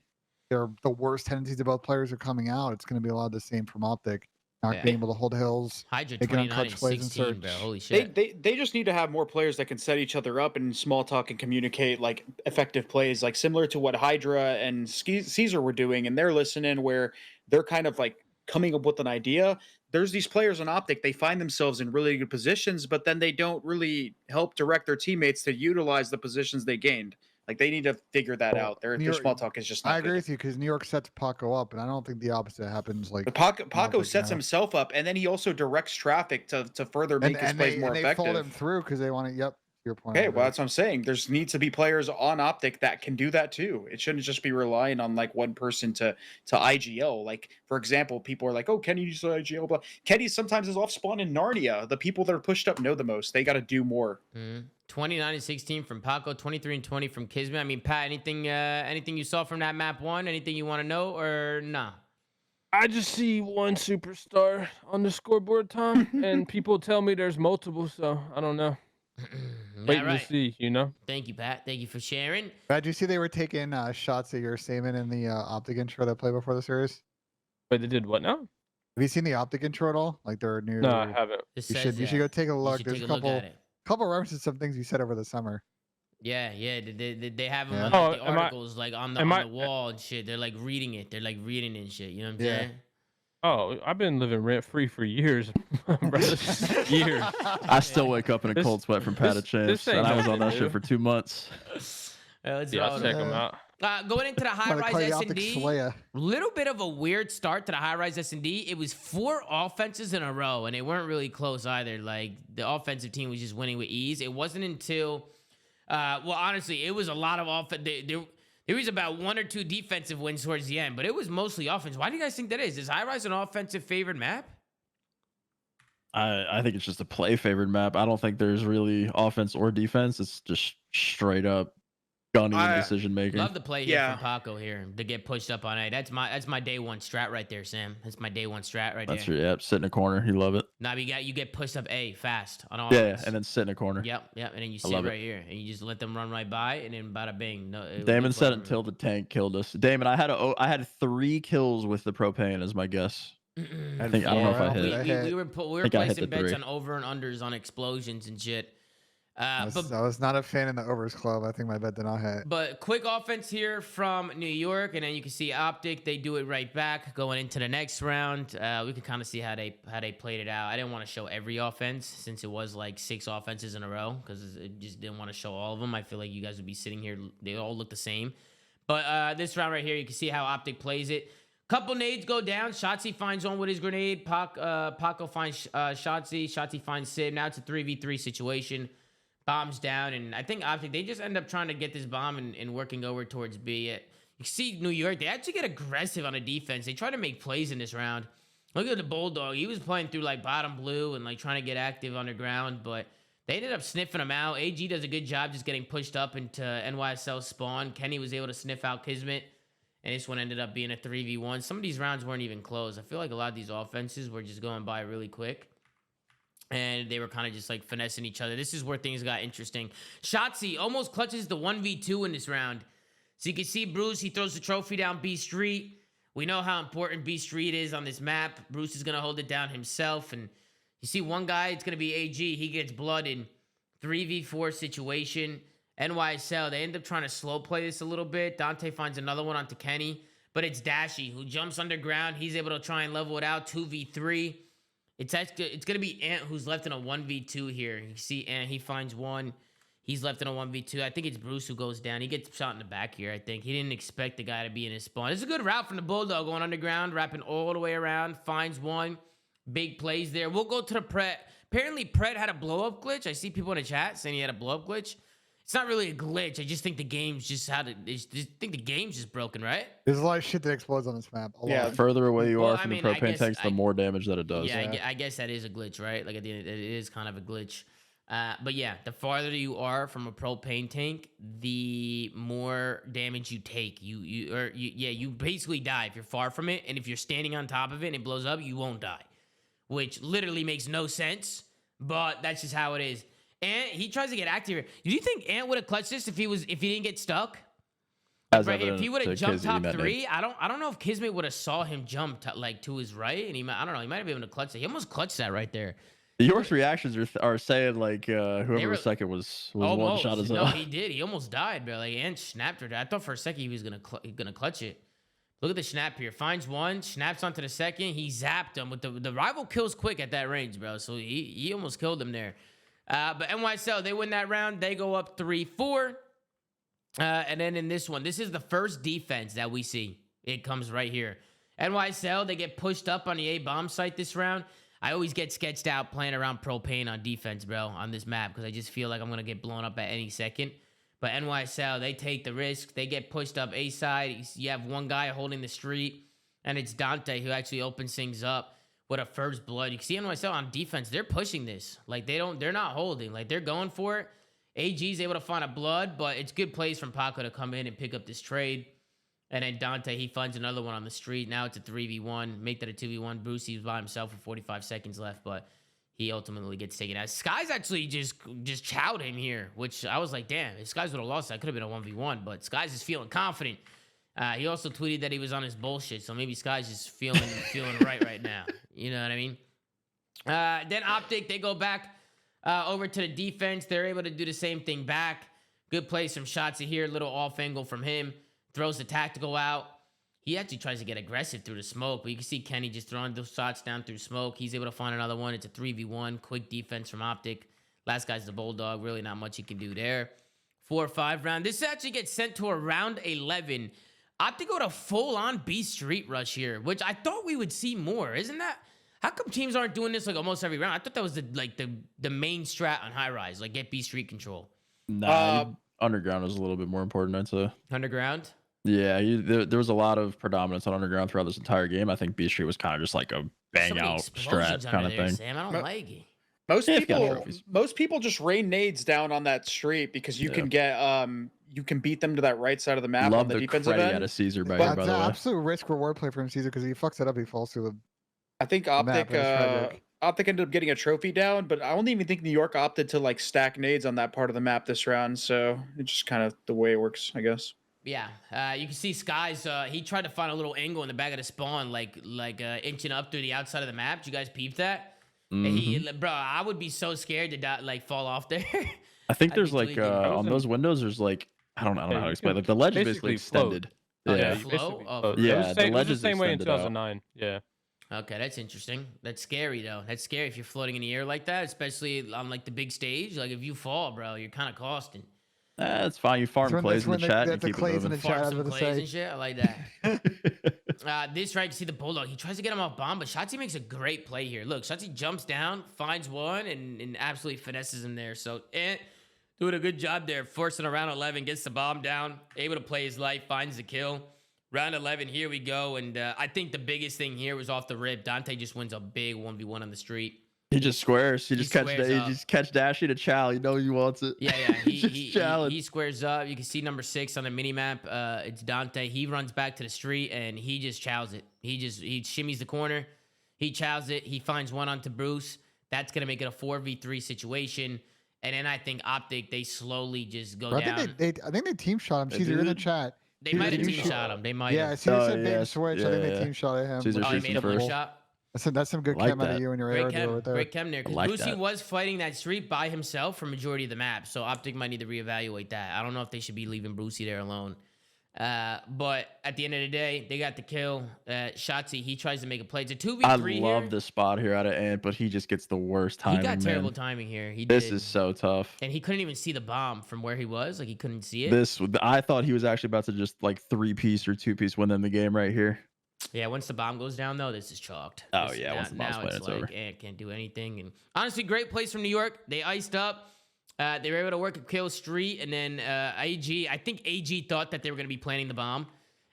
they're the worst tendencies of both players are coming out, it's going to be a lot of the same from Optic. Not being able to hold hills, Hydra making 29 unclutch and plays and 16, bro. search. Holy shit. They just need to have more players that can set each other up and small talk and communicate like effective plays, like similar to what Hydra and Caesar were doing, and they're listening where they're kind of like coming up with an idea. There's these players on Optic, they find themselves in really good positions, but then they don't really help direct their teammates to utilize the positions they gained. Like they need to figure that out. Their small talk is just not I agree good. with you because New York sets Paco up, and I don't think the opposite happens. Like But Paco Optic, sets you know? himself up, and then he also directs traffic to further make his plays more they effective. fold him through because they want to. Yep, to your point. Okay, well, that's what I'm saying. There's needs to be players on Optic that can do that too. It shouldn't just be relying on like one person to IGL. Like, for example, people are like, "Oh, Kenny uses IGL." But Kenny sometimes is off spawn in Narnia. The people that are pushed up know the most. They got to do more. 29 and 16 from Paco, 23 and 20 from Kismet. I mean, Pat, anything you saw from that map 1? Anything you want to know or nah? I just see one superstar on the scoreboard, Tom, and people tell me there's multiple, so I don't know. Waiting to see, you know? Thank you, Pat. Thank you for sharing. Did you see they were taking shots at your statement in the Optic intro that played before the series? Wait, they did what now? Have you seen the Optic intro at all? Like their new. No, I haven't. It You says should go take a look. should There's take a a look at it. couple references to some things you said over the summer. Yeah. They have them Yeah. on like, the Oh, am I- articles like on the wall and shit. They're like reading it. They're like reading it and shit. You know what I'm Yeah. saying? Oh, I've been living rent free for years, brother. Years. I still wake up in a cold sweat from Pat this Chance, ain't and I was on that nothing shit new. for 2 months. Let's Yeah, I'll roll check it. them out. Going into the I'm gonna high call you rise Optic S&D, Slayer. little bit of a weird start to the high rise S&D. It was 4 offenses in a row, and they weren't really close either. Like the offensive team was just winning with ease. It wasn't until, well, honestly, it was a lot of offense. There was about 1 or 2 defensive wins towards the end, but it was mostly offense. Why do you guys think that is? Is high rise an offensive favored map? I think it's just a play favored map. I don't think there's really offense or defense. It's just straight up gunning decision making. Love the play here from Paco here to get pushed up on A. That's my day 1 strat right there, Sam. That's my day 1 strat right That's there. your sit in a corner. You love it. Now you get pushed up A fast on Yeah, offense. and then sit in a corner. Yep, and then you sit love right it. here, and you just let them run right by, and then bada bing. No, Damon said until the tank killed us. Damon, I had 3 kills with the propane as my guess. I don't know if I hit. We were think I hit placing the bets 3. on over and unders on explosions and shit. I was not a fan in the overs club. I think my bet did not hit. But quick offense here from New York, and then you can see Optic. They do it right back going into the next round. We can kind of see how they played it out. I didn't want to show every offense since it was like 6 offenses in a row because it just didn't want to show all of them. I feel like you guys would be sitting here. They all look the same. But this round right here, you can see how Optic plays it. Couple nades go down. Shotzi finds one with his grenade. Paco finds Shotzi. Shotzi finds Sid. Now it's a 3v3 situation. Bombs down, and I think Optic, they just end up trying to get this bomb and working over towards B. You see New York, they actually get aggressive on the defense. They try to make plays in this round. Look at the Bulldog. He was playing through like bottom blue and like trying to get active underground, but they ended up sniffing him out. AG does a good job just getting pushed up into NYSL spawn. Kenny was able to sniff out Kismet, and this one ended up being a 3v1. Some of these rounds weren't even close. I feel like a lot of these offenses were just going by really quick. And they were kind of just like finessing each other. This is where things got interesting. Shotzi almost clutches the 1v2 in this round. So you can see Bruce, he throws the trophy down B Street. We know how important B Street is on this map. Bruce is going to hold it down himself. And you see one guy, it's going to be AG. He gets blooded. 3v4 situation. NYSL, they end up trying to slow play this a little bit. Dante finds another one onto Kenny. But it's Dashy who jumps underground. He's able to try and level it out. 2v3. It's going to be Ant who's left in a 1v2 here. You see Ant, he finds one. He's left in a 1v2. I think it's Bruce who goes down. He gets shot in the back here, I think. He didn't expect the guy to be in his spawn. It's a good route from the Bulldog going underground, wrapping all the way around. Finds one. Big plays there. We'll go to the Pret. Apparently, Pret had a blow-up glitch. I see people in the chat saying he had a blow-up glitch. It's not really a glitch. I just think the game's just broken, right? There's a lot of shit that explodes on this map. The further away you are from the propane tanks, the more damage that it does. Yeah, I guess that is a glitch, right? Like at the end, it is kind of a glitch. But yeah, the farther you are from a propane tank, the more damage you take. You basically die if you're far from it, and if you're standing on top of it and it blows up, you won't die, which literally makes no sense. But that's just how it is. And he tries to get active here. Do you think Ant would have clutched this if he didn't get stuck? Right, if he would have jumped top 3, I don't know if Kismet would have saw him jump to his right, and I don't know, he might have been able to clutch it. He almost clutched that right there. York's reactions are saying like whoever was second was one shot as well. No, he did. He almost died, bro. Like, Ant snapped her. I thought for a second he was gonna clutch it. Look at the snap here. Finds one, snaps onto the second. He zapped him with the rival kills quick at that range, bro. So he almost killed him there. But NYSL, they win that round. They go up 3-4. And then in this one, this is the first defense that we see. It comes right here. NYSL, they get pushed up on the A bomb site this round. I always get sketched out playing around propane on defense, bro, on this map, because I just feel like I'm going to get blown up at any second. But NYSL, they take the risk. They get pushed up A side. You have one guy holding the street, and it's Dante who actually opens things up with a first blood. You can see NYSL on defense, they're pushing this. Like, they're not holding. Like, they're going for it. AG's able to find a blood, but it's good plays from Paco to come in and pick up this trade. And then Dante, he finds another one on the street. Now it's a 3v1. Make that a 2v1. Brucey was by himself with 45 seconds left, but he ultimately gets taken out. Skies actually just chowed him here, which I was like, damn, if Skies would have lost, that could have been a 1v1, but Skies is feeling confident. He also tweeted that he was on his bullshit, so maybe Skies is feeling right now. You know what I mean? Then Optic, they go back over to the defense. They're able to do the same thing back. Good plays from Shotzi here. Little off angle from him. Throws the tactical out. He actually tries to get aggressive through the smoke, but you can see Kenny just throwing those shots down through smoke. He's able to find another one. It's a 3v1. Quick defense from Optic. Last guy's the Bulldog. Really not much he can do there. 4-5 round. This actually gets sent to a round 11. Optic go to full-on B street rush here, which I thought we would see more. Isn't that... How come teams aren't doing this like almost every round? I thought that was the main strat on high rise, like get B street control. Nah, underground was a little bit more important, I'd say. Underground? Yeah, there was a lot of predominance on underground throughout this entire game. I think B street was kind of just like a bang out strat kind of thing. Sam, I don't like it. Most people just rain nades down on that street because you can get you can beat them to that right side of the map on the defensive end. Out of Caesar by That's the an way. absolute risk reward play from Caesar because he fucks it up. He falls through the. I think Optic ended up getting a trophy down, but I don't even think New York opted to like stack nades on that part of the map this round. So it's just kind of the way it works, I guess. Yeah, you can see Skies. He tried to find a little angle in the back of the spawn, like inching up through the outside of the map. Did you guys peep that? Mm-hmm. Bro, I would be so scared to fall off there. I think there's like on those windows, there's like I don't know how to explain. Like the ledge is basically extended. Yeah, the ledge is is the same way in extended 2009. Yeah. Okay, that's interesting. That's scary though. That's scary if you're floating in the air like that, especially on like the big stage. Like if you fall, bro, you're kind of costing. That's fine. You farm clays in the chat. You keep it moving. Farm some clays and shit. I like that. This right, you see the Bulldog. He tries to get him off bomb, but Shotzi makes a great play here. Look, Shotzi jumps down, finds one, and absolutely finesses him there. So, doing a good job there, forcing around 11, gets the bomb down, able to play his life, finds the kill. Round 11, here we go. And I think the biggest thing here was off the rip. Dante just wins a big 1v1 on the street. He just squares. He just catch Dashy to Chow. You know he wants it. Yeah. He squares up. You can see number 6 on the mini map. It's Dante. He runs back to the street and he just chows it. He shimmies the corner. He chows it. He finds one onto Bruce. That's gonna make it a 4v3 situation. And then I think Optic, they slowly just go down. I think they team shot him. Caesar in the chat. They might have team shot him. They might. Yeah, Caesar said bait and switch. I think they team shot at him. He made a blue shot. That's some good chem out of you and your air right there. Great chem there. Because Brucey was fighting that street by himself for majority of the map. So Optic might need to reevaluate that. I don't know if they should be leaving Brucey there alone. But at the end of the day, they got the kill. Shotzi, he tries to make a play. It's a 2v3 I love the spot here out of Ant, but he just gets the worst timing. He got terrible timing here. This is so tough. And he couldn't even see the bomb from where he was. Like he couldn't see it. I thought he was actually about to just like 3-piece or 2-piece win them the game right here. Yeah, once the bomb goes down, though, this is chalked. Once the bomb's played, it's like, over. Can't do anything. And honestly, great plays from New York. They iced up. They were able to work a kill street, and then AG. I think AG thought that they were going to be planting the bomb,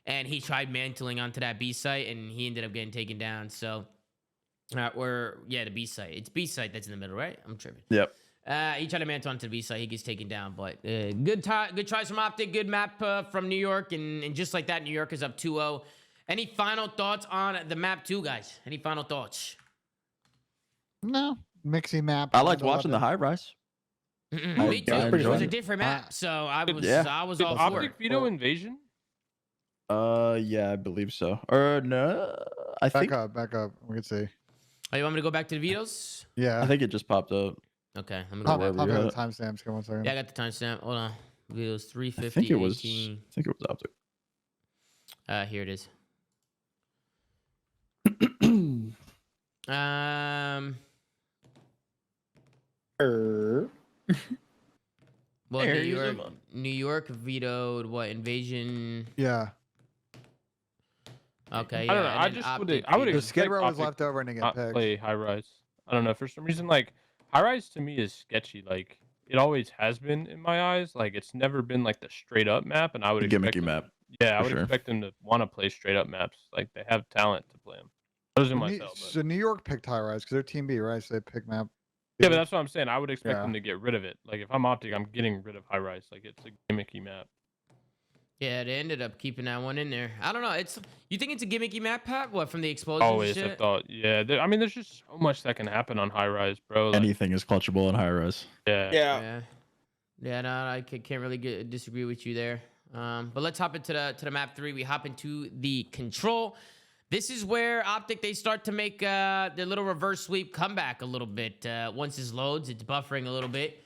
and he tried mantling onto that B site, and he ended up getting taken down. So, the B site. It's B site that's in the middle, right? I'm tripping. Yep. He tried to mantle onto the B side. He gets taken down, but good tries from Optic. Good map from New York, and just like that, New York is up 2-0. Any final thoughts on the map 2, guys? Any final thoughts? No, mixy map. I liked watching the high rise. Me too. It was a different map, so I was Did all for Optic it. veto Invasion? Yeah, I believe so. Or no, I think Back up. We can see. Oh, you want me to go back to the vetoes? Yeah. I think it just popped up. Okay, I'm Pop gonna go back. the timestamps. Come on, second. Yeah, I got the timestamp. Hold on. Vetoes 350. I think it was. 18. I think it was Optic. Here it is. Well, New York vetoed what? Invasion. Yeah. Okay. I don't know. I would The expect Skid Row was Optic left over and to get not picked. play high rise. I don't know. For some reason, like high rise to me is sketchy. Like it always has been in my eyes. Like it's never been like the straight up map, and I would expect Gimmicky them, map. Yeah, I for would sure. expect them to want to play straight up maps. Like they have talent to play them. Those are myself. But... So New York picked high rise because they're Team B, right? So they picked map. Yeah, but that's what I'm saying. I would expect Yeah. them to get rid of it. Like if I'm Optic, I'm getting rid of high rise. Like it's a gimmicky map. Yeah, they ended up keeping that one in there. I don't know. You think it's a gimmicky map, Pat? What, from the explosions? Always and have shit? thought. Yeah, I mean, there's just so much that can happen on high rise, bro. Like, Anything is clutchable in high res. yeah. Yeah, no, I can't really disagree with you there. But let's hop into the map 3. We hop into the control. This is where Optic, they start to make their little reverse sweep comeback a little bit. Once this loads, it's buffering a little bit.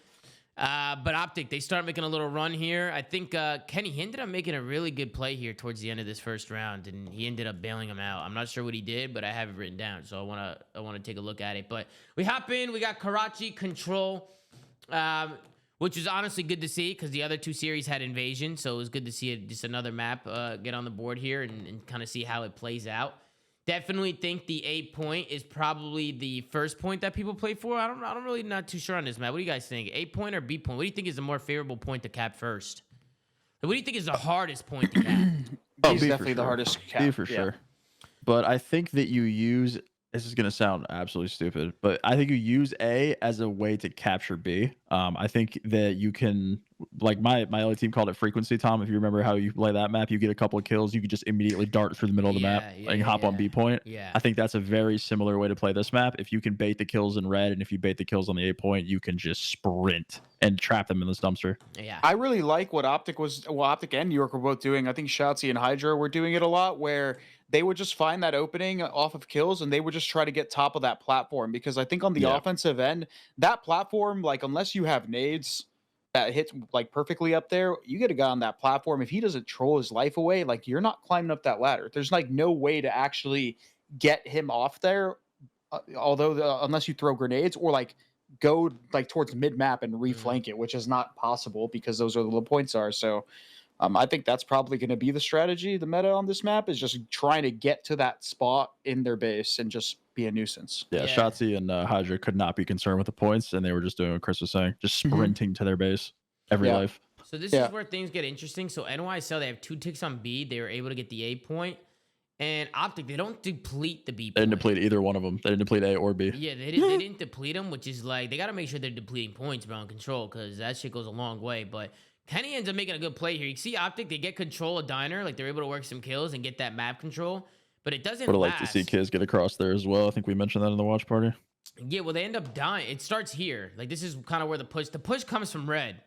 But Optic, they start making a little run here. I think Kenny, he ended up making a really good play here towards the end of this first round, and he ended up bailing him out. I'm not sure what he did, but I have it written down, so I wanna take a look at it. But we hop in. We got Karachi control, which is honestly good to see because the other 2 series had invasion, so it was good to see just another map get on the board here and kind of see how it plays out. Definitely think the A point is probably the first point that people play for. I'm really not too sure on this map. What do you guys think? A point or B point? What do you think is the more favorable point to cap first? What do you think is the hardest point to cap? He's B for definitely the sure. hardest cap. B for sure. But I think that you use. This is gonna sound absolutely stupid, but I think you use A as a way to capture B. I think that you can, like my other team called it frequency, Tom. If you remember how you play that map, you get a couple of kills, you could just immediately dart through the middle of the map and hop on B point. Yeah. I think that's a very similar way to play this map. If you can bait the kills in red, and if you bait the kills on the A point, you can just sprint and trap them in this dumpster. Yeah. I really like what Optic and New York were both doing. I think Shotzi and Hydra were doing it a lot, where they would just find that opening off of kills and they would just try to get top of that platform, because I think on the offensive end, that platform, like unless you have nades that hit like perfectly up there, you get a guy on that platform. If he doesn't troll his life away, like you're not climbing up that ladder. There's like no way to actually get him off there, unless you throw grenades or like go like towards mid map and reflank it, which is not possible because those are the low points are. So I think that's probably going to be the strategy. The meta on this map is just trying to get to that spot in their base and just be a nuisance. Yeah, Shotzi and Hydra could not be concerned with the points, and they were just doing what Chris was saying, just sprinting to their base every life. So this is where things get interesting. So NYSL, they have 2 ticks on B. They were able to get the A point. And Optic, they don't deplete the B point. They didn't deplete either one of them. They didn't deplete A or B. Yeah, they didn't deplete them, which is like, they got to make sure they're depleting points around control, because that shit goes a long way. But Kenny ends up making a good play here. You see Optic, they get control of Diner. Like, they're able to work some kills and get that map control. But it doesn't Would have last. liked to see Kiz get across there as well. I think we mentioned that in the watch party. Yeah, well, they end up dying. It starts here. Like, this is kind of where the push comes from red.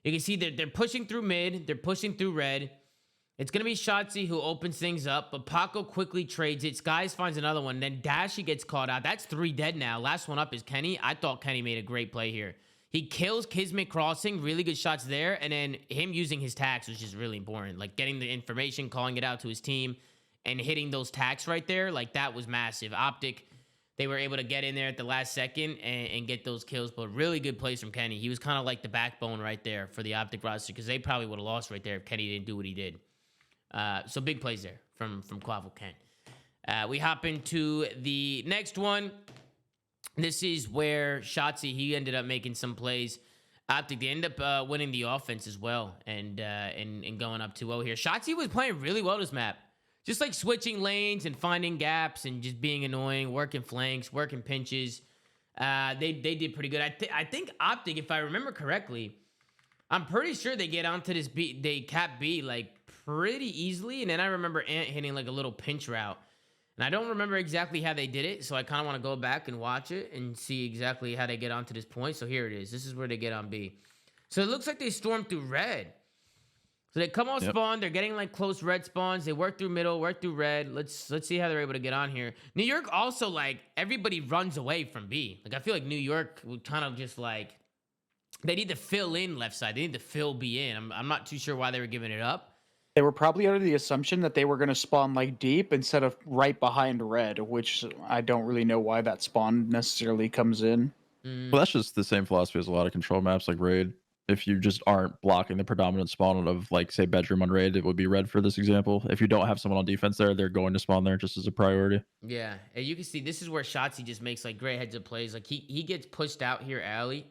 You can see they're pushing through mid. They're pushing through red. It's going to be Shotzi who opens things up, but Paco quickly trades it. Skies finds another one. Then Dashy gets caught out. That's 3 dead now. Last one up is Kenny. I thought Kenny made a great play here. He kills Kismet crossing. Really good shots there. And then him using his tags was just really important. Like, getting the information, calling it out to his team, and hitting those tags right there. Like, that was massive. Optic, they were able to get in there at the last second and get those kills. But really good plays from Kenny. He was kind of like the backbone right there for the Optic roster, because they probably would have lost right there if Kenny didn't do what he did. So big plays there from Quavo Ken. We hop into the next one. This is where Shotzi, he ended up making some plays. Optic, they end up winning the offense as well and going up 2-0 here. Shotzi was playing really well this map. Just like switching lanes and finding gaps and just being annoying, working flanks, working pinches. They did pretty good. I think Optic, if I remember correctly, I'm pretty sure they get onto this B. They cap B like pretty easily, and then I remember Ant hitting like a little pinch route, and I don't remember exactly how they did it. So I kind of want to go back and watch it and see exactly how they get onto this point. So here it is. This is where they get on B. So it looks like they storm through red. So they come off spawn. They're getting like close red spawns. They work through middle, work through red. Let's see how they're able to get on here. New York also, like, everybody runs away from B. Like, I feel like New York would kind of just like, they need to fill in left side. They need to fill B in. I'm not too sure why they were giving it up. They were probably under the assumption that they were going to spawn like deep instead of right behind red, which I don't really know why that spawn necessarily comes in. Well, that's just the same philosophy as a lot of control maps like Raid. If you just aren't blocking the predominant spawn of, like, say, bedroom on Raid, it would be red for this example. If you don't have someone on defense there, they're going to spawn there just as a priority. Yeah, and you can see this is where Shotzi just makes like great heads up plays. Like he gets pushed out here, alley,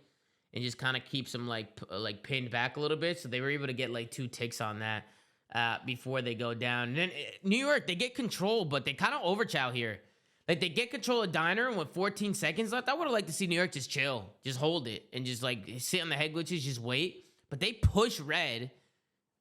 and just kind of keeps him like pinned back a little bit. So they were able to get like 2 ticks on that before they go down. And then New York, they get control, but they kind of overchow here. Like, they get control of Diner, and with 14 seconds left, I would have liked to see New York just chill. Just hold it, and just, like, sit on the head glitches, just wait. But they push red.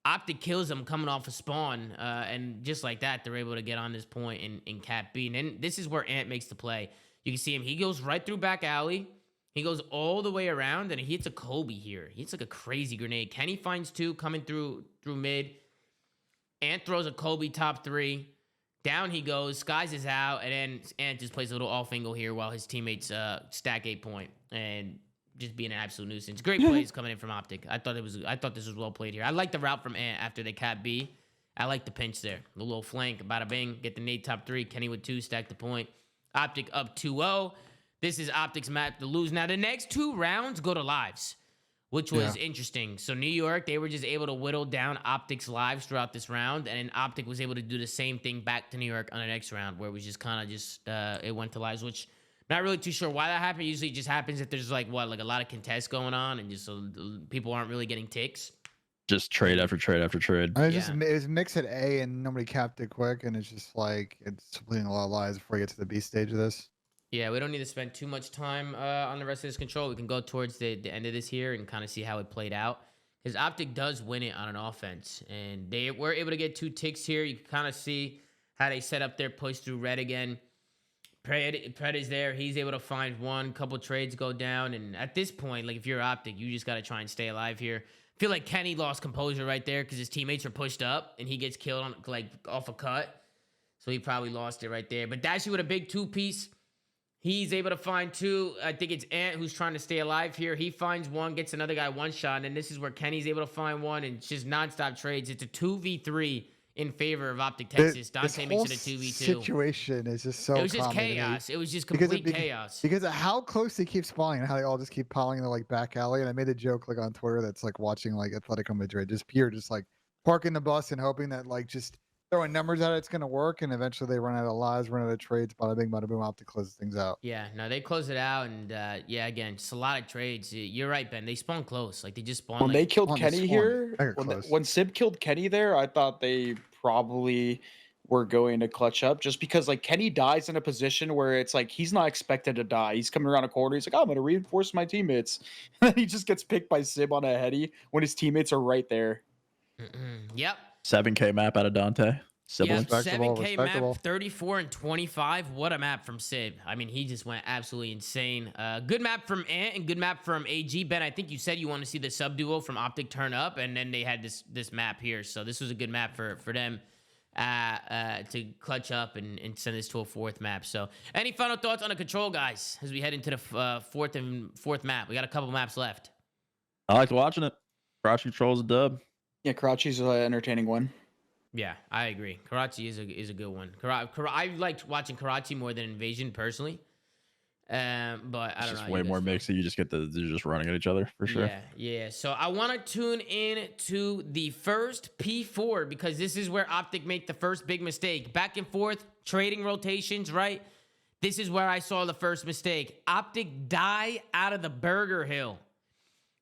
Optic kills them coming off a spawn, and just like that, they're able to get on this point in Cap B. And then this is where Ant makes the play. You can see him. He goes right through back alley. He goes all the way around, and he hits a Kobe here. He hits, like, a crazy grenade. Kenny finds 2 coming through mid. Ant throws a Kobe top 3. Down he goes, Skies is out, and then Ant just plays a little off angle here while his teammates stack 8 point and just being an absolute nuisance. Great plays coming in from Optic. I thought this was well played here. I like the route from Ant after they cap B. I like the pinch there. The little flank, bada bing, get the nade top 3. Kenny with 2, stack the point. Optic up 2-0. This is Optic's map to lose. Now the next 2 rounds go to lives, which was interesting. So New York, they were just able to whittle down Optic's lives throughout this round, and then Optic was able to do the same thing back to New York on the next round, where it was just kind of just, it went to lives, which I'm not really too sure why that happened. Usually it just happens if there's like a lot of contests going on, and just so people aren't really getting ticks. Just trade after trade after trade. It was mix at A, and nobody capped it quick, and it's just like, it's bleeding a lot of lives before you get to the B stage of this. Yeah, we don't need to spend too much time on the rest of this control. We can go towards the end of this here and kind of see how it played out. Because Optic does win it on an offense. And they were able to get 2 ticks here. You can kind of see how they set up their push through red again. Pred is there. He's able to find 1. Couple trades go down. And at this point, like, if you're Optic, you just got to try and stay alive here. I feel like Kenny lost composure right there because his teammates are pushed up. And he gets killed on like off a cut. So he probably lost it right there. But Dashy with a big 2-piece. He's able to find 2. I think it's Ant who's trying to stay alive here. He finds 1, gets another guy 1 shot, and this is where Kenny's able to find 1, and it's just nonstop trades. It's a 2v3 in favor of Optic Texas. Dante makes it a 2v2. Situation is just so. It was just chaos. It was just complete chaos. Because of how close they keep spawning and how they all just keep piling in the like back alley. And I made a joke like on Twitter that's like watching like Atletico Madrid, just like parking the bus and hoping that like just throwing numbers at it's going to work, and eventually they run out of lives, run out of trades. Bada bing, bada boom. Optic closes things out. Yeah, no, they close it out, and yeah, again, just a lot of trades. You're right, Ben. They spawn close. Like, they just spawn. When like, they killed Kenny here, when Sib killed Kenny there, I thought they probably were going to clutch up, just because like Kenny dies in a position where it's like he's not expected to die. He's coming around a corner. He's like, oh, I'm going to reinforce my teammates. And then he just gets picked by Sib on a heady when his teammates are right there. Yep. 7K map out of Dante. Yep, 7K map, 34 and 25. What a map from Sib. I mean, he just went absolutely insane. Good map from Ant and good map from AG. Ben, I think you said you want to see the sub duo from Optic turn up, and then they had this map here. So this was a good map for them to clutch up and send this to a 4th map. So any final thoughts on the control, guys, as we head into the 4th map? We got a couple maps left. I liked watching it. Karachi controls a dub. Yeah, Karachi's an entertaining one. Yeah, I agree. Karachi is a good one. I liked watching Karachi more than Invasion personally. But I don't know. It's just way more mixy. You just get they're just running at each other for sure. Yeah. So I want to tune in to the first P4 because this is where Optic make the first big mistake. Back and forth, trading rotations, right? This is where I saw the first mistake. Optic die out of the Burger Hill.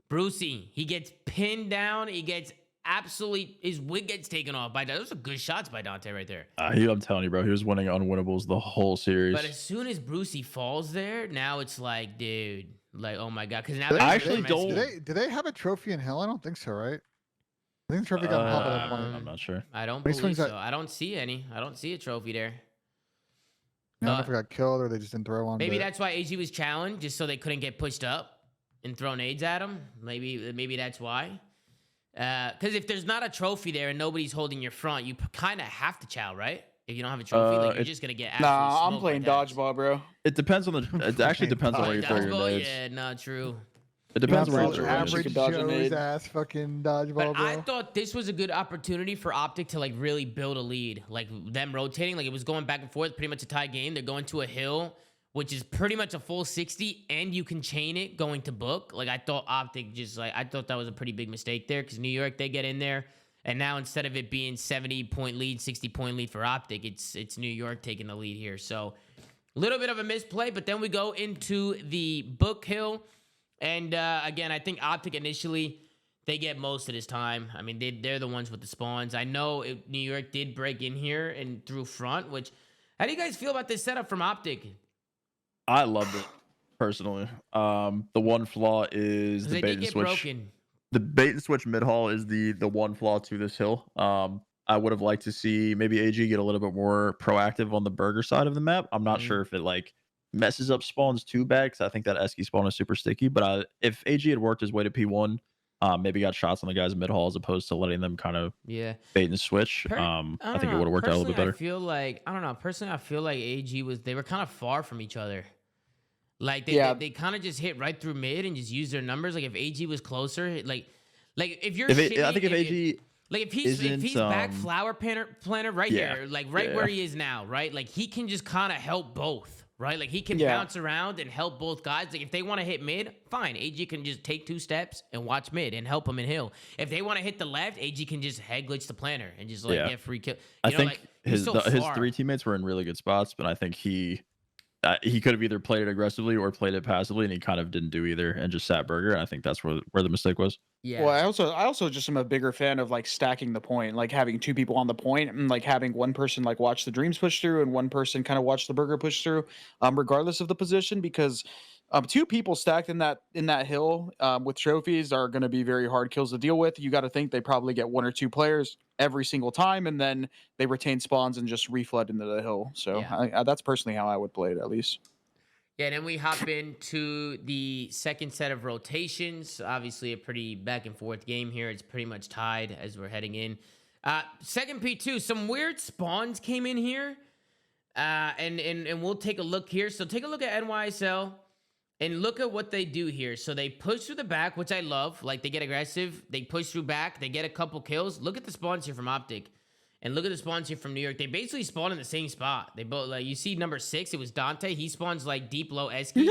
Brucey, he gets pinned down. He gets absolutely his wig gets taken off by those are good shots by Dante right there. I'm telling you, bro, he was winning unwinnables the whole series. But as soon as Brucey falls there, now it's like, dude, like, oh my god, because now I actually don't. Do they have a trophy in Hill? I don't think so, right? I think the trophy got popped at that point. I'm not sure. I don't When he believe swings so. I don't see any. I don't see a trophy there. I don't know if it got killed or they just didn't throw on. Maybe that's why AG was challenged, just so they couldn't get pushed up and throw nades at him. Maybe that's why. Because if there's not a trophy there and nobody's holding your front, you kind of have to chow, right? If you don't have a trophy, like you're just gonna get. Nah, I'm smoked playing by that. dodgeball, bro. It depends on the. It actually depends on where you throw your Dodgeball, nades. yeah, not true. It depends on where you where throw your your average nades. dodge a Joe's nade. ass fucking dodgeball, But bro. I thought this was a good opportunity for Optic to like really build a lead, like them rotating, like it was going back and forth, pretty much a tie game. They're going to a hill, which is pretty much a full 60, and you can chain it going to book. Like I thought Optic I thought that was a pretty big mistake there because New York, they get in there, and now instead of it being 70-point lead, 60-point lead for Optic, it's New York taking the lead here. So a little bit of a misplay, but then we go into the book hill. And again, I think Optic initially, they get most of this time. I mean, they're the ones with the spawns. I know New York did break in here and through front, which, how do you guys feel about this setup from Optic? I loved it personally. The one flaw is the They bait did and get switch. broken. The bait and switch mid haul is the one flaw to this hill. I would have liked to see maybe AG get a little bit more proactive on the burger side of the map. I'm not sure if it like messes up spawns too bad because I think that Esky spawn is super sticky. But if AG had worked his way to P1, maybe got shots on the guys in mid haul as opposed to letting them kind of bait and switch. I think it would have worked out a little bit better. I feel like, I don't know. Personally, I feel like AG they were kind of far from each other. Like they kind of just hit right through mid and just used their numbers. Like if AG was closer, like if you're, I think if AG. Like if he's back flower planter right here, like where he is now, right? Like he can just kind of help both, right? Like he can bounce around and help both guys. Like if they want to hit mid, fine. AG can just take 2 steps and watch mid and help him in hill. If they want to hit the left, AG can just head glitch the planter and just like get free kill. I think his 3 teammates were in really good spots, but I think he could have either played it aggressively or played it passively, and he kind of didn't do either and just sat burger. And I think that's where the mistake was. Yeah. Well, I also just am a bigger fan of like stacking the point, like having 2 people on the point and like having one person like watch the dreams push through and one person kind of watch the burger push through, regardless of the position, because 2 people stacked in that hill with trophies are going to be very hard kills to deal with. You got to think they probably get 1 or 2 players every single time, and then they retain spawns and just reflood into the hill. So that's personally how I would play it, at least. Yeah, then we hop into the second set of rotations. Obviously, a pretty back and forth game here. It's pretty much tied as we're heading in. Second P2, some weird spawns came in here, and we'll take a look here. So take a look at NYSL and look at what they do here. So they push through the back, which I love. Like they get aggressive, they push through back, they get a couple kills. Look at the spawns here from Optic. And look at the spawns here from New York. They basically spawn in the same spot. They both, like, you see number 6, it was Dante. He spawns like deep low Esky.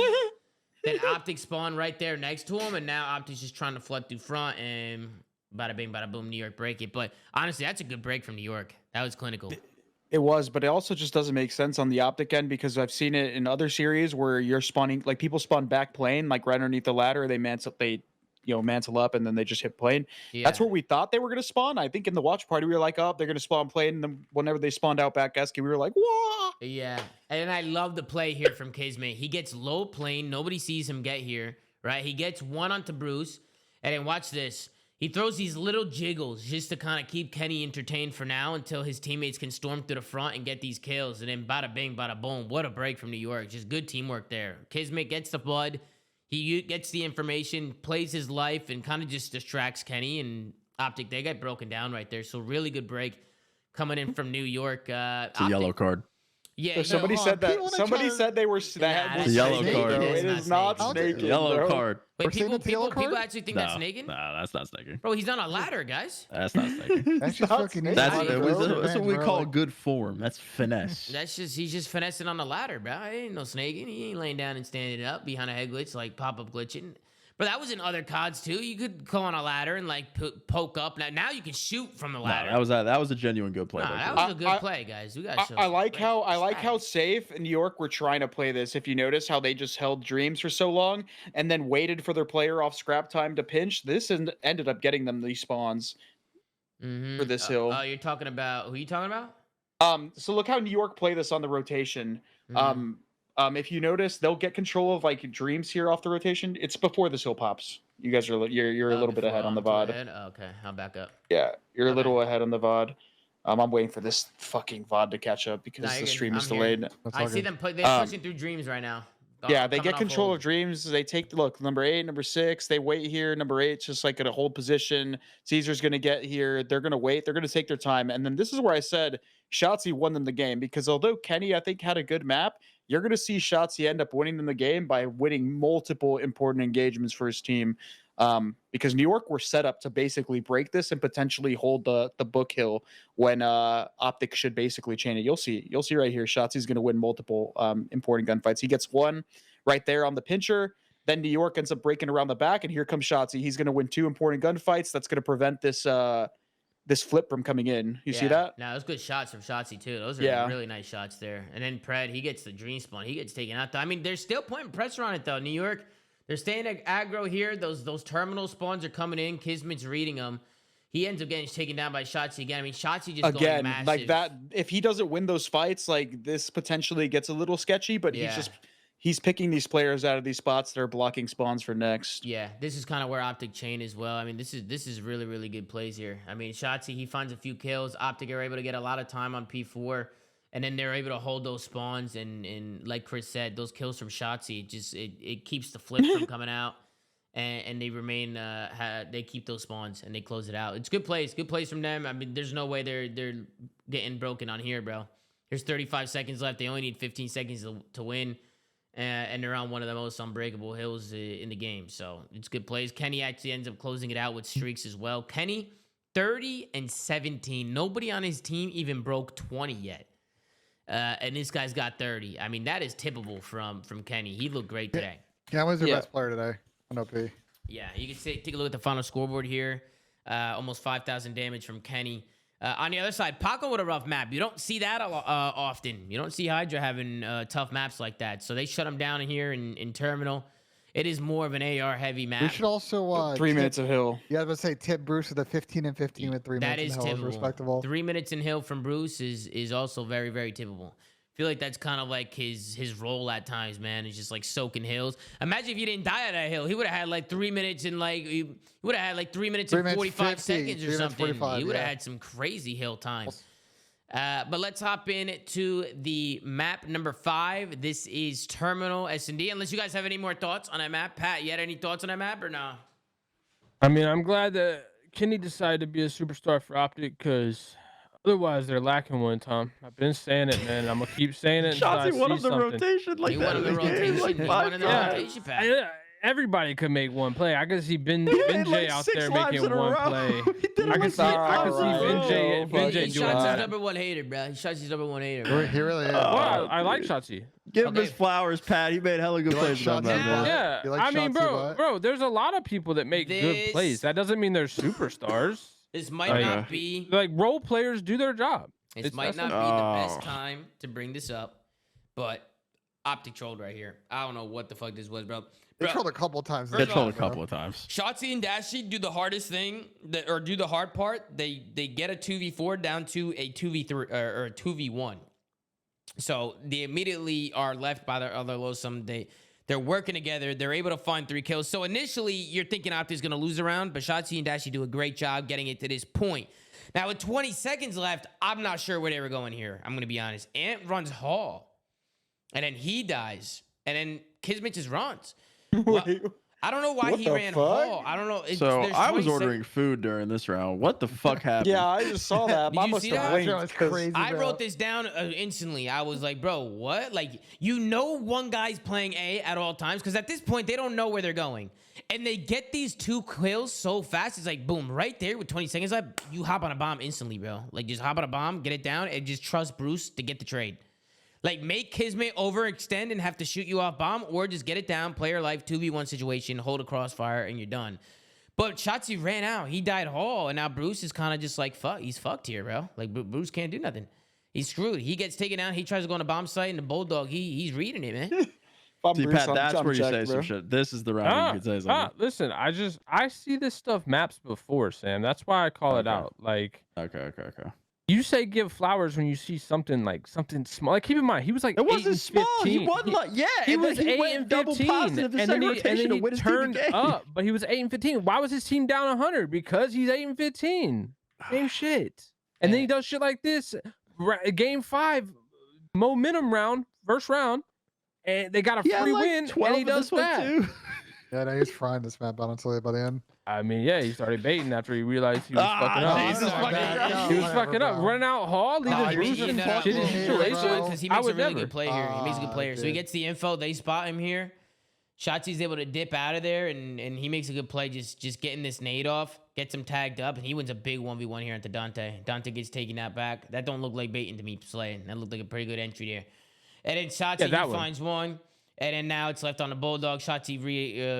Then Optic spawn right there next to him. And now Optic's just trying to flood through front and bada bing, bada boom, New York break it. But honestly, that's a good break from New York. That was clinical. It was, but it also just doesn't make sense on the Optic end because I've seen it in other series where you're spawning, like people spawn back plane, like right underneath the ladder. They mantle up and then they just hit plane. That's where we thought they were going to spawn. I think in the watch party we were like, oh, they're going to spawn plane, and then whenever they spawned out back Esky, we were like, whoa. Yeah, and I love the play here from Kismet. He gets low plane, nobody sees him get here, right? He gets 1 onto Bruce, and then watch this. He throws these little jiggles just to kind of keep Kenny entertained for now until his teammates can storm through the front and get these kills, and then bada bing, bada boom. What a break from New York. Just good teamwork there. Kismet gets the blood. He gets the information, plays his life, and kind of just distracts Kenny. And Optic, they got broken down right there. So really good break coming in from New York. It's a yellow card. Yeah, So somebody said that. Somebody said they were Nah, yellow card. It is not snaking. snaking. Yellow bro. card. Wait, saying it's a yellow people card? actually think that's snaking? Nah, that's not snaking. Bro, he's on a ladder, guys. That's not snaking. That's just fucking easy. That's bro. what we Bro, call like, good form. That's finesse. He's just finessing on the ladder, bro. It ain't no snaking. He ain't laying down and standing up behind a head glitch, like pop-up glitching. But that was in other CODs too. You could go on a ladder and like poke up. Now you can shoot from the ladder. That was a genuine good play. That was a good play, guys. We got. I like how safe New York were trying to play this. If you notice how they just held dreams for so long and then waited for their player off scrap time to pinch. This ended up getting them these spawns. for this hill. Oh, you're talking about who? You talking about? So look how New York play this on the rotation. If you notice, they'll get control of like Dreams here off the rotation. It's before this hill pops. You guys are you're a little bit ahead on the VOD. Okay, I'll back up. Yeah, you're a little ahead on the VOD. I'm waiting for this fucking VOD to catch up because the stream is delayed. I see them they're pushing through Dreams right now. Yeah, they get control of Dreams. They take look, number 8, number 6. They wait here. Number 8's just like in a hold position. Caesar's gonna get here. They're gonna wait. They're gonna take their time. And then this is where I said Shotzzy won them the game because although Kenny I think had a good map, you're gonna see Shotzzy end up winning them the game by winning multiple important engagements for his team. Because New York were set up to basically break this and potentially hold the book hill when Optic should basically chain it. You'll see right here. Shotzi's going to win multiple important gunfights. He gets one right there on the pincher. Then New York ends up breaking around the back, and here comes Shotzi. He's going to win 2 important gunfights. That's going to prevent this this flip from coming in. You see that? No, those good shots from Shotzi too. Those are really nice shots there. And then Pred, he gets the dream spawn. He gets taken out. I mean, they're still putting pressure on it though. New York. They're staying aggro here. Those terminal spawns are coming in. Kismet's reading them. He ends up getting taken down by Shotzi again. I mean, Shotzi just going massive. Like that. If he doesn't win those fights, like this potentially gets a little sketchy. But he's picking these players out of these spots that are blocking spawns for next. Yeah, this is kind of where Optic chain as well. I mean, this is really really good plays here. I mean, Shotzi he finds a few kills. Optic are able to get a lot of time on P4. And then they're able to hold those spawns, and like Chris said, those kills from Shotzi, it keeps the flip from coming out, and they remain they keep those spawns and they close it out. It's good plays from them. I mean, there's no way they're getting broken on here, bro. There's 35 seconds left. They only need 15 seconds to win, and they're on one of the most unbreakable hills in the game. So it's good plays. Kenny actually ends up closing it out with streaks as well. Kenny, 30 and 17. Nobody on his team even broke 20 yet. And this guy's got 30. I mean, that is tippable from Kenny. He looked great today. Cam was the best player today on OP. Yeah, you can take a look at the final scoreboard here. Almost 5,000 damage from Kenny. On the other side, Paco with a rough map. You don't see that often. You don't see Hydra having tough maps like that. So they shut him down here in Terminal. It is more of an AR heavy map. We should also 3 minutes of hill. Yeah, I was going to say tip Bruce with a 15 and 15 with 3 minutes in hill is respectable. 3 minutes in hill from Bruce is also very, very tippable. I feel like that's kind of like his role at times, man. It's just like soaking hills. Imagine if he didn't die at that hill. He would have had like 3 minutes and he would have had like 3 minutes and 45 seconds or something. He would have had some crazy hill times. But let's hop in to the map number 5. This is Terminal S&D. Unless you guys have any more thoughts on that map. Pat, you had any thoughts on that map or no? I mean, I'm glad that Kenny decided to be a superstar for Optic because otherwise they're lacking one, Tom. I've been saying it, man. I'm going to keep saying it until I see something. Rotation like that. He won the rotation, Pat. Everybody could make one play. I could see Ben J out there making one play. I could see Ben J He doing shots his that. number 1 hater, bro. He shots his number 1 hater. He really is. Well, I like Shotzi. Give him his flowers, Pat. He made hella good plays on that, bro. Yeah, You like I mean, Shotzi, bro, there's a lot of people that make good plays. That doesn't mean they're superstars. This might not be like role players do their job. This might not be the best time to bring this up, but Optic trolled right here. I don't know what the fuck this was, bro. They trolled a couple of times. They trolled a couple of times. Shotzi and Dashy do the hardest thing, or do the hard part. They get a 2v4 down to a 2v3 or a 2v1. So they immediately are left by their other lowsome. They're working together. They're able to find 3 kills. So initially, you're thinking Optic's going to lose a round, but Shotzi and Dashy do a great job getting it to this point. Now, with 20 seconds left, I'm not sure where they were going here. I'm going to be honest. Ant runs Hall, and then he dies, and then Kismet just runs. Well, I don't know why he ran Hall. I don't know. So I was ordering food during this round. What the fuck happened? Yeah, I just saw that. Did you see that? Crazy, I wrote this down instantly. I was like, bro, what? Like, you know one guy's playing A at all times because at this point, they don't know where they're going. And they get these 2 kills so fast. It's like, boom, right there with 20 seconds left, you hop on a bomb instantly, bro. Like, just hop on a bomb, get it down, and just trust Bruce to get the trade. Like, make Kismet overextend and have to shoot you off bomb, or just get it down, play your life, 2v1 situation, hold a crossfire, and you're done. But Shotzi ran out. He died Hall, and now Bruce is kind of just like, fuck, he's fucked here, bro. Like, Bruce can't do nothing. He's screwed. He gets taken down. He tries to go on a bomb site, and the Bulldog, he's reading it, man. I'm See, Bruce, Pat, I'm that's where you checked, say some bro. shit. This is the round where you could say something. Listen, I see this stuff maps before, Sam. That's why I call it out. Like, Okay. you say give flowers when you see something small. Like, keep in mind, he was like It 8 wasn't and small. 15. He won like He and then was he 8 went and double 15, positive the and second then rotation to he win his team turned the game. up, but he was 8 and 15. Why was his team down 100? Because he's 8 and 15. Same shit. And then he does shit like this. Game 5, momentum round, first round, and they got a free win, and he does that. Too. Yeah, no, he's frying this map out until by the end. I mean, yeah, he started baiting after he realized he was fucking up. Jesus fucking Christ. He was fucking up, running out hall, leaving Bruce in shitty situations. Because he I makes a would really never. good play here. He makes a good player. So he gets the info. They spot him here. Shotzi's able to dip out of there, and he makes a good play, just getting this nade off, gets him tagged up, and he wins a big 1v1 here into Dante. Dante gets taken out back. That don't look like baiting to me, slaying. That looked like a pretty good entry there. And then Shotzi finds one. And then now it's left on the Bulldog. Shotzi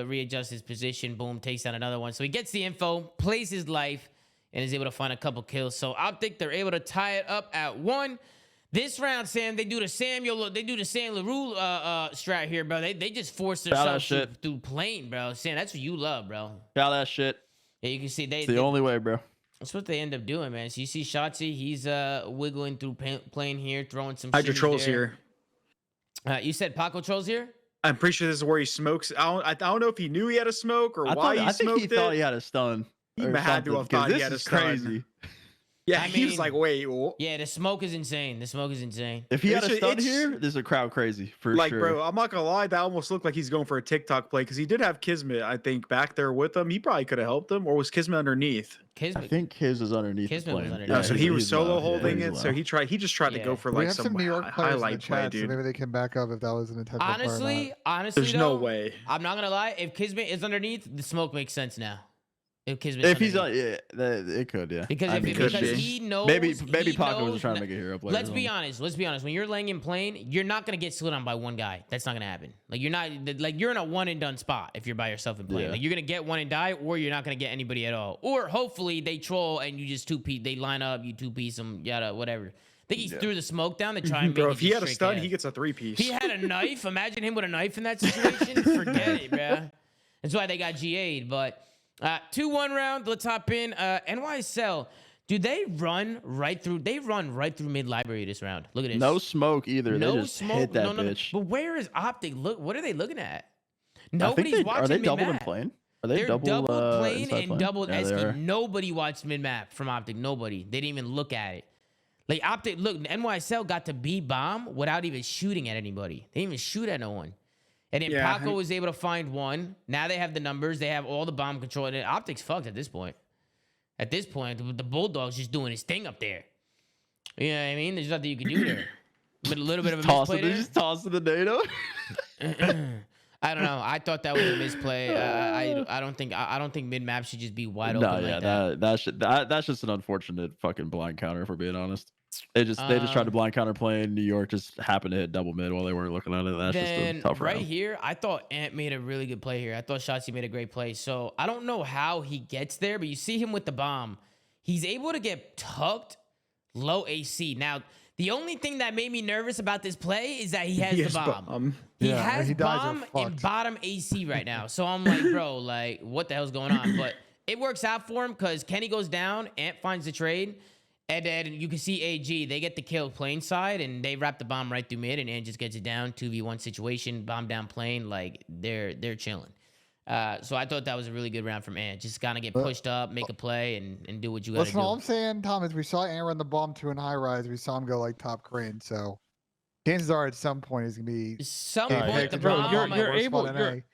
readjusts his position. Boom, takes down another one. So he gets the info, plays his life, and is able to find a couple kills. So Optic, they're able to tie it up at 1. This round, Sam, they do the Sam LaRue strat here, bro. They just force themselves through plane, bro. Sam, that's what you love, bro. Got that shit. Yeah, you can see it's the only way, bro. That's what they end up doing, man. So you see Shotzi, he's wiggling through plane here, throwing some Hydra Trolls here. You said Paco Trolls here? I'm pretty sure this is where he smokes. I don't know if he knew he had a smoke or why he smoked it. I think he thought he had a stun. He had to have thought he had a stun. Crazy. Yeah, he was like, wait. What? Yeah, the smoke is insane. The smoke is insane. If he had a stun here, there's a crowd crazy for like, sure. Bro, I'm not gonna lie, that almost looked like he's going for a TikTok play because he did have Kismet, I think, back there with him. He probably could have helped him, or was Kismet underneath? I think his is underneath. Kismet was underneath. Yeah, so he was solo holding it. So he just tried to go for like some New York players highlight in the play, chat, dude. so maybe they can back up if that was an intentional honestly, there's no way. I'm not gonna lie. If Kismet is underneath, the smoke makes sense now. If he's on, yeah, it could, yeah. Because he knows. Maybe Paco was trying to make a hero play. Let's be honest. When you're laying in plane, you're not gonna get slid on by one guy. That's not gonna happen. Like you're in a one and done spot if you're by yourself in plane. Yeah. Like you're gonna get one and die, or you're not gonna get anybody at all. Or hopefully they troll and you just two-piece. They line up, you two-piece them, yada, whatever. I think he threw the smoke down to try and bro, make if he had a stun, he gets a 3-piece. If he had a knife, imagine him with a knife in that situation. Forget it, bro. That's why they got GA'd, but. 2-1 round. Let's hop in. NYSL. Do they run right through? They run right through mid library this round. Look at this. No smoke either. No they just smoke. hit that no. bitch. But where is Optic? Look, what are they looking at? Nobody's watching. Are they mid-map. double in plane? Are they They're double plane and plane? double Yeah, Esky. Nobody watched mid map from Optic. Nobody. They didn't even look at it. Like Optic, look, NYSL got to B bomb without even shooting at anybody. They didn't even shoot at no one. And then Paco was able to find one. Now they have the numbers. They have all the bomb control. And Optic's fucked at this point. At this point, the Bulldog's just doing his thing up there. You know what I mean? There's nothing you can do there. But a little bit of a misplay there. Just tossing the NATO. I don't know. I thought that was a misplay. I don't think mid map should just be wide open. That's just an unfortunate fucking blind counter, if we're being honest. They just tried to blind counter play, and New York just happened to hit double mid while they weren't looking at it. That's just a tough round. Right here, I thought Ant made a really good play here. I thought Shotzi made a great play. So I don't know how he gets there, but you see him with the bomb. He's able to get tucked low AC. Now, the only thing that made me nervous about this play is that he has the bomb. He has bomb in bottom AC right now. So I'm like, bro, like, what the hell's going on? But it works out for him because Kenny goes down, Ant finds the trade. And then you can see AG, they get the kill plane side, and they wrap the bomb right through mid, and Ant just gets it down, 2v1 situation, bomb down plane, like, they're chilling. So I thought that was a really good round from Ant. Just kind of get pushed up, make a play, and do what you got to do. Listen, all I'm saying, Tom, is we saw Ant run the bomb 2 in high rise. We saw him go, like, top crane, so chances are at some point he's going to be... Some point, the bro, bomb...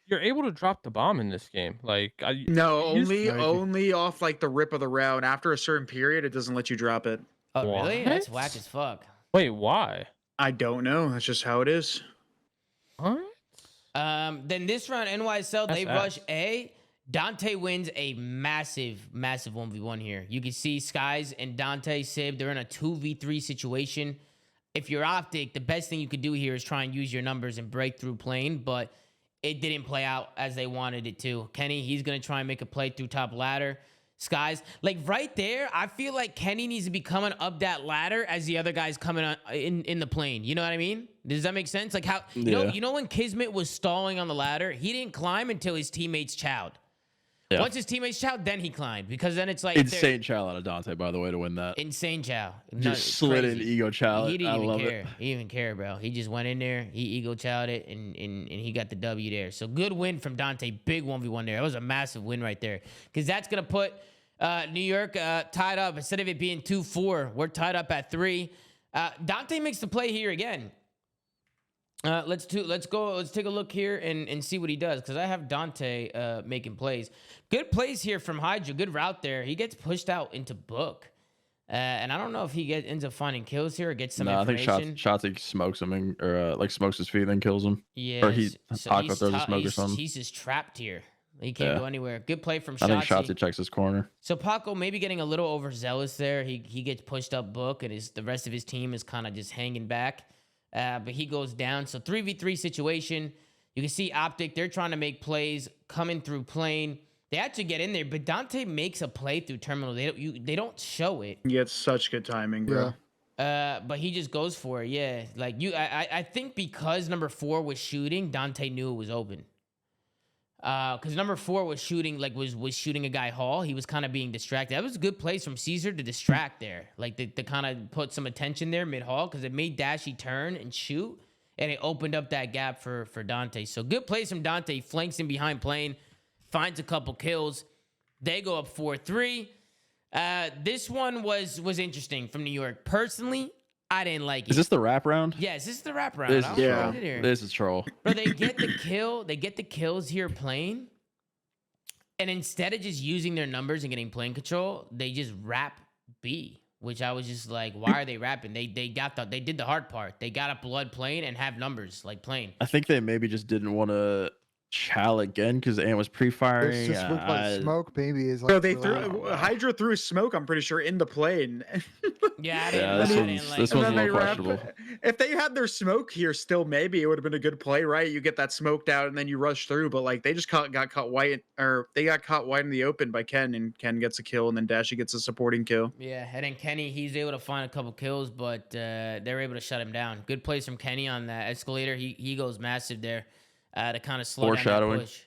You're able to drop the bomb in this game. Like only off like the rip of the round. After a certain period, it doesn't let you drop it. Oh, really? That's whack as fuck. Wait, why? I don't know. That's just how it is. What? Then this round, NYSL, they rush A. Dante wins a massive 1v1 here. You can see Skies and Dante, Sib, they're in a 2v3 situation. If you're Optic, the best thing you could do here is try and use your numbers and break through plane, but it didn't play out as they wanted it to. Kenny, he's going to try and make a play through top ladder. Skies. Like right there, I feel like Kenny needs to be coming up that ladder as the other guys coming on in the plane. You know what I mean? Does that make sense? Like how you know when Kismet was stalling on the ladder, he didn't climb until his teammates chowed. Yeah. Once his teammates chowed, then he climbed, because then it's like Insane chow out of Dante, by the way, to win that. insane chow. Just slid in ego chow. He didn't I even love care. it. He didn't even care, bro. He just went in there. He ego chowed it, and he got the W there. So good win from Dante. Big 1v1 there. That was a massive win right there, because that's gonna put New York tied up. Instead of it being 2-4, we're tied up at 3. Dante makes the play here again. Let's go. Let's take a look here and see what he does, because I have Dante making plays. Good plays here from Hydra. Good route there. He gets pushed out into Book, and I don't know if he ends up finding kills here or gets some information. I think Shotzzy smokes him or like smokes his feet and then kills him. Yeah, or Taco throws a smoke or something. He's just trapped here. He can't go anywhere. Good play from Shotzzy. I think Shotzzy checks his corner. So Paco maybe getting a little overzealous there. He gets pushed up Book, and the rest of his team is kind of just hanging back. But he goes down. So 3v3 situation. You can see Optic. They're trying to make plays coming through plane. They actually get in there, but Dante makes a play through terminal. They don't show it. You get such good timing, bro. But he just goes for it. Yeah, like I think because number 4 was shooting, Dante knew it was open. Because number 4 was shooting, like was shooting a guy Hall. He was kind of being distracted. That was a good place from Caesar to distract there, like to kind of put some attention there mid Hall, because it made Dashy turn and shoot, and it opened up that gap for Dante. So good plays from Dante. Flanks in behind plane, finds a couple kills. They go up 4-3. This one was interesting from New York. Personally, I didn't like it. Is this the wrap round? Yes, this is the wrap round. This is troll. Bro, they get the kill. They get the kills here playing, and instead of just using their numbers and getting plane control, they just wrap B, which I was just like, why are they rapping? They did the hard part. They got a blood plane and have numbers like plane. I think they maybe just didn't want to chow again because Ant was pre-firing. It's just with like smoke, baby. Is like So they Hydra threw smoke. I'm pretty sure in the plane. This one's a little questionable. If they had their smoke here still, maybe it would have been a good play, right? You get that smoked out and then you rush through. But like they just got caught white, or they got caught wide in the open by Ken, and Ken gets a kill, and then Dashy gets a supporting kill. Yeah, and then Kenny, he's able to find a couple kills, but they're able to shut him down. Good plays from Kenny on that escalator. He goes massive there. To kind of slow down that push.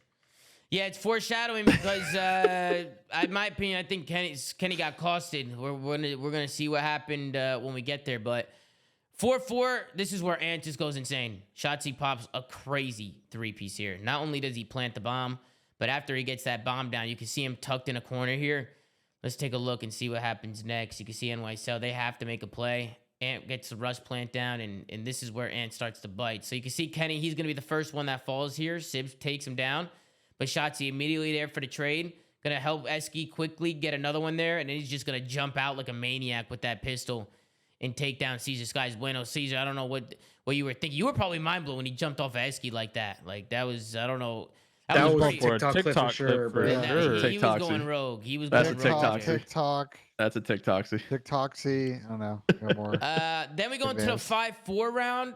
Yeah, it's foreshadowing because, in my opinion, I think Kenny got costed. We're gonna see what happened when we get there. But 4-4, this is where Ant just goes insane. Shotzzy pops a crazy 3-piece here. Not only does he plant the bomb, but after he gets that bomb down, you can see him tucked in a corner here. Let's take a look and see what happens next. You can see NYSL. They have to make a play. Ant gets the rush plant down, and this is where Ant starts to bite. So you can see Kenny, he's going to be the first one that falls here. Sibs takes him down, but Shotzzy immediately there for the trade. Going to help Esky quickly get another one there, and then he's just going to jump out like a maniac with that pistol and take down Caesar Skies. Bueno, Caesar, I don't know what you were thinking. You were probably mind blown when he jumped off of Esky like that. Like, that was, I don't know. That was a TikTok clip for sure, bro. He was going rogue. He was That's going a rogue. TikTok. That's a TikToksy. TikToksy. I don't know. No more. Then we go into the 5-4 round.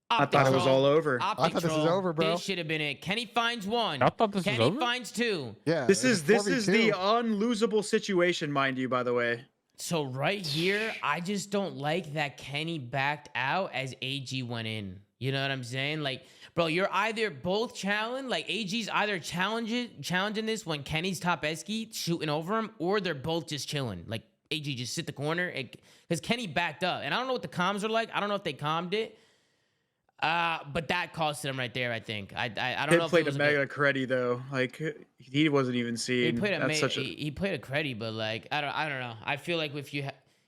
I thought it was all over. I thought this was over, bro. This should have been it. Kenny finds 1. I thought this was over. Kenny finds 2. Yeah. This is the 4v2. unlosable situation, mind you, by the way. So right here, I just don't like that Kenny backed out as AG went in. You know what I'm saying? Like, bro, you're either both challenging, like AG's either challenging this when Kenny's top Esky shooting over him, or they're both just chilling. Like AG just sit the corner because Kenny backed up, and I don't know what the comms are like. I don't know if they calmed it, but that costed him right there. I think I don't know. He played a mega creddy though. Like he wasn't even seeing. He played a creddy, but like I don't know. I feel like if you.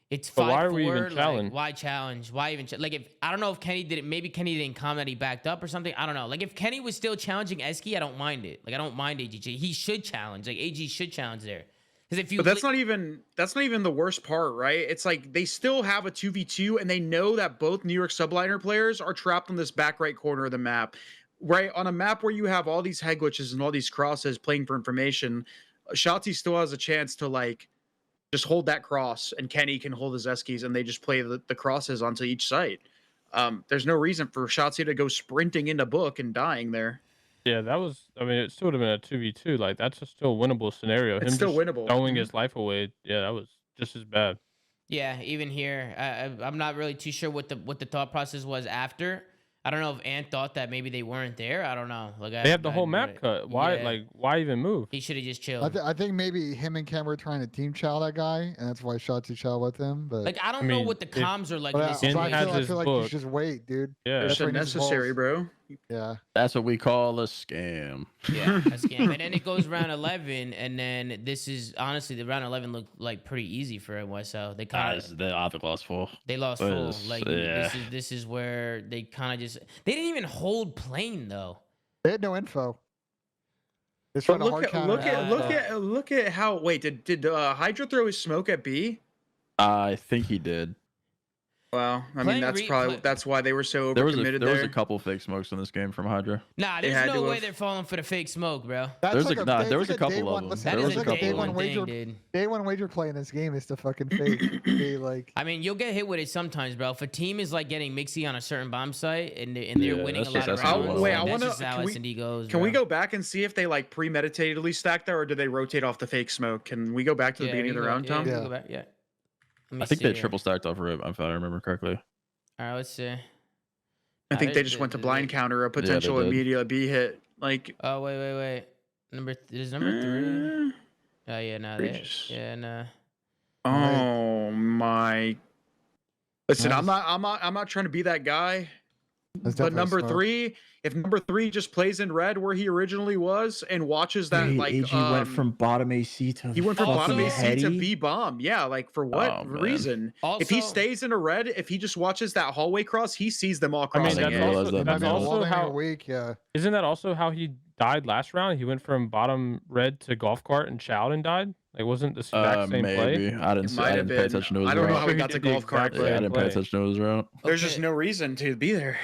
It's 5-4. Why are we even challenge? Like, why challenge? Why even like if I don't know if Kenny did it. Maybe Kenny didn't comment that he backed up or something. I don't know. Like if Kenny was still challenging Esky, I don't mind it. Like I don't mind AG. He should challenge. Like AG should challenge there. Because if you. But that's not even the worst part, right? It's like they still have a 2v2, and they know that both New York subliner players are trapped on this back right corner of the map, right? On a map where you have all these head glitches and all these crosses playing for information, Shotzzy still has a chance to like. Just hold that cross, and Kenny can hold his Eskies, and they just play the crosses onto each site. There's no reason for Shotzzy to go sprinting into Book and dying there. Yeah, that was. I mean, it still would have been a 2v2. Like that's a still winnable scenario. It's Him still just winnable. throwing Mhm. his life away. Yeah, that was just as bad. Yeah, even here, I'm not really too sure what the thought process was after. I don't know if Ant thought that maybe they weren't there. I don't know. Like They have the whole map cut. Why? Yeah. Like, why even move? He should have just chilled. I think maybe him and Cam were trying to team chow that guy, and that's why Shotzi chow with him. But Like I don't know mean, what the if- comms are like but in I, this so Ken I has feel, I his feel like you book. should just wait, dude. Yeah. It's That's where he needs unnecessary, balls. bro. Yeah. That's what we call a scam. Yeah, that's game. And then it goes round 11, and then this is honestly the round 11 looked like pretty easy for NYSL. They kind of The Optic lost full. they lost It full. is- Like yeah. this is where they kind of just they didn't even hold plane though. They had no info. They But tried to look hard at counter. look at how. Wait, did Hydra throw his smoke at B? I think he did. Well, I Playing mean that's probably that's why they were so There was overcommitted there was there. a couple fake smokes in this game from Hydra. Nah, They there's had no to way have- they're falling for the fake smoke, bro. That's There's like a- nah, that's there was like a couple day of one. them. Listen, That There is that's was a like a a day couple day of one one thing, wager. dude. Day one wager play in this game is to fucking fake. They like. I mean, you'll get hit with it sometimes, bro. If a team is like getting mixy on a certain bomb site and they're Yeah, winning a that's lot just- of that's rounds, what it Wait, then I that's wanna- just how can we- S&D goes. Can we bro. go back and see if they like premeditatedly stacked there, or did they rotate off the fake smoke? Can we go back to the Yeah, beginning we of the can round, go- yeah, Tom? we can Yeah. go back, yeah. Let me I think see they here. triple stacked off rip, if I remember correctly. All right, let's see. I think they just went to blind counter a potential did. immediate B hit. Like, Oh wait. Is number 3? Oh yeah, no, they, Egregious. yeah, no. oh my. Listen, Nice. I'm not trying to be that guy. That's But definitely number smoke. 3, if number 3 just plays in red where he originally was and watches that, Wait, like, AG went from bottom AC to he went from Also- bottom AC to heady? B bomb. Yeah, like for what Oh, man. reason? Also, If he stays in a red, if he just watches that hallway cross, he sees them all I mean, crossing. that's it. also- It might that's be a also wall in a how. week. Yeah. Isn't that also how he died last round? He went from bottom red to golf cart and chowed and died. Like, wasn't the exact same play? Maybe. I didn't It see, might I have didn't pay been. attention to his I don't know route. how he He got to did the golf cart, exact Yeah, I but didn't pay play. attention to his route. there's just Okay. no reason to be there.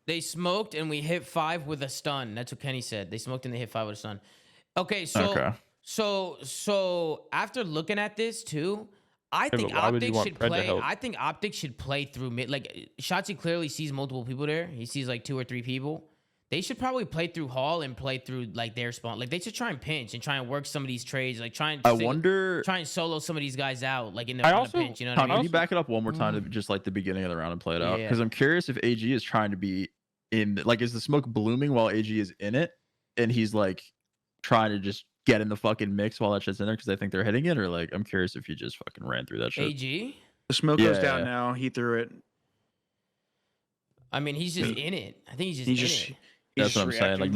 they smoked and we hit 5 with a stun. That's what Kenny said. They smoked and they hit 5 with a stun. Okay, so Okay. so after looking at this too, I but think why would you Optic want should Pred to play. help? I think Optic should play through mid. Like Shotzi clearly sees multiple people there. He sees like 2 or 3 people. They should probably play through Hall and play through like their spawn. Like they should try and pinch and try and work some of these trades. Like try and I wonder. try and solo some of these guys out. Like in the, I on the also- pinch. You know what Tom, I can mean? you back it up one more time to just like the beginning of the round and play it out? Yeah. Because I'm curious if AG is trying to be in, like, is the smoke blooming while AG is in it, and he's like trying to just get in the fucking mix while that shit's in there because they think they're hitting it, or like, I'm curious if he just fucking ran through that shit. AG. The smoke goes Yeah, down yeah. now. He threw it. I mean, he's just in it. I think he's just He in just it. That's what I'm saying. Like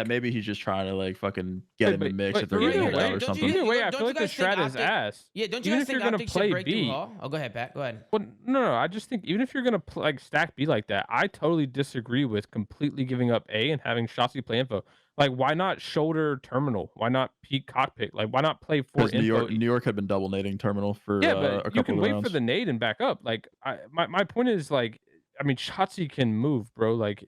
maybe he's just trying to like fucking get in the mix if they're either getting hit way, out or don't something. you- Either way, I don't feel you like the guys think strat is Optic- ass. Yeah, don't you Even guys if you're think gonna Optic should play break through B. Hall? Oh, go ahead, Pat. Go ahead. Well, no. I just think even if you're gonna like stack B like that, I totally disagree with completely giving up A and having Shotzi play info. Like, why not shoulder terminal? Why not peek cockpit? Like, why not play for Because info? New York had been double nading terminal for Yeah, a but couple you can of wait rounds. for the nade and back up. Like, my point is like, I mean, Shotzi can move, bro. Like,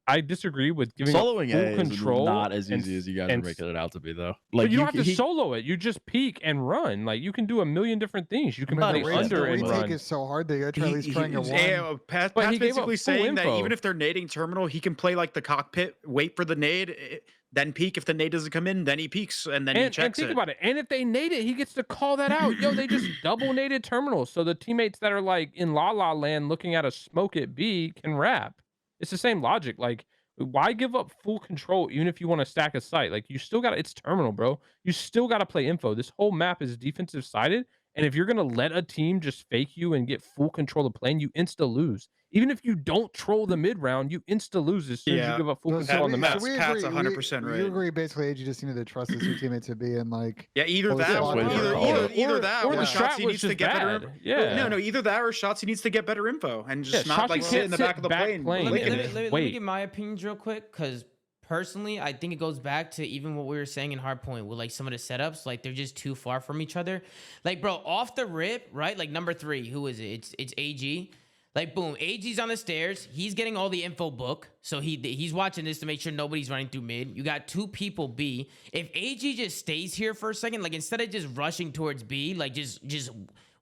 I disagree with giving up Soloing full A control. is not as and easy as you guys are and making it out to be, though. But Like you don't have to he- solo it. You just peek and run. Like, you can do a million different things. You can Man, play the race under the and retake run. is so hard. They gotta try at least trying a one. Pat's But he gave up basically full saying that info. even if they're nading terminal, he can play like the cockpit, wait for the nade, then peek. If the nade doesn't come in, then he peeks and then he And checks think it. about it. And if they nade it, he gets to call that out. Yo, they just double naded terminals. So the teammates that are like in La La Land looking at a smoke at B can wrap. It's the same logic. Like, why give up full control even if you want to stack a site? Like, you still got it's terminal, bro. You still got to play info. This whole map is defensive sided. And if you're going to let a team just fake you and get full control of the plane, you insta lose. Even if you don't troll the mid round, you insta lose as soon as you give up full So control on the map. Pat's- Pat's 100% right. You agree, basically, AG just needed to trust his two teammates to be in like. Yeah, either Oh, that, yeah, or wait, either, wait, either, wait. either that, or or the strat Shotzi was needs to just get better. bad. Yeah. No, either that or Shotzi needs to get better info and just Yeah, not like Shotzi sit in can't the sit back of the back plane. plane Let me, and let, me, just let, me, let wait. me give my opinions real quick, because personally, I think it goes back to even what we were saying in Hardpoint with like some of the setups. Like they're just too far from each other. Like, bro, off the rip, right? Like number 3, who is it? It's AG. Like, boom, AG's on the stairs. He's getting all the info book. So he's watching this to make sure nobody's running through mid. You got 2 people B. If AG just stays here for a second, like instead of just rushing towards B, like just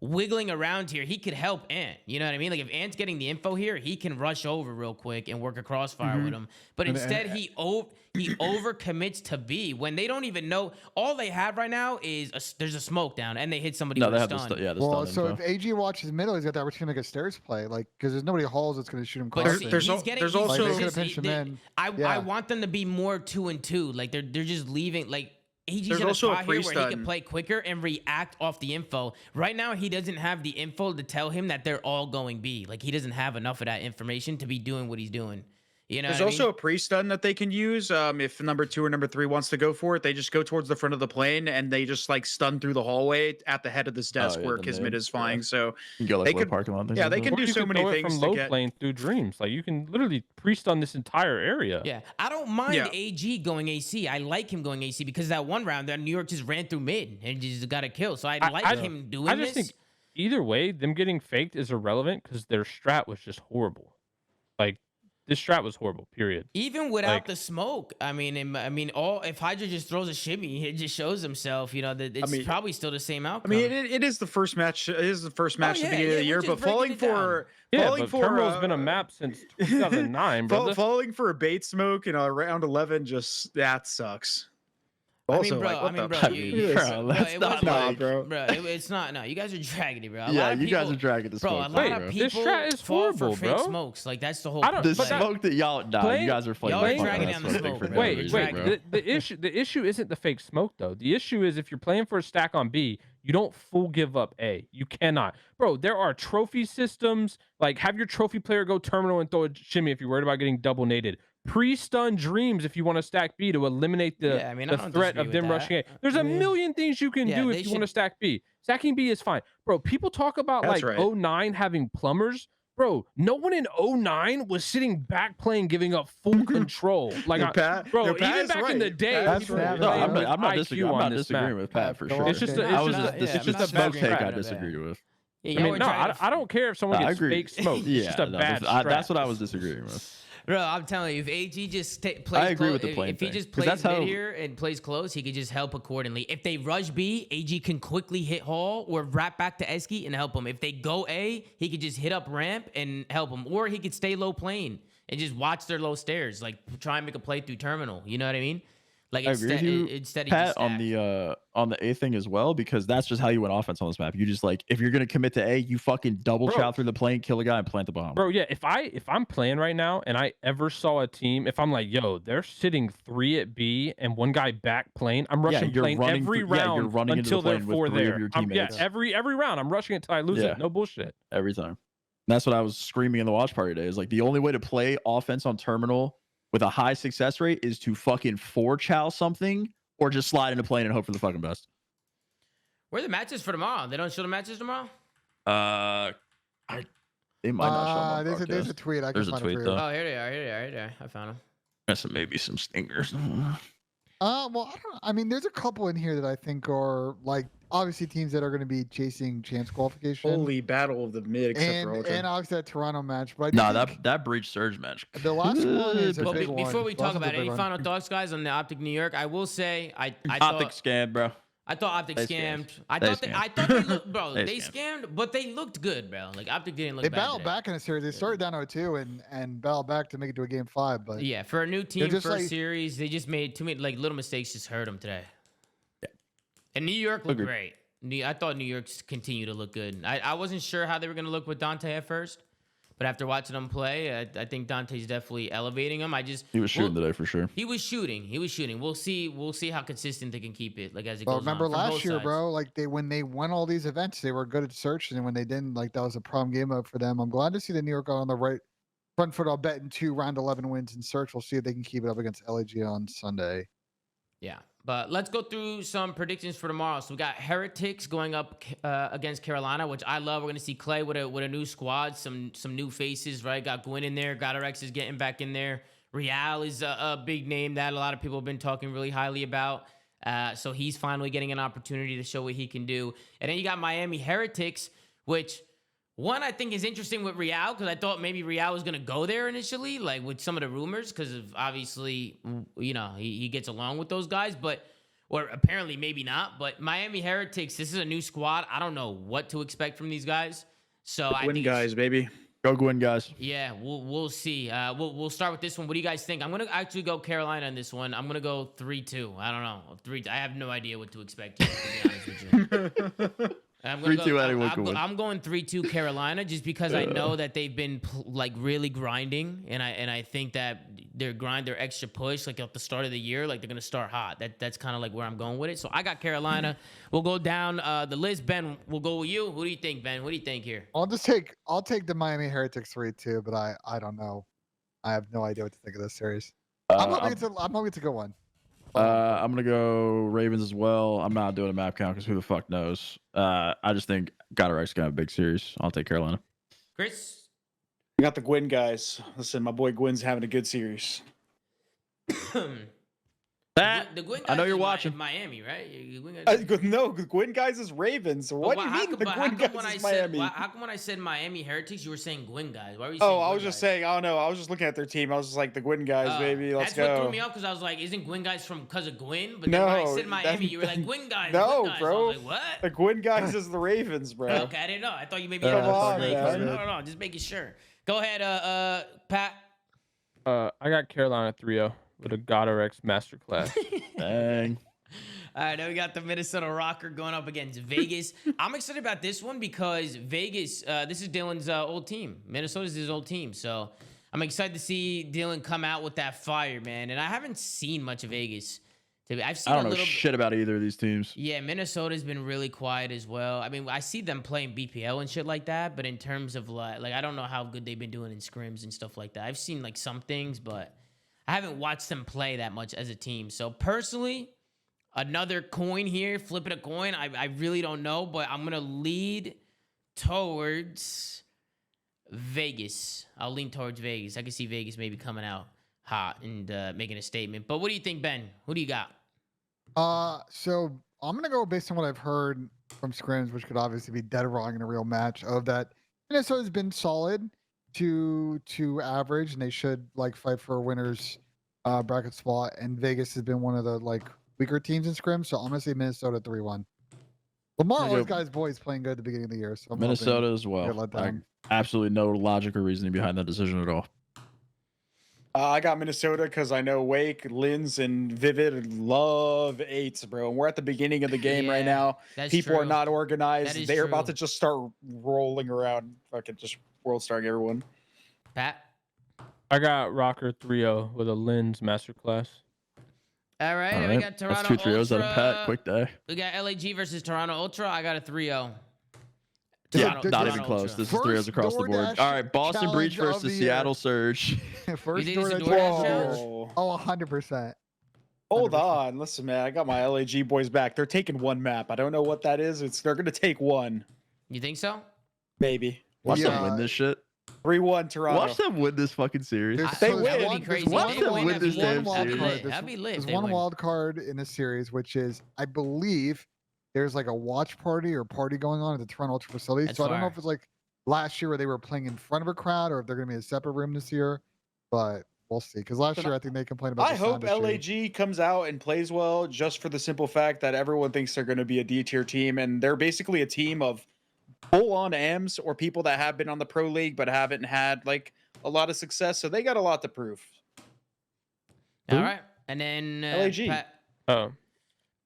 wiggling around here, he could help Ant. You know what I mean? Like if Ant's getting the info here, he can rush over real quick and work a crossfire with him. But instead, he overcommits to B when they don't even know. All they have right now is there's a smoke down and they hit somebody with a stun. Well, so if AG watches middle, he's got the opportunity to make a stairs play, like because there's nobody halls that's going to shoot him. But constantly. there's also they could have pinched him in. I want them to be more 2 and 2. Like they're just leaving like. AG's There's in a also a spot here where he pre-stun. can play quicker and react off the info. Right now, he doesn't have the info to tell him that they're all going B. Like, he doesn't have enough of that information to be doing what he's doing. You know There's what I also mean? a pre-stun that they can use. If number 2 or number 3 wants to go for it, they just go towards the front of the plane and they just like stun through the hallway at the head of this desk where Kismet is flying. So You go like they low could, parking lot. things yeah, like they that. can Or do you so could many throw it things from to low get. plane through Dreams. Like you can literally pre-stun this entire area. Yeah, I don't mind Yeah. AG going AC. I like him going AC because that one round that New York just ran through mid and just got a kill. So I like him doing I just this. think either way, them getting faked is irrelevant because their strat was just horrible. Like this strat was horrible. Period. Even without Like- the smoke, if Hydra just throws a shimmy, it just shows himself. You know that it's probably still the same I outcome. mean, it is the first match. It is the first match at the beginning of the we're year, just but breaking falling it down. for Yeah, but Terminal's been a map since 2009, brother. falling for a bait smoke in round 11 that sucks. Also, bro, like, what the bro, fuck? That's it not wasn't- Nah, bro. It's not. No, you guys are dragging it, bro. A Yeah, lot of you guys people- are dragging this Bro, smoke. a lot of bro. people This strat is fall horrible, for fake bro. smokes. Like that's the whole. I don't- The but that- smoke that y'all, you guys are y'all fucking are dragging that down the smoke smoke, for bro. no Wait, reason, dragging bro. the issue isn't the fake smoke though. The issue is if you're playing for a stack on B, you don't full give up A. You cannot, bro. There are trophy systems. Like have your trophy player go terminal and throw a shimmy if you're worried about getting double nated. Pre-stun Dreams if you want to stack B to eliminate the, I the don't threat disagree of with them that. rushing A. There's a million things you can Yeah, do they if you want to should- stack B. Stacking B is fine, bro. People talk about That's like right. 09 having plumbers. Bro, no one in 09 was sitting back playing, giving up full control. Like, bro, Yo, Pat even is back in the right. day, Pat's people right. were No, playing I'm with not, I'm not IQ disagreeing. I'm on not this disagreeing map. with Pat for It's sure. just a- I was it's just, not- this yeah, is just it's a not smoke bad. take I Yeah. disagreed with. Yeah, I y'all mean, were no, trying to- I don't care if someone I gets agree. fake smoke. It's Yeah, just a bad strat. that's what I was disagreeing with. Bro, I'm telling you, if AG just plays I agree close, with the plane if he thing, just 'cause plays that's mid how- here and plays close, he could just help accordingly. If they rush B, AG can quickly hit Hall or wrap back to Esky and help him. If they go A, he could just hit up ramp and help him. Or he could stay low plane and just watch their low stairs, like try and make a play through terminal. You know what I mean? Like I agree with you, instead he Pat, just on the A thing as well, because that's just how you win offense on this map. You just like if you're gonna commit to A, you fucking double Bro. chow through the plane, kill a guy, and plant the bomb. Bro, yeah, if I'm playing right now and I ever saw a team, if I'm like, yo, they're sitting 3 at B and one guy back plane, I'm rushing you're plane running every through- yeah, you're round running into the until they're plane with 4 3 of there. your Yeah, teammates. every round I'm rushing it until I lose Yeah. it. No bullshit. Every time. And that's what I was screaming in the watch party today. Is like the only way to play offense on terminal with a high success rate is to fucking 4-chow something or just slide into plane and hope for the fucking best. Where are the matches for tomorrow? They don't show the matches tomorrow? They might not show them on There's a broadcast. tweet. I can There's a find tweet, it for though. you. Oh, here they are. Here they are. I found them. That's maybe some stingers. Well, I mean, there's a couple in here that I think are like obviously teams that are going to be chasing champs qualification. Holy battle of the mid, except for Ultra. and obviously that Toronto match. But I do Nah, think that breach surge match. the last one is a Well, big one. before we talk Last one's a about it, big any one. final thoughts, guys, on the Optic New York? I will say, I Optic thought scam, bro. I thought Optic They scammed. scammed. I They thought they looked, bro. They They scammed. scammed, but they looked good, bro. Like Optic didn't look They bad. battled today. back in a series. They started down 0-2 and battled back to make it to a game 5. But Yeah, for a new team, just first like- series, they just made too many like little mistakes. Just hurt them today. Yeah. And New York looked Agreed. great. I thought New York continued to look good. I wasn't sure how they were going to look with Dante at first, but after watching them play, I think Dante's definitely elevating him. He was shooting today for sure. He was shooting. We'll see how consistent they can keep it. Like as it well, goes remember on. from both last year, sides. bro? Like when they won all these events, they were good at search, and when they didn't, like that was a problem game up for them. I'm glad to see the New York on the right front foot. I'll bet in 2 round 11 wins in search. We'll see if they can keep it up against LAG on Sunday. Yeah, but let's go through some predictions for tomorrow. So we got Heretics going up against Carolina, which I love. We're gonna see Clay with a new squad, some new faces, right? Got Gwyn in there. Godarex is getting back in there. Real is a big name that a lot of people have been talking really highly about. So he's finally getting an opportunity to show what he can do. And then you got Miami Heretics, which one I think is interesting with Real because I thought maybe Real was gonna go there initially, like with some of the rumors, because of obviously, you know, he gets along with those guys. But or apparently maybe not. But Miami Heretics, this is a new squad. I don't know what to expect from these guys. So I Win think guys, baby. Go Gwyn, guys. yeah, we'll see. We'll start with this one. What do you guys think? I'm gonna actually go Carolina on this one. I'm gonna go 3-2. I don't know. 3. I have no idea what to expect here, to be honest with you. I'm gonna 3-2 anyone can win. I'm going 3-2 Carolina just because I know that they've been like really grinding, and I think that their extra push like at the start of the year, like they're gonna start hot. That's kind of like where I'm going with it. So I got Carolina. We'll go down the list. Ben, we'll go with you. Who do you think, Ben? What do you think here? I'll take the Miami Heretics 3-2, but I don't know. I have no idea what to think of this series. I'm hoping it's a good one. I'm gonna go Ravens as well. I'm not doing a map count because who the fuck knows. I just think Godorek's gonna have a big series. I'll take Carolina. Chris? We got the Gwyn guys. Listen, my boy Gwyn's having a good series. The Gwyn I know guys you're is watching. Miami, right? Gwyn guys No, the Gwyn guys is Ravens. What do you mean the Gwyn guys is Miami? How come when I said Miami Heretics, you were saying Gwyn guys? Why were you saying Oh, I Gwyn was just guys? saying, I don't know. I was just looking at their team. I was just like, the Gwyn guys, baby. Let's that's what go. threw me off because I was like, isn't Gwyn guys from because of Gwyn? But then when I said Miami, you were like, Gwyn guys. No, Gwyn guys. bro. I was like, what? The Gwyn guys is the Ravens, bro. Okay, I didn't know. I thought you maybe Come had on, like, man. no, just making sure. Go ahead, Pat. I got Carolina 3-0 with a Godorex masterclass. Dang. All right, now we got the Minnesota Rocker going up against Vegas. I'm excited about this one because Vegas, this is Dylan's old team. Minnesota's his old team. So I'm excited to see Dylan come out with that fire, man. And I haven't seen much of Vegas. I've seen I don't a know little shit about either of these teams. Yeah, Minnesota's been really quiet as well. I mean, I see them playing BPL and shit like that, but in terms of like I don't know how good they've been doing in scrims and stuff like that. I've seen like some things, but I haven't watched them play that much as a team. So personally, another coin here, flipping a coin. I really don't know, but I'm gonna lead towards Vegas. I'll lean towards Vegas. I can see Vegas maybe coming out hot and making a statement. But what do you think, Ben? Who do you got? So I'm gonna go based on what I've heard from scrims, which could obviously be dead wrong in a real match. Of that, Minnesota's been solid to average, and they should like fight for a winner's bracket spot. And Vegas has been one of the like weaker teams in scrims, so I'm gonna say Minnesota 3-1. Lamar always got his boys playing good at the beginning of the year, so I'm Minnesota hoping as well. they let Like, down. absolutely no logic or reasoning behind that decision at all. I got Minnesota because I know Wake, Linz, and Vivid love 8s, bro. And we're at the beginning of the game right now. People are not organized. They're about to just start rolling around, fucking just world starring everyone. Pat? I got Rocker 3-0 with a Lens masterclass. All right, and we got Toronto That's 2 3-0s out of Pat. Quick day. We got LAG versus Toronto Ultra. I got a 3-0. Yeah, not even close. This is 3-0s across the board. All right, Boston Breach versus Seattle Surge. First You think it's a DoorDash DoorDash challenge? Oh, 100%. Hold on. Listen, man. I got my LAG boys back. They're taking one map. I don't know what that is. They're going to take one. You think so? Maybe. Watch them win this shit. 3-1 Toronto. Watch them win this fucking series. They That win. would be crazy. Watch They them win, win that'd this be damn lit. series. That'd be lit. There's They one win. wild card in this series, which is I believe there's like a watch party or party going on at the Toronto Ultra facility. That's so I don't know fire. if it's like last year where they were playing in front of a crowd or if they're going to be in a separate room this year, but we'll see. Because last year I think they complained about. I hope LAG comes out and plays well just for the simple fact that everyone thinks they're going to be a D-tier team, and they're basically a team of full-on M's or people that have been on the Pro League but haven't had like a lot of success, so they got a lot to prove. All right, and then LAG. Pat, I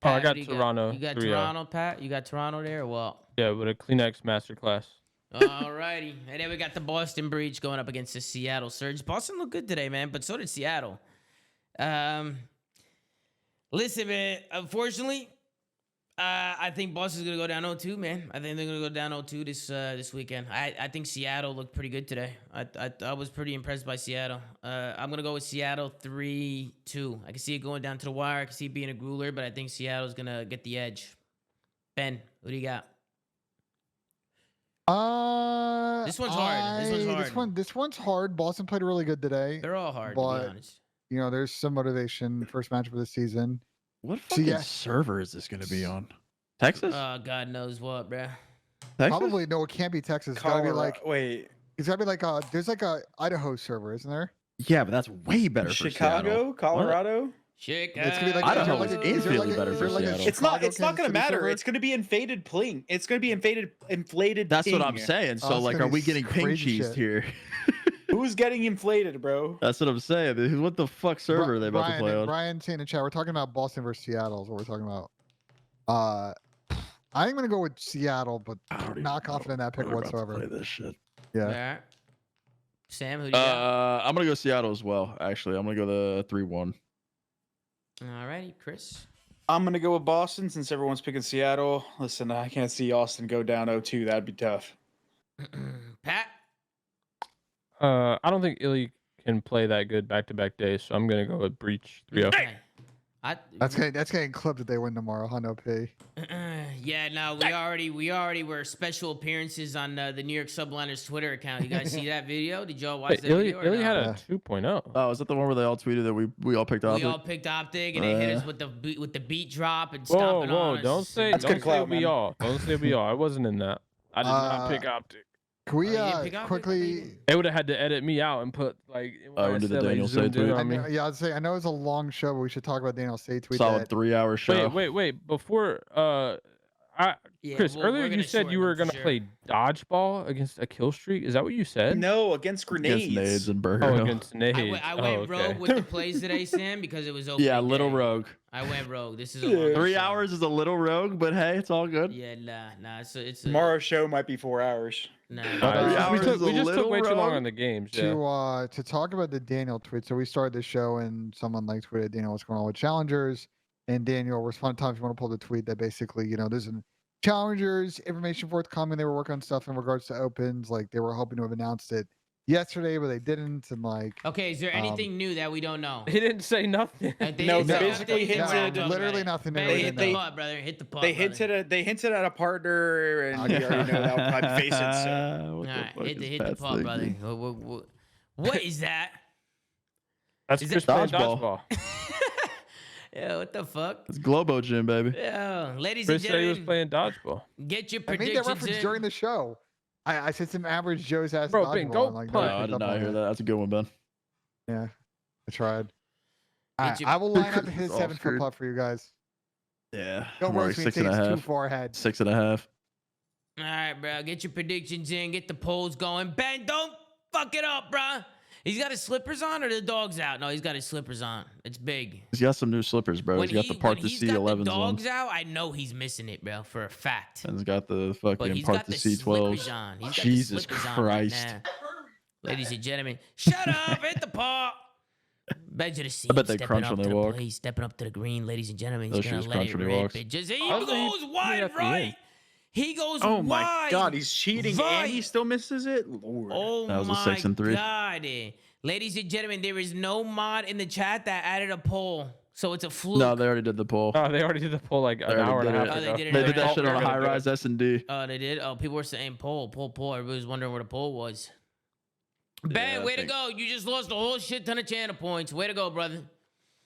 Pat, got who do you Toronto. You got 3-0. Toronto, Pat. You got Toronto there, or what? Yeah, with a Kleenex masterclass. All righty, and then we got the Boston Breach going up against the Seattle Surge. Boston looked good today, man, but so did Seattle. Listen, man. Unfortunately, I think Boston's gonna go down 0-2, man. I think they're gonna go down 0-2 this weekend. I think Seattle looked pretty good today. I was pretty impressed by Seattle. I'm gonna go with Seattle 3-2. I can see it going down to the wire. I can see it being a grueler, but I think Seattle's gonna get the edge. Ben, what do you got? This one's hard. This one's hard. Boston played really good today. They're all hard, but, to be honest. You know, there's some motivation. First match of the season. What fucking server is this going to be on? Texas? God knows what, bruh. Texas? Probably no. It can't be Texas. It's gotta be like It's gotta be like there's like a Idaho server, isn't there? Yeah, but that's way better for Chicago, Seattle. Colorado. Shit, It's gonna be like, I don't is there know like what's a- is there infinitely like a- better is for there like a Seattle. It's not. Chicago, It's not Kansas going to City matter. server? It's going to be invaded pling. It's going to be inflated That's what ping. I'm saying. So it's like, gonna are be we getting ping crazy cheesed shit. here? Who's getting inflated, bro? That's what I'm saying. What the fuck server are they about to play on? Brian saying in the chat, we're talking about Boston versus Seattle is what we're talking about. I'm gonna go with Seattle, but not confident in that pick whatsoever. Play this shit. Yeah. All right. Sam, who do you got? I'm gonna go Seattle as well. Actually, I'm gonna go the 3-1. All righty, Chris. I'm going to go with Boston since everyone's picking Seattle. Listen, I can't see Austin go down 0-2. That'd be tough. Pat. I don't think Illy can play that good back-to-back days, so I'm gonna go with Breach 3-0. Okay. That's getting clipped if they win tomorrow. Hundo P. Yeah, no, we already were special appearances on the New York Subliners Twitter account. You guys see that video? Did y'all watch Wait, that video? or Illy no? had a 2.0. Oh, is that the one where they all tweeted that we all picked Optic? We all picked Optic, and they hit us with the beat drop and stomping Whoa, on us. don't say we all. Don't say we all. I wasn't in that. I did not pick Optic. Can we you didn't pick Optic? quickly? They would have had to edit me out and put like into the Daniel Say tweet. I would say I know it's a long show, but we should talk about Daniel Say tweet. Solid 3-hour show. Wait. Before Chris, we're earlier you gonna said shorten you were them gonna for sure. play dodgeball against a kill streak. Is that what you said? No, against grenades. Against Nades and Burger. Oh, Hill. against nades. I went rogue with the plays today, Sam, because it was open. Yeah, little rogue. I went rogue. This is a long 3 show. hours is a little rogue, but hey, it's all good. Yeah, nah. It's Tomorrow's show might be 4 hours. Nah. We hours just is a took little way too long rogue. on the games. Yeah. To talk about the Daniel tweet. So we started the show and someone like tweeted, Daniel, what's going on with challengers? And Daniel responded, Tom, if you want to pull the tweet that basically, there's an challengers information forthcoming. They were working on stuff in regards to opens. Like they were hoping to have announced it yesterday, but they didn't. And like, Okay, is there anything new that we don't know? He didn't say nothing. No, they basically hinted. literally nothing. Man, They hit didn't the know. pot, brother. Hit the pot. They brother. hinted at a partner, and you already know that would probably face it. So. What All the right, fuck hit is the Pat's pot, brother. thinking? What is that? That's Is Chris it playing dodgeball? dodgeball. Yeah, what the fuck? It's Globo Gym, baby. Yeah, ladies Chris and said he was gentlemen, playing dodgeball. get your I made predictions that reference in. during the show. I said some average Joe's ass. Bro, dodgeball Ben, go and, like, punt. nobody No, I picked did up not on hear it. that. That's a good one, Ben. Yeah, I tried. Get your- I will line up and hit All 7 foot screwed. putt for you guys. Yeah. Don't I'm worry, like me 6.5. too far ahead. 6.5. All right, bro. Get your predictions in. Get the polls going. Ben, don't fuck it up, bro. He's got his slippers on or the dog's out? No, he's got his slippers on. It's big. He's got some new slippers, bro. He's got the Part to he's C got the 11s dogs on. out, I know he's missing it, bro, for a fact. And he's got the But fucking he's Part got to the C slippers 12s. on. He's got Jesus the slippers on right Christ. now. Ladies and gentlemen, shut up, hit the paw. Bet you to see I bet him they stepping crunch up when to they the walk. plate, stepping up to the green, ladies and gentlemen. Those He's gonna shoes let crunch it when he rip. walks. It just he How does he goes put it wide at the right. end? He goes Oh wide. my God, he's cheating Right. and he still misses it. Lord. Oh That was a my 6 and 3. God. Ladies and gentlemen, there is no mod in the chat that added a poll. So it's a fluke. No, they already did the poll. Oh, they already did the poll like an They already hour and a did half it. Oh, they ago. did it They an did hour that shit and a on a half high ago. rise S&D. Oh, they did? Oh, people were saying poll. Everybody was wondering where the poll was. Ben, I way to think- go. You just lost a whole shit ton of channel points. Way to go, brother.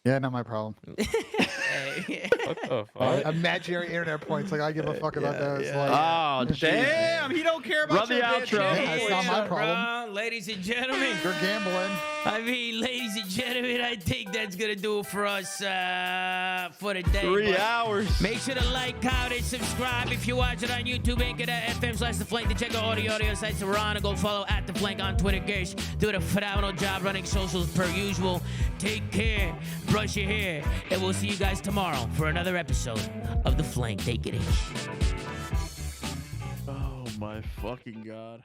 Yeah, not my problem. Hey. What the fuck? Imaginary internet points. Like I give a fuck about those. Like, Oh, Damn, he don't care about Run the your outro. bitch. Yeah, it's not my Yeah, problem. bro. Ladies and gentlemen. you're gambling. I mean, ladies and gentlemen, I think that's going to do it for us for the day. 3 but hours. Make sure to like, comment, subscribe. If you watch it on YouTube, anchor.fm/The Flank to check out all the audio sites we're on. And go follow @The Flank on Twitter. Gersh doing a phenomenal job running socials per usual. Take care. Brush your hair. And we'll see you guys tomorrow for another episode of The Flank. Take it easy. Oh my fucking God.